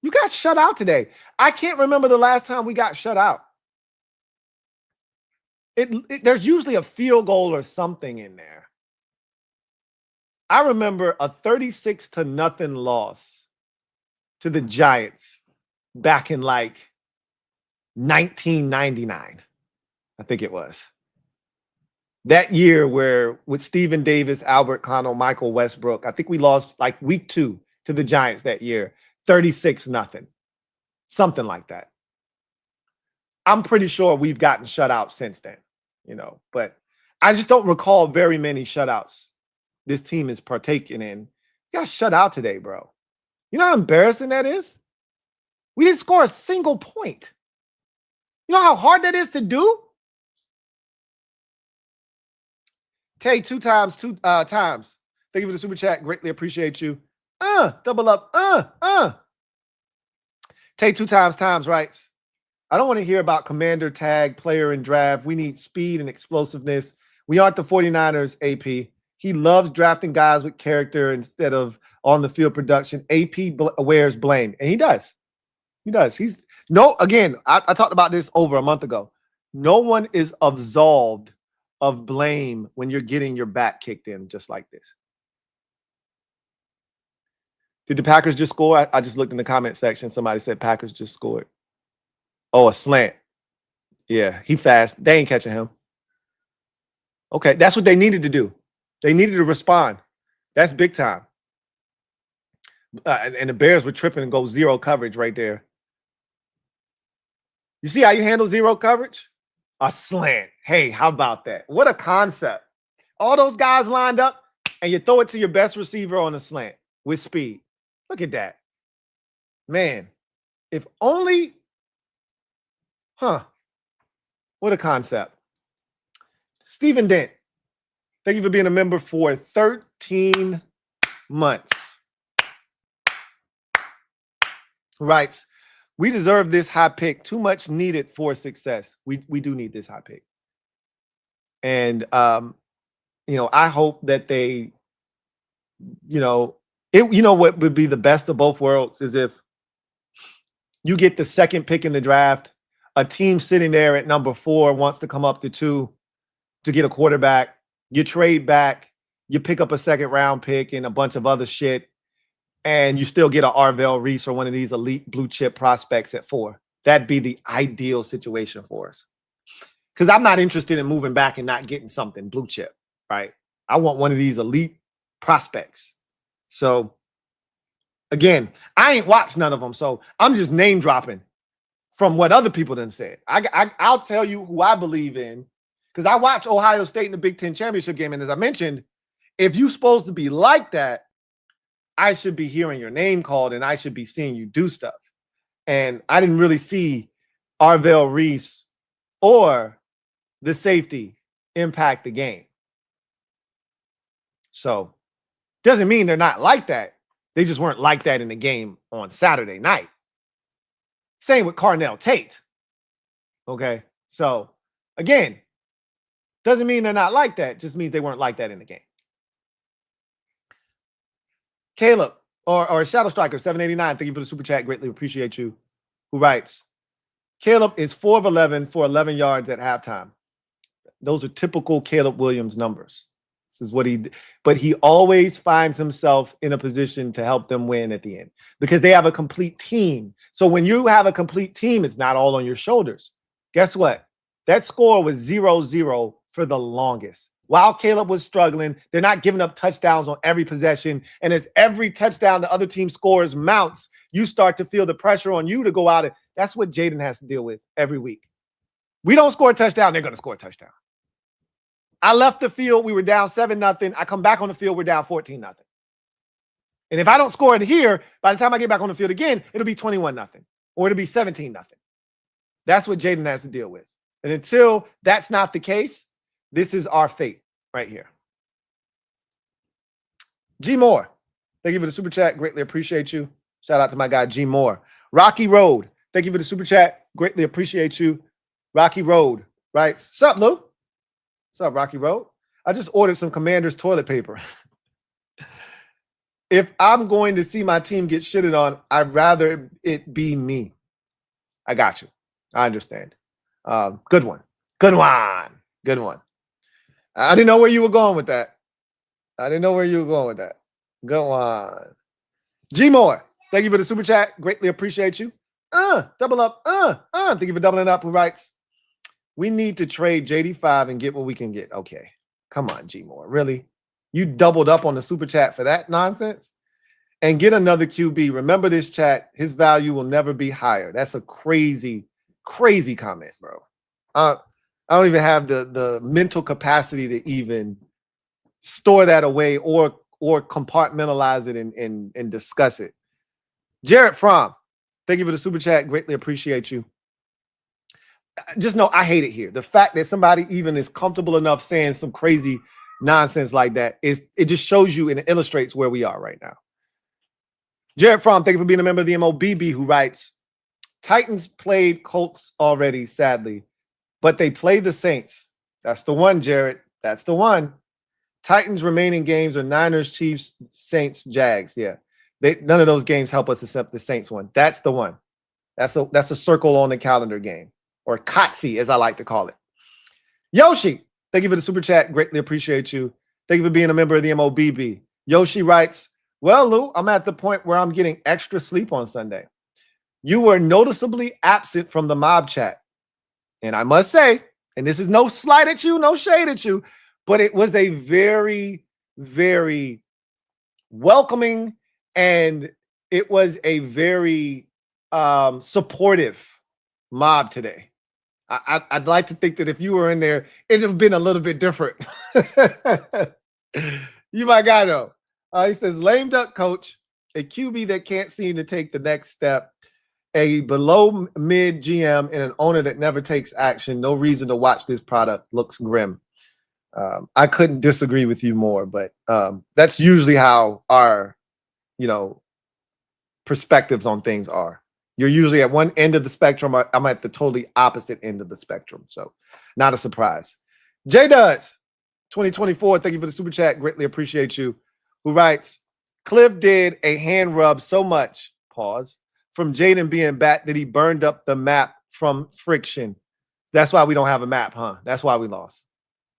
You got shut out today. I can't remember the last time we got shut out. There's usually a field goal or something in there. I remember a 36-0 loss to the Giants back in like 1999. I think it was. That year where with Stephen Davis, Albert Connell, Michael Westbrook, I think we lost like week 2 to the Giants that year. 36-0. Something like that. I'm pretty sure we've gotten shut out since then, but I just don't recall very many shutouts this team is partaking in. You got shut out today, bro. You know how embarrassing that is? We didn't score a single point. You know how hard that is to do? Tay, 2 times. Thank you for the super chat. Greatly appreciate you. Double up. Tay, 2 times, right? I don't want to hear about commander tag, player and draft. We need speed and explosiveness. We aren't the 49ers, AP. He loves drafting guys with character instead of on the field production. AP wears blame, and he does. He does. I talked about this over a month ago. No one is absolved of blame when you're getting your back kicked in just like this. Did the Packers just score? I just looked in the comment section. Somebody said Packers just scored. Oh, a slant. Yeah, he fast. They ain't catching him. Okay, that's what they needed to do. They needed to respond. That's big time. And the Bears were tripping and go 0 coverage right there. You see how you handle 0 coverage? A slant. Hey, how about that? What a concept. All those guys lined up, and you throw it to your best receiver on a slant with speed. Look at that. Man, if only, what a concept. Stephen Dent, thank you for being a member for 13 months. Writes, we deserve this high pick. Too much needed for success. We do need this high pick. And, I hope that they, what would be the best of both worlds is if you get the second pick in the draft, a team sitting there at number 4 wants to come up to 2 to get a quarterback. You trade back, you pick up a second round pick and a bunch of other shit, and you still get an Arvell Reese or one of these elite blue chip prospects at 4. That'd be the ideal situation for us. Because I'm not interested in moving back and not getting something blue chip, right? I want one of these elite prospects. So, again, I ain't watched none of them, so I'm just name dropping from what other people done said. I'll tell you who I believe in, because I watched Ohio State in the Big Ten championship game, and as I mentioned, if you're supposed to be like that, I should be hearing your name called, and I should be seeing you do stuff. And I didn't really see Arvell Reese or the safety impact the game. So, doesn't mean they're not like that. They just weren't like that in the game on Saturday night. Same with Carnell Tate. Okay. So, again, doesn't mean they're not like that. Just means they weren't like that in the game. Caleb or Shadow Striker 789. Thank you for the super chat. Greatly appreciate you. Who writes, Caleb is 4 of 11 for 11 yards at halftime. Those are typical Caleb Williams numbers. This is what but he always finds himself in a position to help them win at the end because they have a complete team. So when you have a complete team, it's not all on your shoulders. Guess what? That score was 0-0 for the longest. While Caleb was struggling, they're not giving up touchdowns on every possession. And as every touchdown the other team scores mounts, you start to feel the pressure on you to go out. And that's what Jayden has to deal with every week. We don't score a touchdown, they're going to score a touchdown. I left the field. We were down 7-0. I come back on the field. We're down 14-0. And if I don't score it here, by the time I get back on the field again, it'll be 21-0 or it'll be 17-0. That's what Jayden has to deal with. And until that's not the case, this is our fate right here. G Moore, thank you for the super chat. Greatly appreciate you. Shout out to my guy, G Moore. Rocky Road, thank you for the super chat. Greatly appreciate you. Rocky Road writes, sup, Lou? What's up, Rocky Road? I just ordered some Commander's toilet paper. If I'm going to see my team get shitted on, I'd rather it be me. I got you. I understand. Good one. Good one. Good one. I didn't know where you were going with that. Good one. G Moore, thank you for the super chat. Greatly appreciate you. Double up. Thank you for doubling up. Who writes, we need to trade JD5 and get what we can get. Okay. Come on, G Moore. Really? You doubled up on the super chat for that nonsense? And get another QB. Remember this chat. His value will never be higher. That's a crazy, crazy comment, bro. I don't even have the mental capacity to even store that away or compartmentalize it and discuss it. Jared Fromm, thank you for the super chat. Greatly appreciate you. Just know I hate it here. The fact that somebody even is comfortable enough saying some crazy nonsense like that it just shows you and it illustrates where we are right now. Jared Fromm, thank you for being a member of the MOBB, who writes, Titans played Colts already, sadly, but they played the Saints. That's the one, Jared. That's the one. Titans remaining games are Niners, Chiefs, Saints, Jags. Yeah. None of those games help us except the Saints one. That's the one. That's a circle on the calendar game. Or Kotze, as I like to call it. Yoshi, thank you for the super chat. Greatly appreciate you. Thank you for being a member of the MOBB. Yoshi writes, well, Lou, I'm at the point where I'm getting extra sleep on Sunday. You were noticeably absent from the mob chat. And I must say, and this is no slight at you, no shade at you, but it was a very, very welcoming and it was a very supportive mob today. I'd like to think that if you were in there, it'd have been a little bit different. You my guy, though. He says, lame duck coach, a QB that can't seem to take the next step, a below mid GM, and an owner that never takes action. No reason to watch this product. Looks grim. I couldn't disagree with you more, but that's usually how our, perspectives on things are. You're usually at one end of the spectrum. I'm at the totally opposite end of the spectrum. So not a surprise. J Duds 2024. Thank you for the super chat. Greatly appreciate you. Who writes, Cliff did a hand rub so much, pause, from Jayden being back that he burned up the map from friction. That's why we don't have a map, huh? That's why we lost.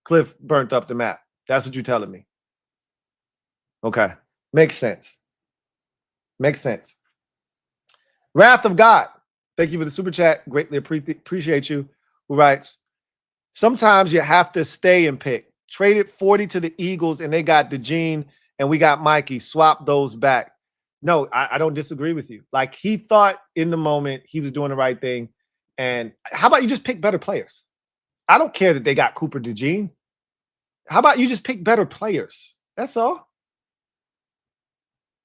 Cliff burnt up the map. That's what you're telling me. Okay. Makes sense. Makes sense. Wrath of God. Thank you for the super chat. Greatly appreciate you. Who writes, sometimes you have to stay and pick. Traded 40 to the Eagles and they got DeJean and we got Mikey. Swap those back. No, I don't disagree with you. Like, he thought in the moment he was doing the right thing. And how about you just pick better players? I don't care that they got Cooper DeJean. How about you just pick better players? That's all.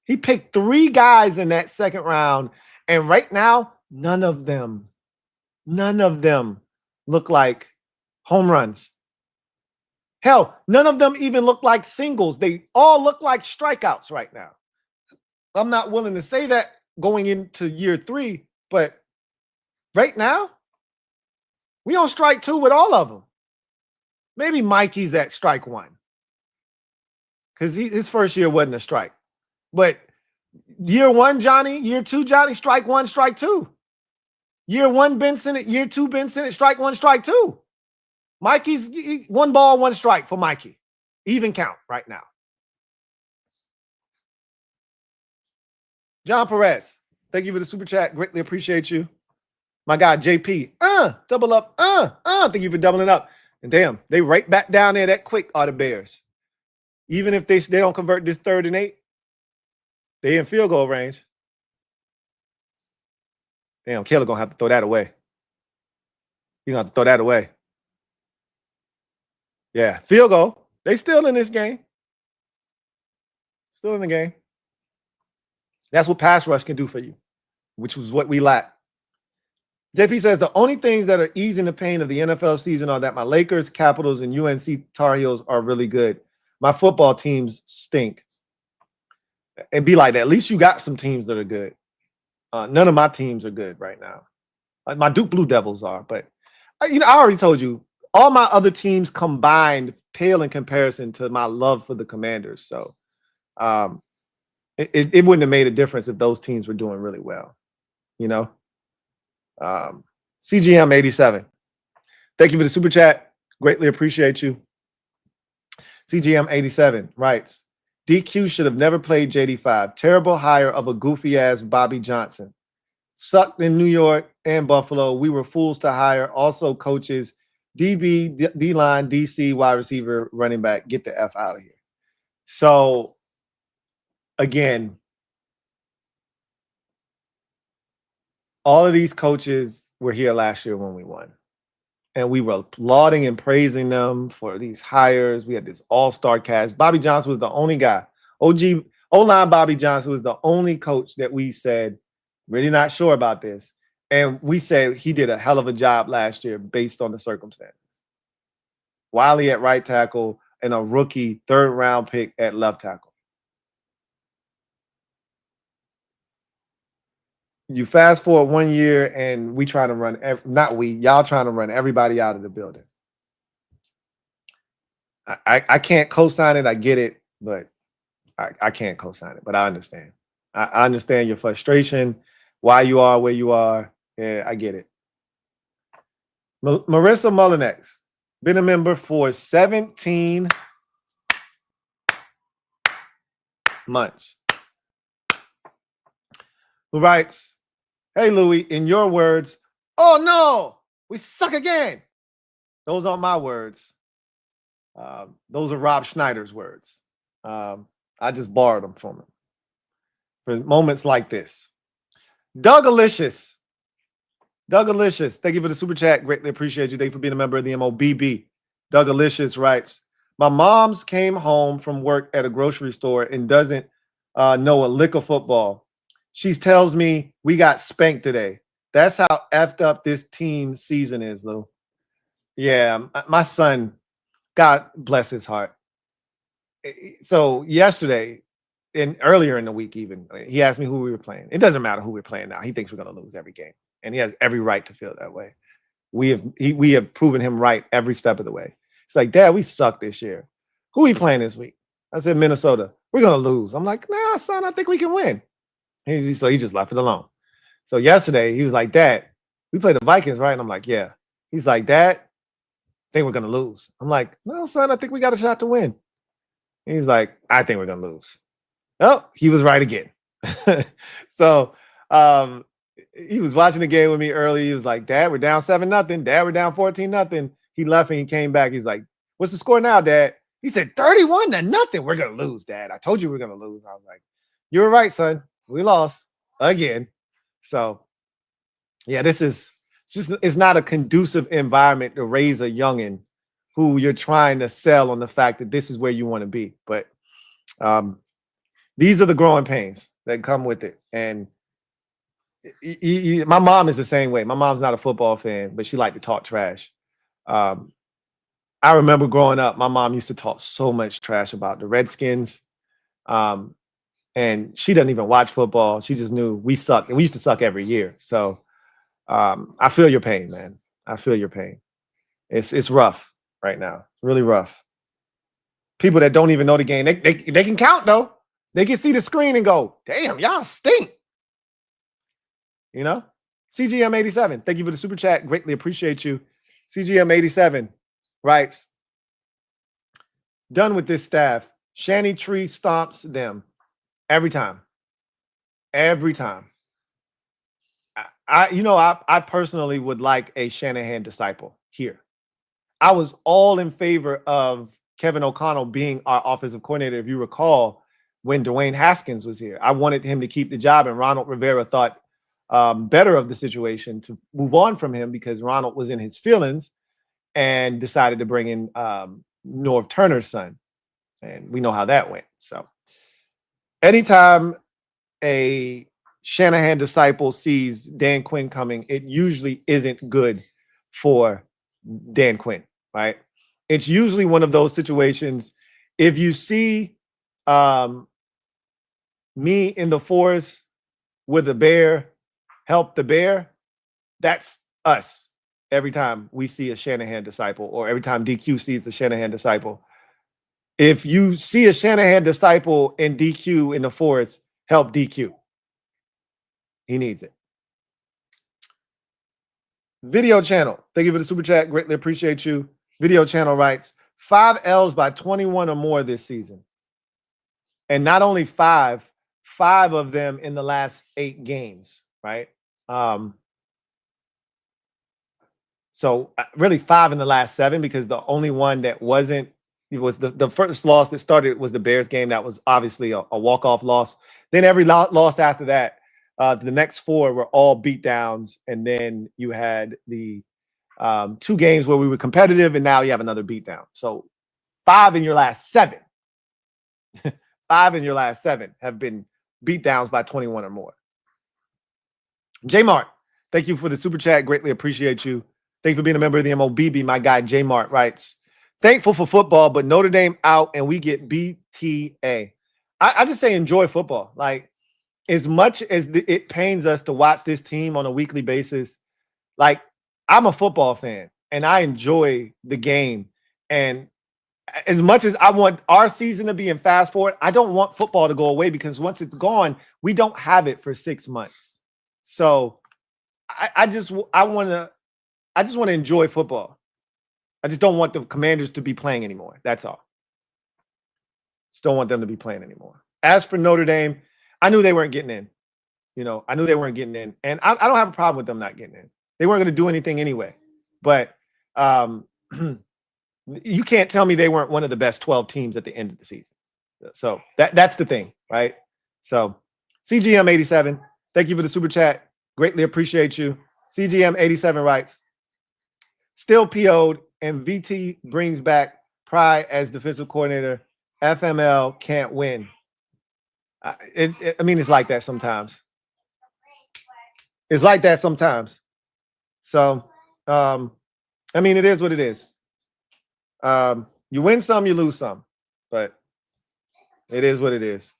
He picked 3 guys in that second round. And right now, none of them look like home runs. Hell, none of them even look like singles. They all look like strikeouts right now. I'm not willing to say that going into year 3, but right now, we on strike 2 with all of them. Maybe Mikey's at strike 1 because his first year wasn't a strike. But year 1, Johnny, year 2, Johnny, strike 1, strike 2. Year 1, Ben Sinnott, year 2, Ben Sinnott, strike 1, strike 2. Mikey's 1 ball, 1 strike for Mikey. Even count right now. John Perez, thank you for the super chat. Greatly appreciate you. My guy, JP, double up, thank you for doubling up. And damn, they right back down there that quick are the Bears. Even if they don't convert this 3rd and 8, they in field goal range. Damn, Caleb gonna have to throw that away. He's gonna have to throw that away. Yeah, field goal. They still in this game. Still in the game. That's what pass rush can do for you, which was what we lack. JP says the only things that are easing the pain of the NFL season are that my Lakers, Capitals, and UNC Tar Heels are really good. My football teams stink. It'd be like that. At least you got some teams that are good. None of my teams are good right now. My Duke Blue Devils are, but I already told you, all my other teams combined pale in comparison to my love for the Commanders. So it wouldn't have made a difference if those teams were doing really well. CGM 87. Thank you for the super chat. Greatly appreciate you. CGM 87 writes, DQ should have never played JD5. Terrible hire of a goofy ass Bobby Johnson. Sucked in New York and Buffalo. We were fools to hire. Also coaches, DB, D-line, DC, wide receiver, running back. Get the F out of here. So, again, all of these coaches were here last year when we won. And we were applauding and praising them for these hires. We had this all-star cast. Bobby Johnson was the only guy. O-line Bobby Johnson was the only coach that we said, really not sure about this. And we said he did a hell of a job last year based on the circumstances. Wiley at right tackle and a rookie 3rd-round pick at left tackle. You fast forward 1 year and we trying to run, y'all trying to run everybody out of the building. I can't co-sign it. I get it, but I can't co-sign it, but I understand. I understand your frustration, why you are where you are. Yeah, I get it. Marissa Mullinex, been a member for 17 months. Who writes, hey, Louie, in your words, oh, no, we suck again. Those aren't my words. Those are Rob Schneider's words. I just borrowed them from him for moments like this. Doug Alicious, Dougalicious, thank you for the super chat. Greatly appreciate you. Thank you for being a member of the MOBB. Dougalicious writes, my mom's came home from work at a grocery store and doesn't know a lick of football. She tells me we got spanked today. That's how effed up this team season is, Lou. Yeah, my son, God bless his heart. So yesterday, and earlier in the week even, he asked me who we were playing. It doesn't matter who we're playing now. He thinks we're going to lose every game, and he has every right to feel that way. We have proven him right every step of the way. It's like, Dad, we suck this year. Who are we playing this week? I said, Minnesota. We're going to lose. I'm like, nah, son, I think we can win. So he just left it alone. So yesterday, he was like, Dad, we play the Vikings, right? And I'm like, yeah. He's like, Dad, I think we're going to lose. I'm like, no, son, I think we got a shot to win. He's like, I think we're going to lose. Oh, he was right again. So he was watching the game with me early. He was like, Dad, we're down 7-0. Dad, we're down 14-0. He left and he came back. He's like, what's the score now, Dad? He said 31-0. We're going to lose, Dad. I told you we're going to lose. I was like, you were right, son. We lost again. So, yeah, it's not a conducive environment to raise a youngin' who you're trying to sell on the fact that this is where you want to be. But these are the growing pains that come with it. And my mom is the same way. My mom's not a football fan, but she liked to talk trash. I remember growing up, my mom used to talk so much trash about the Redskins. And she doesn't even watch football. She just knew we suck. And we used to suck every year. So I feel your pain, man. I feel your pain. It's rough right now. Really rough. People that don't even know the game, they can count, though. They can see the screen and go, damn, y'all stink. You know? CGM87, thank you for the super chat. Greatly appreciate you. CGM87 writes, done with this staff. Shanny Tree stomps them every time. Every time. I personally would like a Shanahan disciple here. I was all in favor of Kevin O'Connell being our offensive coordinator, if you recall, when Dwayne Haskins was here. I wanted him to keep the job, and Ronald Rivera thought better of the situation to move on from him because Ronald was in his feelings and decided to bring in Norv Turner's son. And we know how that went. So anytime a Shanahan disciple sees Dan Quinn coming, it usually isn't good for Dan Quinn, right? It's usually one of those situations. If you see me in the forest with a bear, help the bear, that's us every time we see a Shanahan disciple, or every time DQ sees the Shanahan disciple. If you see a Shanahan disciple in DQ in the forest, help DQ. He needs it. Video channel, thank you for the super chat. Greatly appreciate you. Video channel writes, 5 L's by 21 or more this season. And not only 5 of them in the last 8 games, right? So really 5 in the last 7, because the only one that wasn't, it was the first loss that started was the Bears game. That was obviously a walk-off loss. Then every loss after that, the next 4 were all beatdowns. And then you had the 2 games where we were competitive, and now you have another beatdown. So 5 in your last 7. 5 in your last 7 have been beatdowns by 21 or more. J Mart, thank you for the super chat. Greatly appreciate you. Thank you for being a member of the MOBB. My guy J Mart writes, thankful for football, but Notre Dame out and we get BTA. I just say enjoy football. Like, as much as it pains us to watch this team on a weekly basis, like, I'm a football fan and I enjoy the game. And as much as I want our season to be in fast forward, I don't want football to go away, because once it's gone, we don't have it for 6 months. So I just want to enjoy football. I just don't want the Commanders to be playing anymore. That's all. Just don't want them to be playing anymore. As for Notre Dame, I knew they weren't getting in. I knew they weren't getting in. And I don't have a problem with them not getting in. They weren't going to do anything anyway. But you can't tell me they weren't one of the best 12 teams at the end of the season. So that's the thing, right? So CGM87, thank you for the super chat. Greatly appreciate you. CGM87 writes, still PO'd and VT brings back Pry as defensive coordinator. FML can't win. I mean, it's like that sometimes. It's like that sometimes. So, I mean, it is what it is. You win some, you lose some, but it is what it is.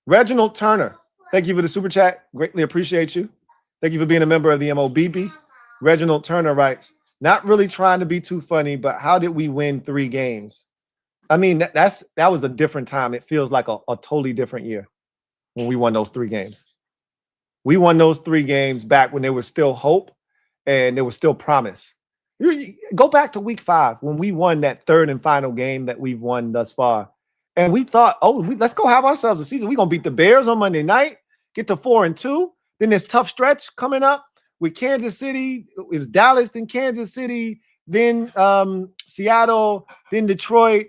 Reginald Turner, thank you for the super chat. Greatly appreciate you. Thank you for being a member of the MOBB. Reginald Turner writes, not really trying to be too funny, but how did we win 3 games? I mean, that was a different time. It feels like a totally different year when we won those 3 games. We won those 3 games back when there was still hope and there was still promise. Go back to week 5 when we won that 3rd and final game that we've won thus far. And we thought, let's go have ourselves a season. We're going to beat the Bears on Monday night, get to 4-2. Then this tough stretch coming up with Kansas City. It was Dallas, then Kansas City, then Seattle, then Detroit.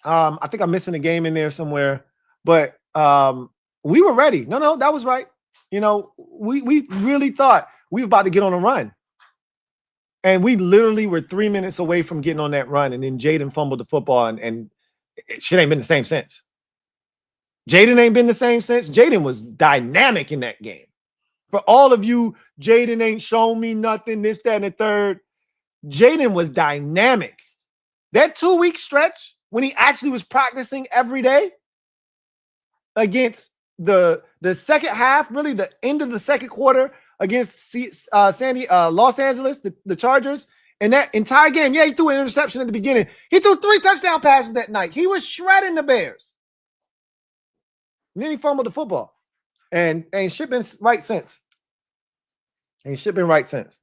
I think I'm missing a game in there somewhere. But we were ready. No, that was right. You know, we really thought we were about to get on a run. And we literally were 3 minutes away from getting on that run. And then Jayden fumbled the football and shit ain't been the same since. Jayden ain't been the same since. Jayden was dynamic in that game. For all of you, Jayden ain't shown me nothing, this, that, and the third. Jayden was dynamic. That 2-week stretch when he actually was practicing every day against the second half, really the end of the second quarter against Los Angeles, the Chargers, and that entire game, yeah, he threw an interception at the beginning. He threw 3 touchdown passes that night. He was shredding the Bears. And then he fumbled the football. And shit been right since. Ain't shit been right since.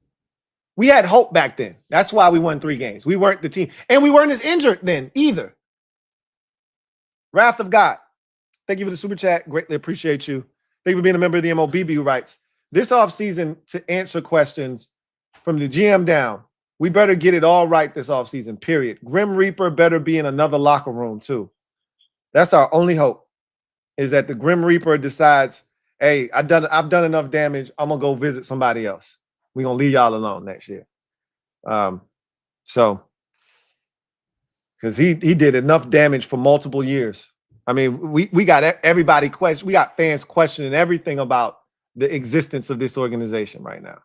We had hope back then. That's why we won 3 games. We weren't the team. And we weren't as injured then either. Wrath of God. Thank you for the super chat. Greatly appreciate you. Thank you for being a member of the MOBB who writes, this offseason to answer questions from the GM down, we better get it all right this offseason, period. Grim Reaper better be in another locker room too. That's our only hope, is that the Grim Reaper decides, hey, I've done enough damage. I'm going to go visit somebody else. We're going to leave y'all alone next year. So, because he did enough damage for multiple years. I mean, we got everybody question. We got fans questioning everything about the existence of this organization right now.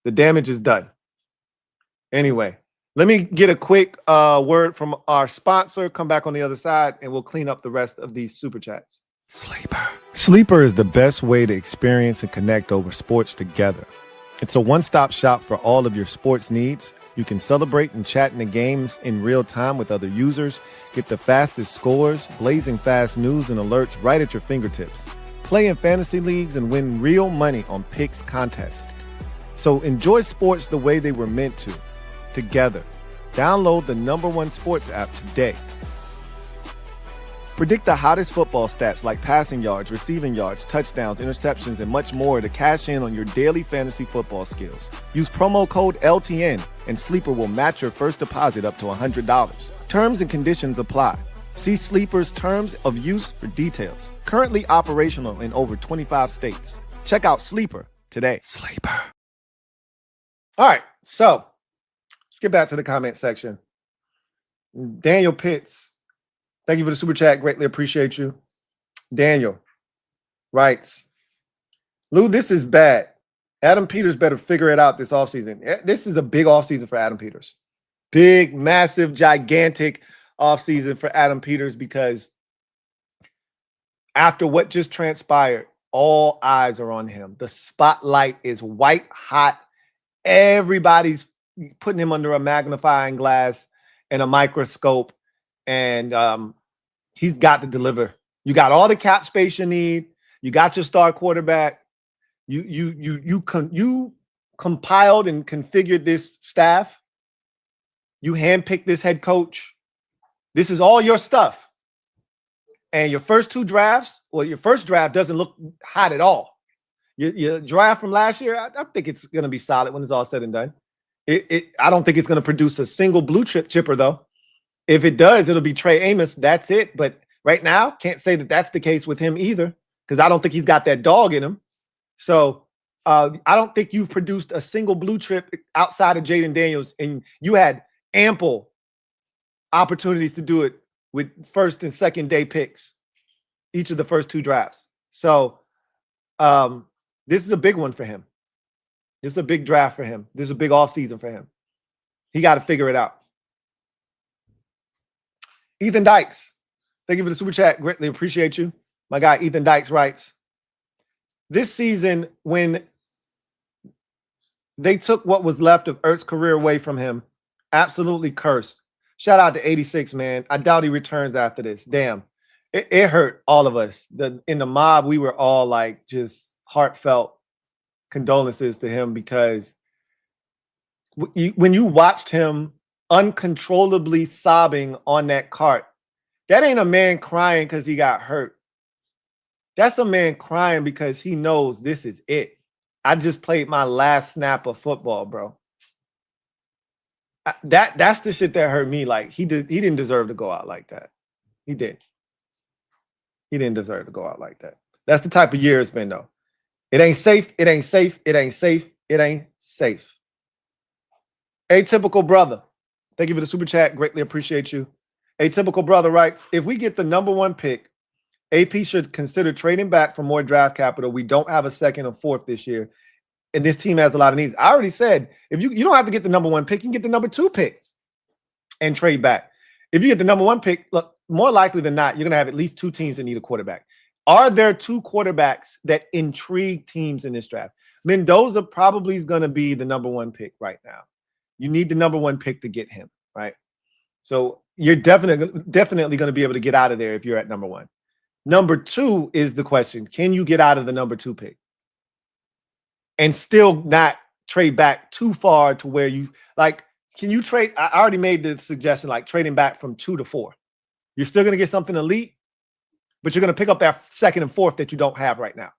The damage is done. Anyway, let me get a quick word from our sponsor. Come back on the other side, and we'll clean up the rest of these super chats. Sleeper. Sleeper is the best way to experience and connect over sports together. It's a one-stop shop for all of your sports needs. You can celebrate and chat in the games in real time with other users, get the fastest scores, blazing fast news and alerts right at your fingertips. Play in fantasy leagues and win real money on picks contests. So enjoy sports the way they were meant to, together. Download the #1 sports app today. Predict the hottest football stats like passing yards, receiving yards, touchdowns, interceptions, and much more to cash in on your daily fantasy football skills. Use promo code LTN and Sleeper will match your first deposit up to $100. Terms and conditions apply. See Sleeper's terms of use for details. Currently operational in over 25 states. Check out Sleeper today. Sleeper. All right, so let's get back to the comment section. Daniel Pitts, thank you for the super chat. Greatly appreciate you. Daniel writes, Lou, this is bad. Adam Peters better figure it out this offseason. This is a big offseason for Adam Peters. Big, massive, gigantic offseason for Adam Peters, because after what just transpired, all eyes are on him. The spotlight is white hot. Everybody's putting him under a magnifying glass and a microscope, and he's got to deliver. You got all the cap space you need. You got your star quarterback. You compiled and configured this staff. You handpicked this head coach. This is all your stuff. And your first 2 drafts, well, your first draft doesn't look hot at all. Your draft from last year, I think it's going to be solid when it's all said and done. I don't think it's going to produce a single blue chipper, though. If it does, it'll be Trey Amos. That's it. But right now, can't say that that's the case with him either, because I don't think he's got that dog in him. So I don't think you've produced a single blue chip outside of Jayden Daniels, and you had ample opportunities to do it with first and second day picks, each of the first 2 drafts. So this is a big one for him. This is a big draft for him. This is a big offseason for him. He got to figure it out. Ethan Dykes, thank you for the super chat. Greatly appreciate you. My guy Ethan Dykes writes, this season, when they took what was left of Ertz's career away from him, absolutely cursed. Shout out to 86, man. I doubt he returns after this. Damn. It hurt all of us. In the mob, we were all like just heartfelt condolences to him, because when you watched him uncontrollably sobbing on that cart, that ain't a man crying because he got hurt. That's a man crying because he knows this is it. I just played my last snap of football, bro. That's the shit that hurt me. Like, he didn't deserve to go out like that. He did. He didn't deserve to go out like that. That's the type of year it's been, though. It ain't safe. It ain't safe. It ain't safe. It ain't safe. Atypical brother, thank you for the super chat. Greatly appreciate you. Atypical brother writes, if we get the #1 pick, AP should consider trading back for more draft capital. We don't have a 2nd or 4th this year, and this team has a lot of needs. I already said, if you don't have to get the #1 pick, you can get the #2 pick and trade back. If you get the #1 pick, look, more likely than not, you're going to have at least 2 teams that need a quarterback. Are there 2 quarterbacks that intrigue teams in this draft? Mendoza probably is going to be the #1 pick right now. You need the #1 pick to get him, right? So you're definitely going to be able to get out of there if you're at #1. #2 is the question. Can you get out of the #2 pick and still not trade back too far to where you, like, can you trade? I already made the suggestion, like trading back from 2 to 4. You're still going to get something elite, but you're going to pick up that 2nd and 4th that you don't have right now.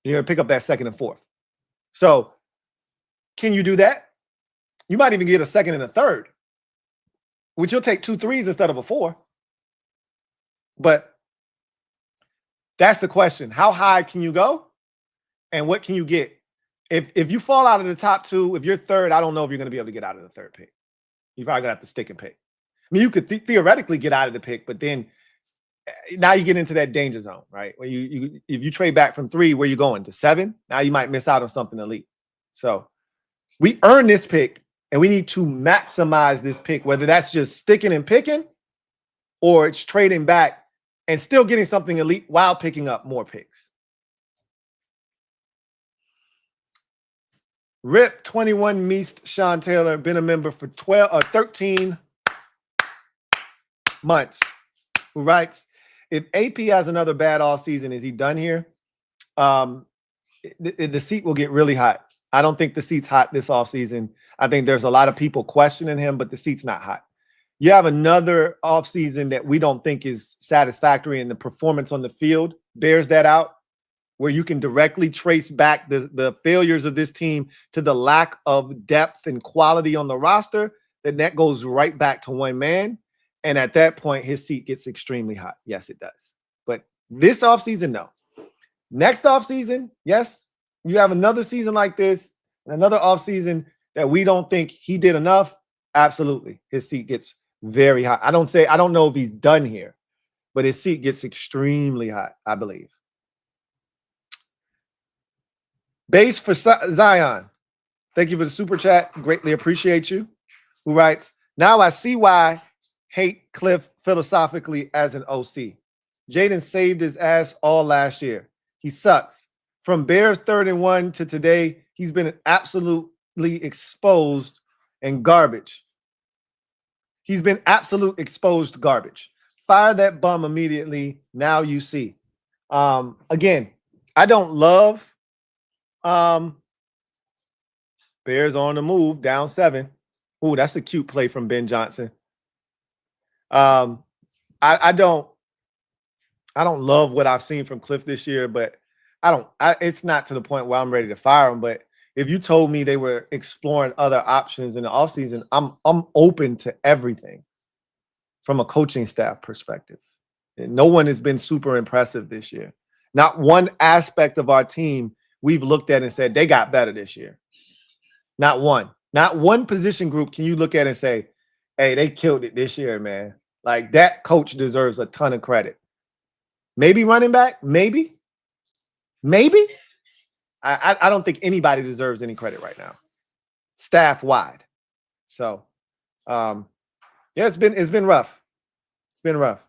You're going to pick up that 2nd and 4th. So can you do that? You might even get a 2nd and a 3rd, which you'll take 2 3s instead of a 4. But that's the question. How high can you go? And what can you get? If you fall out of the top 2, if you're 3rd, I don't know if you're going to be able to get out of the 3rd pick. You're probably going to have to stick and pick. I mean, you could theoretically get out of the pick, but then now you get into that danger zone, right? Where if you trade back from 3, where you going? To 7? Now you might miss out on something elite. So we earned this pick, and we need to maximize this pick, whether that's just sticking and picking or it's trading back and still getting something elite while picking up more picks. Rip 21 Meest Sean Taylor, been a member for 13 months, who writes, if AP has another bad offseason, is he done here? The seat will get really hot. I don't think the seat's hot this offseason. I think there's a lot of people questioning him, but the seat's not hot. You have another offseason that we don't think is satisfactory, and the performance on the field bears that out, where you can directly trace back the failures of this team to the lack of depth and quality on the roster, then that goes right back to one man. And at that point, his seat gets extremely hot. Yes, it does. But this offseason, no. Next offseason, yes, you have another season like this, another offseason that we don't think he did enough. Absolutely. His seat gets very hot. I don't know if he's done here, but his seat gets extremely hot, I believe. Base for Zion, thank you for the super chat. Greatly appreciate you. Who writes, now I see why hate Cliff philosophically as an OC. Jayden saved his ass all last year. He sucks. From Bears 3rd and 1 to today, he's been absolutely exposed and garbage. He's been absolute exposed garbage. Fire that bum immediately. Now you see. Again, I don't love Bears on the move, down 7. Ooh, that's a cute play from Ben Johnson. I don't love what I've seen from Cliff this year, but it's not to the point where I'm ready to fire him. But if you told me they were exploring other options in the offseason, I'm open to everything from a coaching staff perspective. And no one has been super impressive this year. Not one aspect of our team we've looked at and said they got better this year. Not one. Not one position group can you look at and say, hey, they killed it this year, man. Like, that coach deserves a ton of credit. Maybe running back, maybe. I don't think anybody deserves any credit right now, staff wide. So, yeah, it's been rough. It's been rough.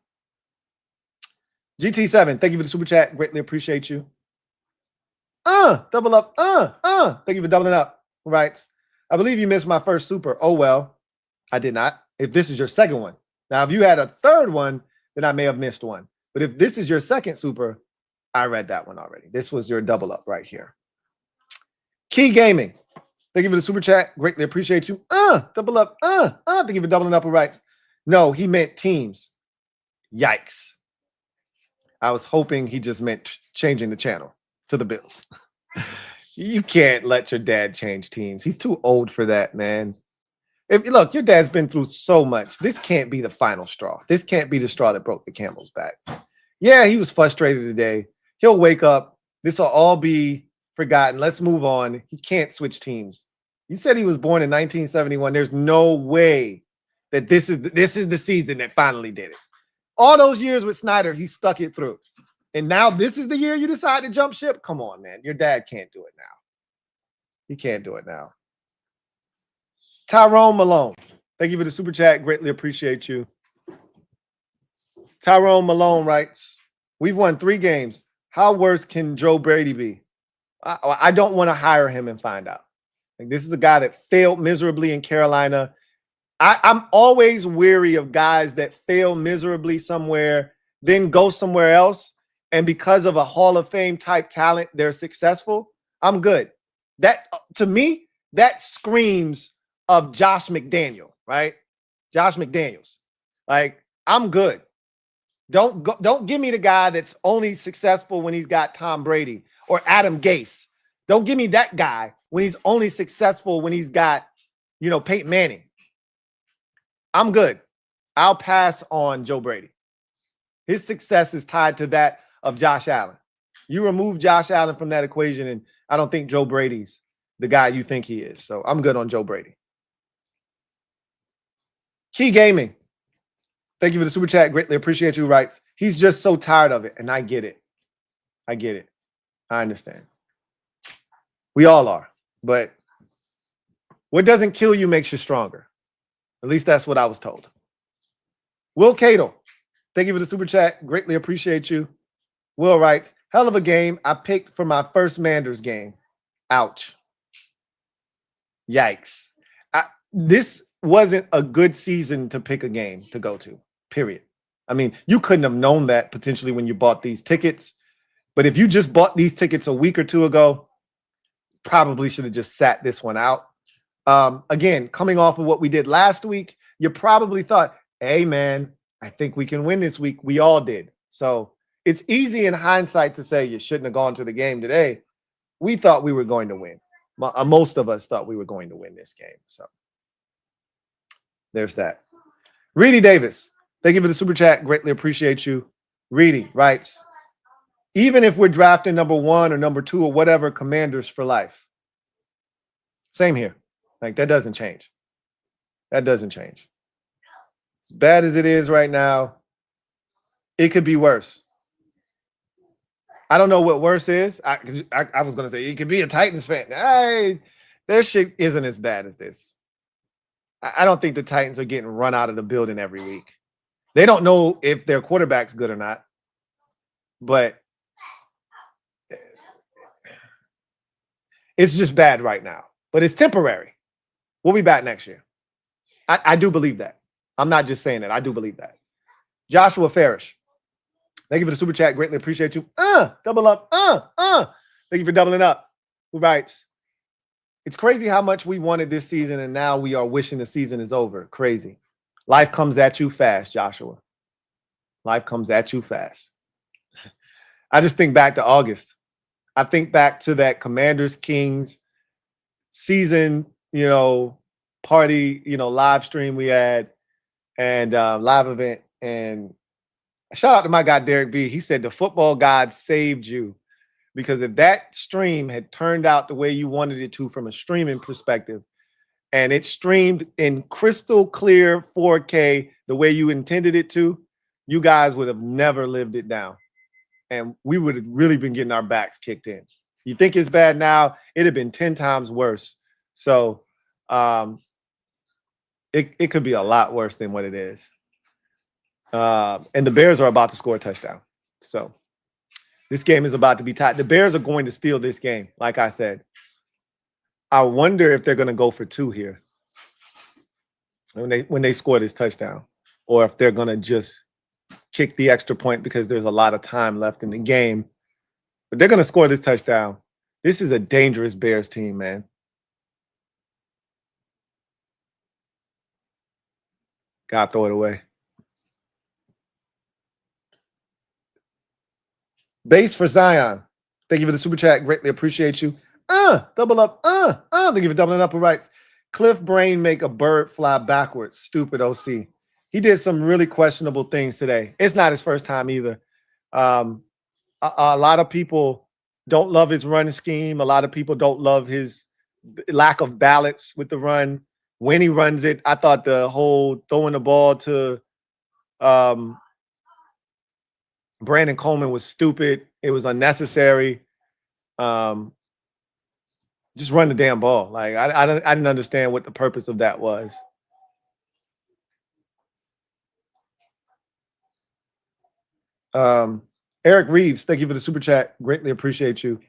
GT7, thank you for the super chat. Greatly appreciate you. Double up. Thank you for doubling up. Right. I believe you missed my first super. Oh, well, I did not. If this is your second one. Now, if you had a third one, then I may have missed one. But if this is your second super, I read that one already. This was your double up right here. Key Gaming. Thank you for the super chat. Greatly appreciate you. Double up. Thank you for doubling up with rights. No, he meant teams. Yikes. I was hoping he just meant changing the channel to the Bills. You can't let your dad change teams. He's too old for that, man. Look, your dad's been through so much. This can't be the final straw. This can't be the straw that broke the camel's back. Yeah, he was frustrated today. He'll wake up. This will all be forgotten. Let's move on. He can't switch teams. You said he was born in 1971. There's no way that this is the season that finally did it. All those years with Snyder, he stuck it through. And now this is the year you decide to jump ship? Come on, man. Your dad can't do it now. He can't do it now. Tyrone Malone. Thank you for the super chat. Greatly appreciate you. Tyrone Malone writes, we've won 3 games. How worse can Joe Brady be? I don't want to hire him and find out. Like, this is a guy that failed miserably in Carolina. I'm always weary of guys that fail miserably somewhere, then go somewhere else, and because of a Hall of Fame type talent, they're successful. I'm good. That, to me, that screams of Josh McDaniel, right? Josh McDaniels. Like, I'm good. Don't give me the guy that's only successful when he's got Tom Brady or Adam Gase. Don't give me that guy when he's only successful when he's got, Peyton Manning. I'm good. I'll pass on Joe Brady. His success is tied to that of Josh Allen. You remove Josh Allen from that equation, and I don't think Joe Brady's the guy you think he is. So I'm good on Joe Brady. Key Gaming. Thank you for the super chat. Greatly appreciate you. Writes, he's just so tired of it, and I get it. I get it. I understand. We all are. But what doesn't kill you makes you stronger. At least that's what I was told. Will Cato. Thank you for the super chat. Greatly appreciate you. Will writes, hell of a game I picked for my first Manders game. Ouch. Yikes. This wasn't a good season to pick a game to go to, period. I mean, you couldn't have known that potentially when you bought these tickets. But if you just bought these tickets a week or two ago, probably should have just sat this one out. Again, coming off of what we did last week, you probably thought, hey, man, I think we can win this week. We all did. So it's easy in hindsight to say you shouldn't have gone to the game today. We thought we were going to win. Most of us thought we were going to win this game. So there's that. Reedy Davis, thank you for the super chat. Greatly appreciate you. Reedy writes, even if we're drafting number 1 or number 2 or whatever, Commanders for life. Same here. Like, that doesn't change. That doesn't change. As bad as it is right now, it could be worse. I don't know what worse is. I was going to say, it could be a Titans fan. Hey, their shit isn't as bad as this. I don't think the Titans are getting run out of the building every week. They don't know if their quarterback's good or not. But it's just bad right now. But it's temporary. We'll be back next year. I do believe that. I'm not just saying that. I do believe that. Joshua Farish. Thank you for the super chat. Greatly appreciate you. Double up. Thank you for doubling up. Who writes, it's crazy how much we wanted this season, and now we are wishing the season is over. Crazy. Life comes at you fast, Joshua. Life comes at you fast. I just think back to August. I think back to that Commanders Kings season, party, live stream we had and live event. And shout out to my guy, Derek B. He said, the football gods saved you. Because if that stream had turned out the way you wanted it to from a streaming perspective, and it streamed in crystal clear 4K the way you intended it to, you guys would have never lived it down. And we would have really been getting our backs kicked in. You think it's bad now, it'd have been 10 times worse. So it could be a lot worse than what it is. And the Bears are about to score a touchdown. So this game is about to be tight. The Bears are going to steal this game, like I said. I wonder if they're going to go for 2 here when they score this touchdown, or if they're going to just kick the extra point because there's a lot of time left in the game. But they're going to score this touchdown. This is a dangerous Bears team, man. Gotta throw it away. Base for Zion. Thank you for the super chat. Greatly appreciate you. Double up. Thank you for doubling up with rights. Cliff Brain make a bird fly backwards. Stupid OC. He did some really questionable things today. It's not his first time either. A lot of people don't love his run scheme. A lot of people don't love his lack of balance with the run. When he runs it, I thought the whole throwing the ball to Brandon Coleman was stupid. It was unnecessary. Just run the damn ball. Like I didn't understand what the purpose of that was. Eric Reeves, thank you for the super chat. Greatly appreciate you.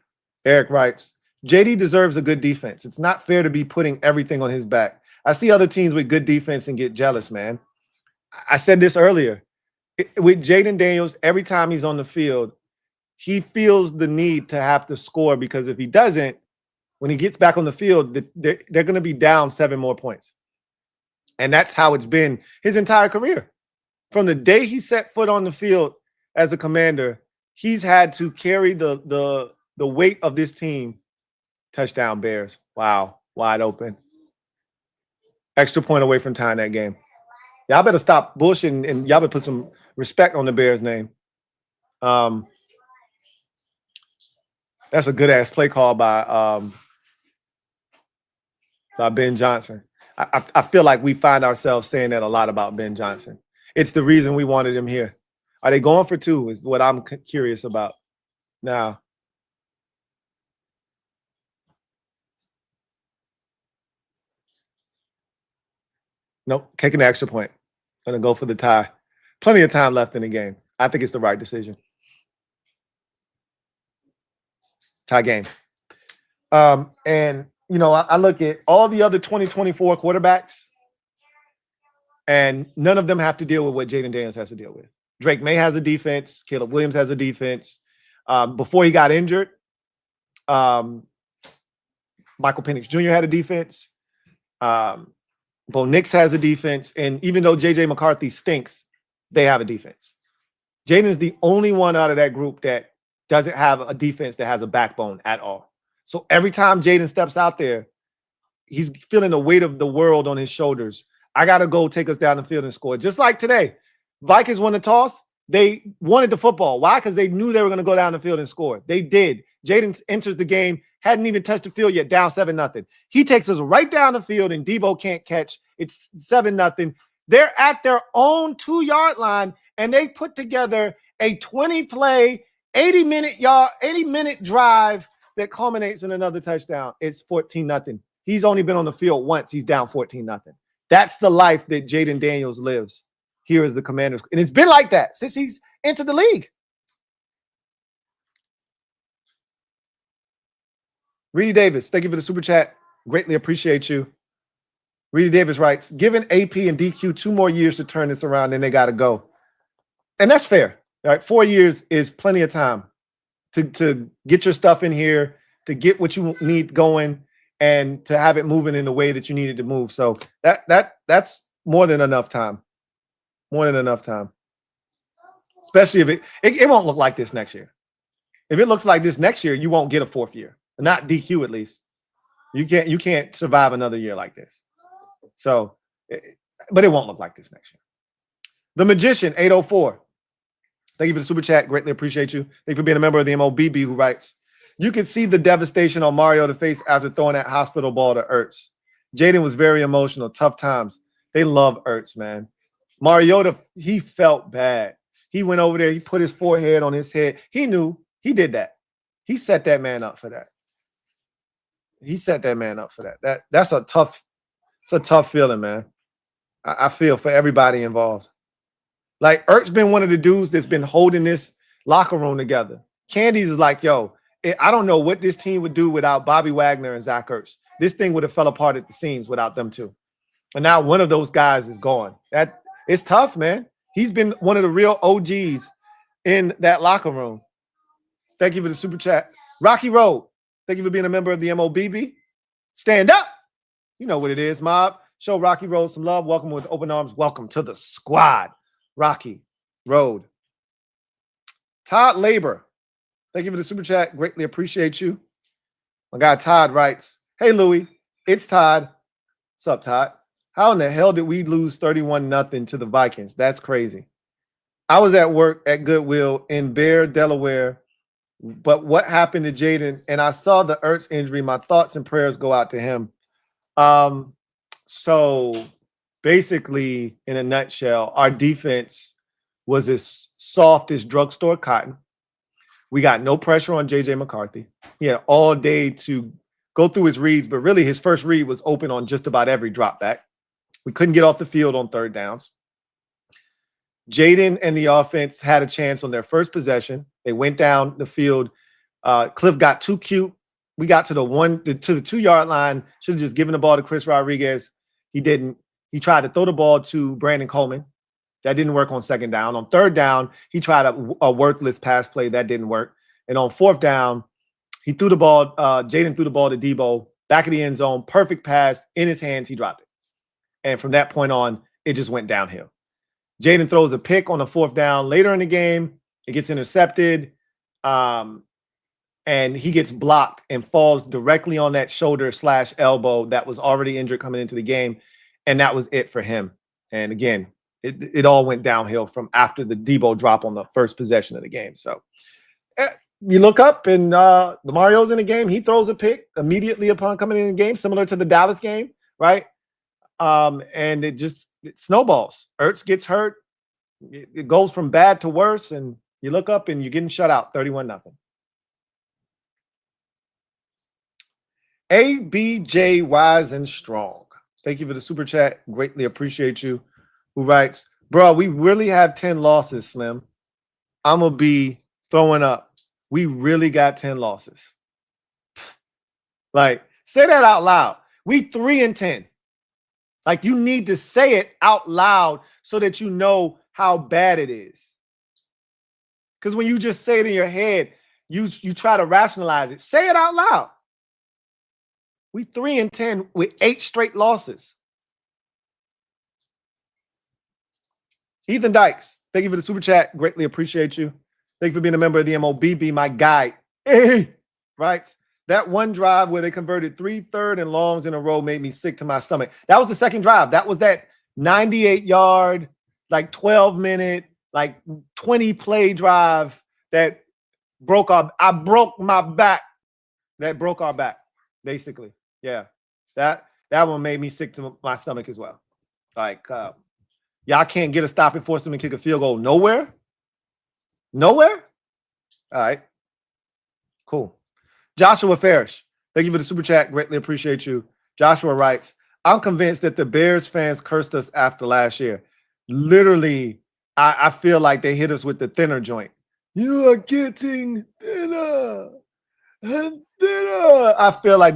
Eric writes, JD deserves a good defense. It's not fair to be putting everything on his back. I see other teams with good defense and get jealous, man. I said this earlier. With Jayden Daniels, every time he's on the field, he feels the need to have to score, because if he doesn't, when he gets back on the field, they're going to be down 7 more points. And that's how it's been his entire career. From the day he set foot on the field as a Commander, he's had to carry the weight of this team. Touchdown Bears. Wow. Wide open. Extra point away from tying that game. Y'all better stop bullshitting and y'all better put some respect on the Bears' name. That's a good-ass play call by Ben Johnson. I feel like we find ourselves saying that a lot about Ben Johnson. It's the reason we wanted him here. Are they going for 2 is what I'm curious about. Now, nope, kicking the extra point. Going to go for the tie. Plenty of time left in the game. I think it's the right decision. Tie game. And, you know, I look at all the other 2024 quarterbacks, and none of them have to deal with what Jayden Daniels has to deal with. Drake May has a defense. Caleb Williams has a defense. Before he got injured, Michael Penix Jr. had a defense. Bo Nix has a defense. And even though J.J. McCarthy stinks, they have a defense. Jayden is the only one out of that group that doesn't have a defense that has a backbone at all. So every time Jayden steps out there, he's feeling the weight of the world on his shoulders. I got to go take us down the field and score. Just like today, Vikings won the toss. They wanted the football. Why? Because they knew they were going to go down the field and score. They did. Jayden enters the game, hadn't even touched the field yet, down 7-0. He takes us right down the field, and Debo can't catch. It's 7-0. They're at their own 2-yard line, and they put together a 20-play, 80-minute drive that culminates in another touchdown. It's 14-0. He's only been on the field once. He's down 14-0. That's the life that Jayden Daniels lives here as the Commanders. And it's been like that since he's entered the league. Reedy Davis, thank you for the super chat. Greatly appreciate you. Reedy Davis writes, given AP and DQ 2 more years to turn this around, then they got to go. And that's fair. All right, 4 years is plenty of time to get your stuff in here, to get what you need going, and to have it moving in the way that you need it to move. So that's more than enough time. More than enough time. Especially if it won't look like this next year. If it looks like this next year, you won't get a 4th year. Not DQ, at least. You can't survive another year like this. So, but it won't look like this next year. The Magician 804. Thank you for the super chat. Greatly appreciate you. Thank you for being a member of the MOBB who writes, You could see the devastation on Mariota's face after throwing that hospital ball to Ertz. Jayden was very emotional. Tough times. They love Ertz, man. Mariota, he felt bad. He went over there. He put his forehead on his head. He knew. He did that. He set that man up for that. He set that man up for that. That's a tough feeling, man. I feel for everybody involved. Like, Ertz been one of the dudes that's been holding this locker room together. Candies is like, yo, I don't know what this team would do without Bobby Wagner and Zach Ertz. This thing would have fell apart at the seams without them two. And now one of those guys is gone. It's tough, man. He's been one of the real OGs in that locker room. Thank you for the super chat. Rocky Road, thank you for being a member of the MOBB. Stand up. You know what it is, mob. Show Rocky Road some love. Welcome with open arms. Welcome to the squad. Rocky Road. Todd Labor, thank you for the super chat. Greatly appreciate you. My guy Todd writes, hey, Louie, it's Todd. What's up, Todd? How in the hell did we lose 31-0 to the Vikings? That's crazy. I was at work at Goodwill in Bear, Delaware, but what happened to Jayden? And I saw the Ertz injury. My thoughts and prayers go out to him. So basically, in a nutshell, our defense was as soft as drugstore cotton. We got no pressure on J.J. McCarthy. He had all day to go through his reads, but really his first read was open on just about every drop back. We couldn't get off the field on third downs. Jayden and the offense had a chance on their first possession. They went down the field. Cliff got too cute. We got to the 2-yard line. Should have just given the ball to Chris Rodriguez. He didn't. He tried to throw the ball to Brandon Coleman. That didn't work on second down. On third down, he tried a worthless pass play. That didn't work. And on fourth down, he threw the ball. Jayden threw the ball to Debo, back of the end zone. Perfect pass in his hands. He dropped it. And from that point on, it just went downhill. Jayden throws a pick on the fourth down later in the game. It gets intercepted. And he gets blocked and falls directly on that shoulder/elbow that was already injured coming into the game. And that was it for him. And again, it all went downhill from after the Debo drop on the first possession of the game. So you look up and the Mario's in the game. He throws a pick immediately upon coming in the game, similar to the Dallas game, right? And it snowballs. Ertz gets hurt. It goes from bad to worse. And you look up and you're getting shut out 31-0. ABJ Wise and Strong. Thank you for the super chat. Greatly appreciate you. Who writes, bro, we really have 10 losses, Slim. I'm going to be throwing up. We really got 10 losses. Like, say that out loud. We 3-10. Like, you need to say it out loud so that you know how bad it is. Because when you just say it in your head, you try to rationalize it. Say it out loud. We 3-10 with 8 straight losses. Ethan Dykes, thank you for the super chat. Greatly appreciate you. Thank you for being a member of the MOBB, my guy. Hey, right? That one drive where they converted 3 third and longs in a row made me sick to my stomach. That was the second drive. That was that 98-yard, like 12-minute, like 20-play drive that I broke my back. That broke our back, basically. Yeah. That one made me sick to my stomach as well. Like, y'all can't get a stop and force them to kick a field goal nowhere? Nowhere? All right. Cool. Joshua Farish, thank you for the super chat. Greatly appreciate you. Joshua writes, I'm convinced that the Bears fans cursed us after last year. Literally, I feel like they hit us with the thinner joint. You are getting thinner and thinner. I feel like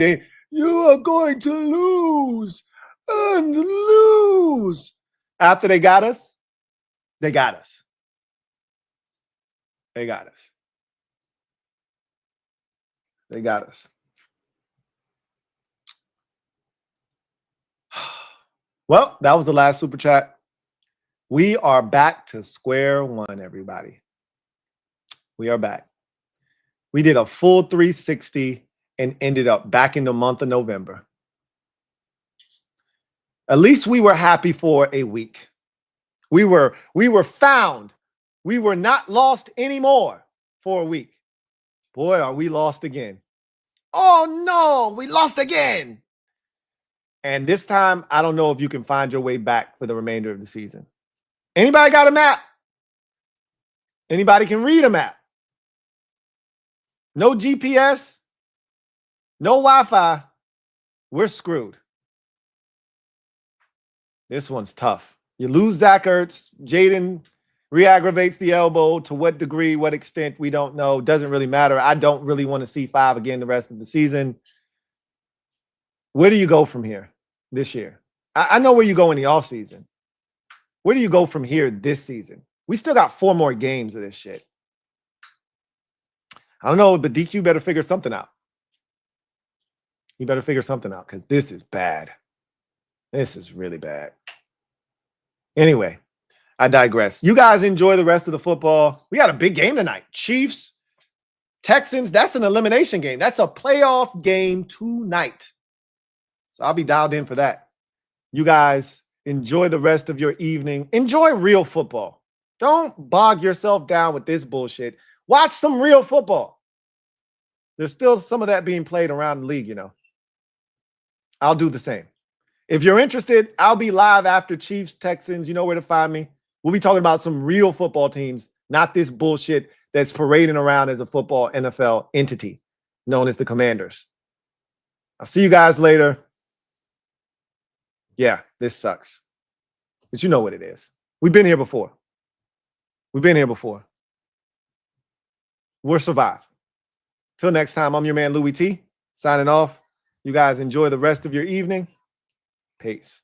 you are going to lose and lose. After they got us, they got us. They got us. They got us. Well, that was the last super chat. We are back to square one, everybody. We are back. We did a full 360 and ended up back in the month of November. At least we were happy for a week. We were found. We were not lost anymore for a week. Boy, are we lost again. Oh, no, we lost again. And this time, I don't know if you can find your way back for the remainder of the season. Anybody got a map? Anybody can read a map? No GPS, no Wi-Fi. We're screwed. This one's tough. You lose Zach Ertz. Jayden re-aggravates the elbow. To what degree, what extent, we don't know. Doesn't really matter. I don't really want to see 5 again the rest of the season. Where do you go from here this year? I know where you go in the offseason. Where do you go from here this season? We still got 4 more games of this shit. I don't know, but DQ better figure something out. He better figure something out because this is bad. This is really bad. Anyway, I digress. You guys enjoy the rest of the football. We got a big game tonight. Chiefs, Texans. That's an elimination game. That's a playoff game tonight. So I'll be dialed in for that. You guys enjoy the rest of your evening. Enjoy real football. Don't bog yourself down with this bullshit. Watch some real football. There's still some of that being played around the league, you know. I'll do the same. If you're interested, I'll be live after Chiefs, Texans. You know where to find me. We'll be talking about some real football teams, not this bullshit that's parading around as a football NFL entity known as the Commanders. I'll see you guys later. Yeah, this sucks. But you know what it is. We've been here before. We've been here before. We'll survive. Till next time, I'm your man, Louie Tee, signing off. You guys enjoy the rest of your evening. Peace.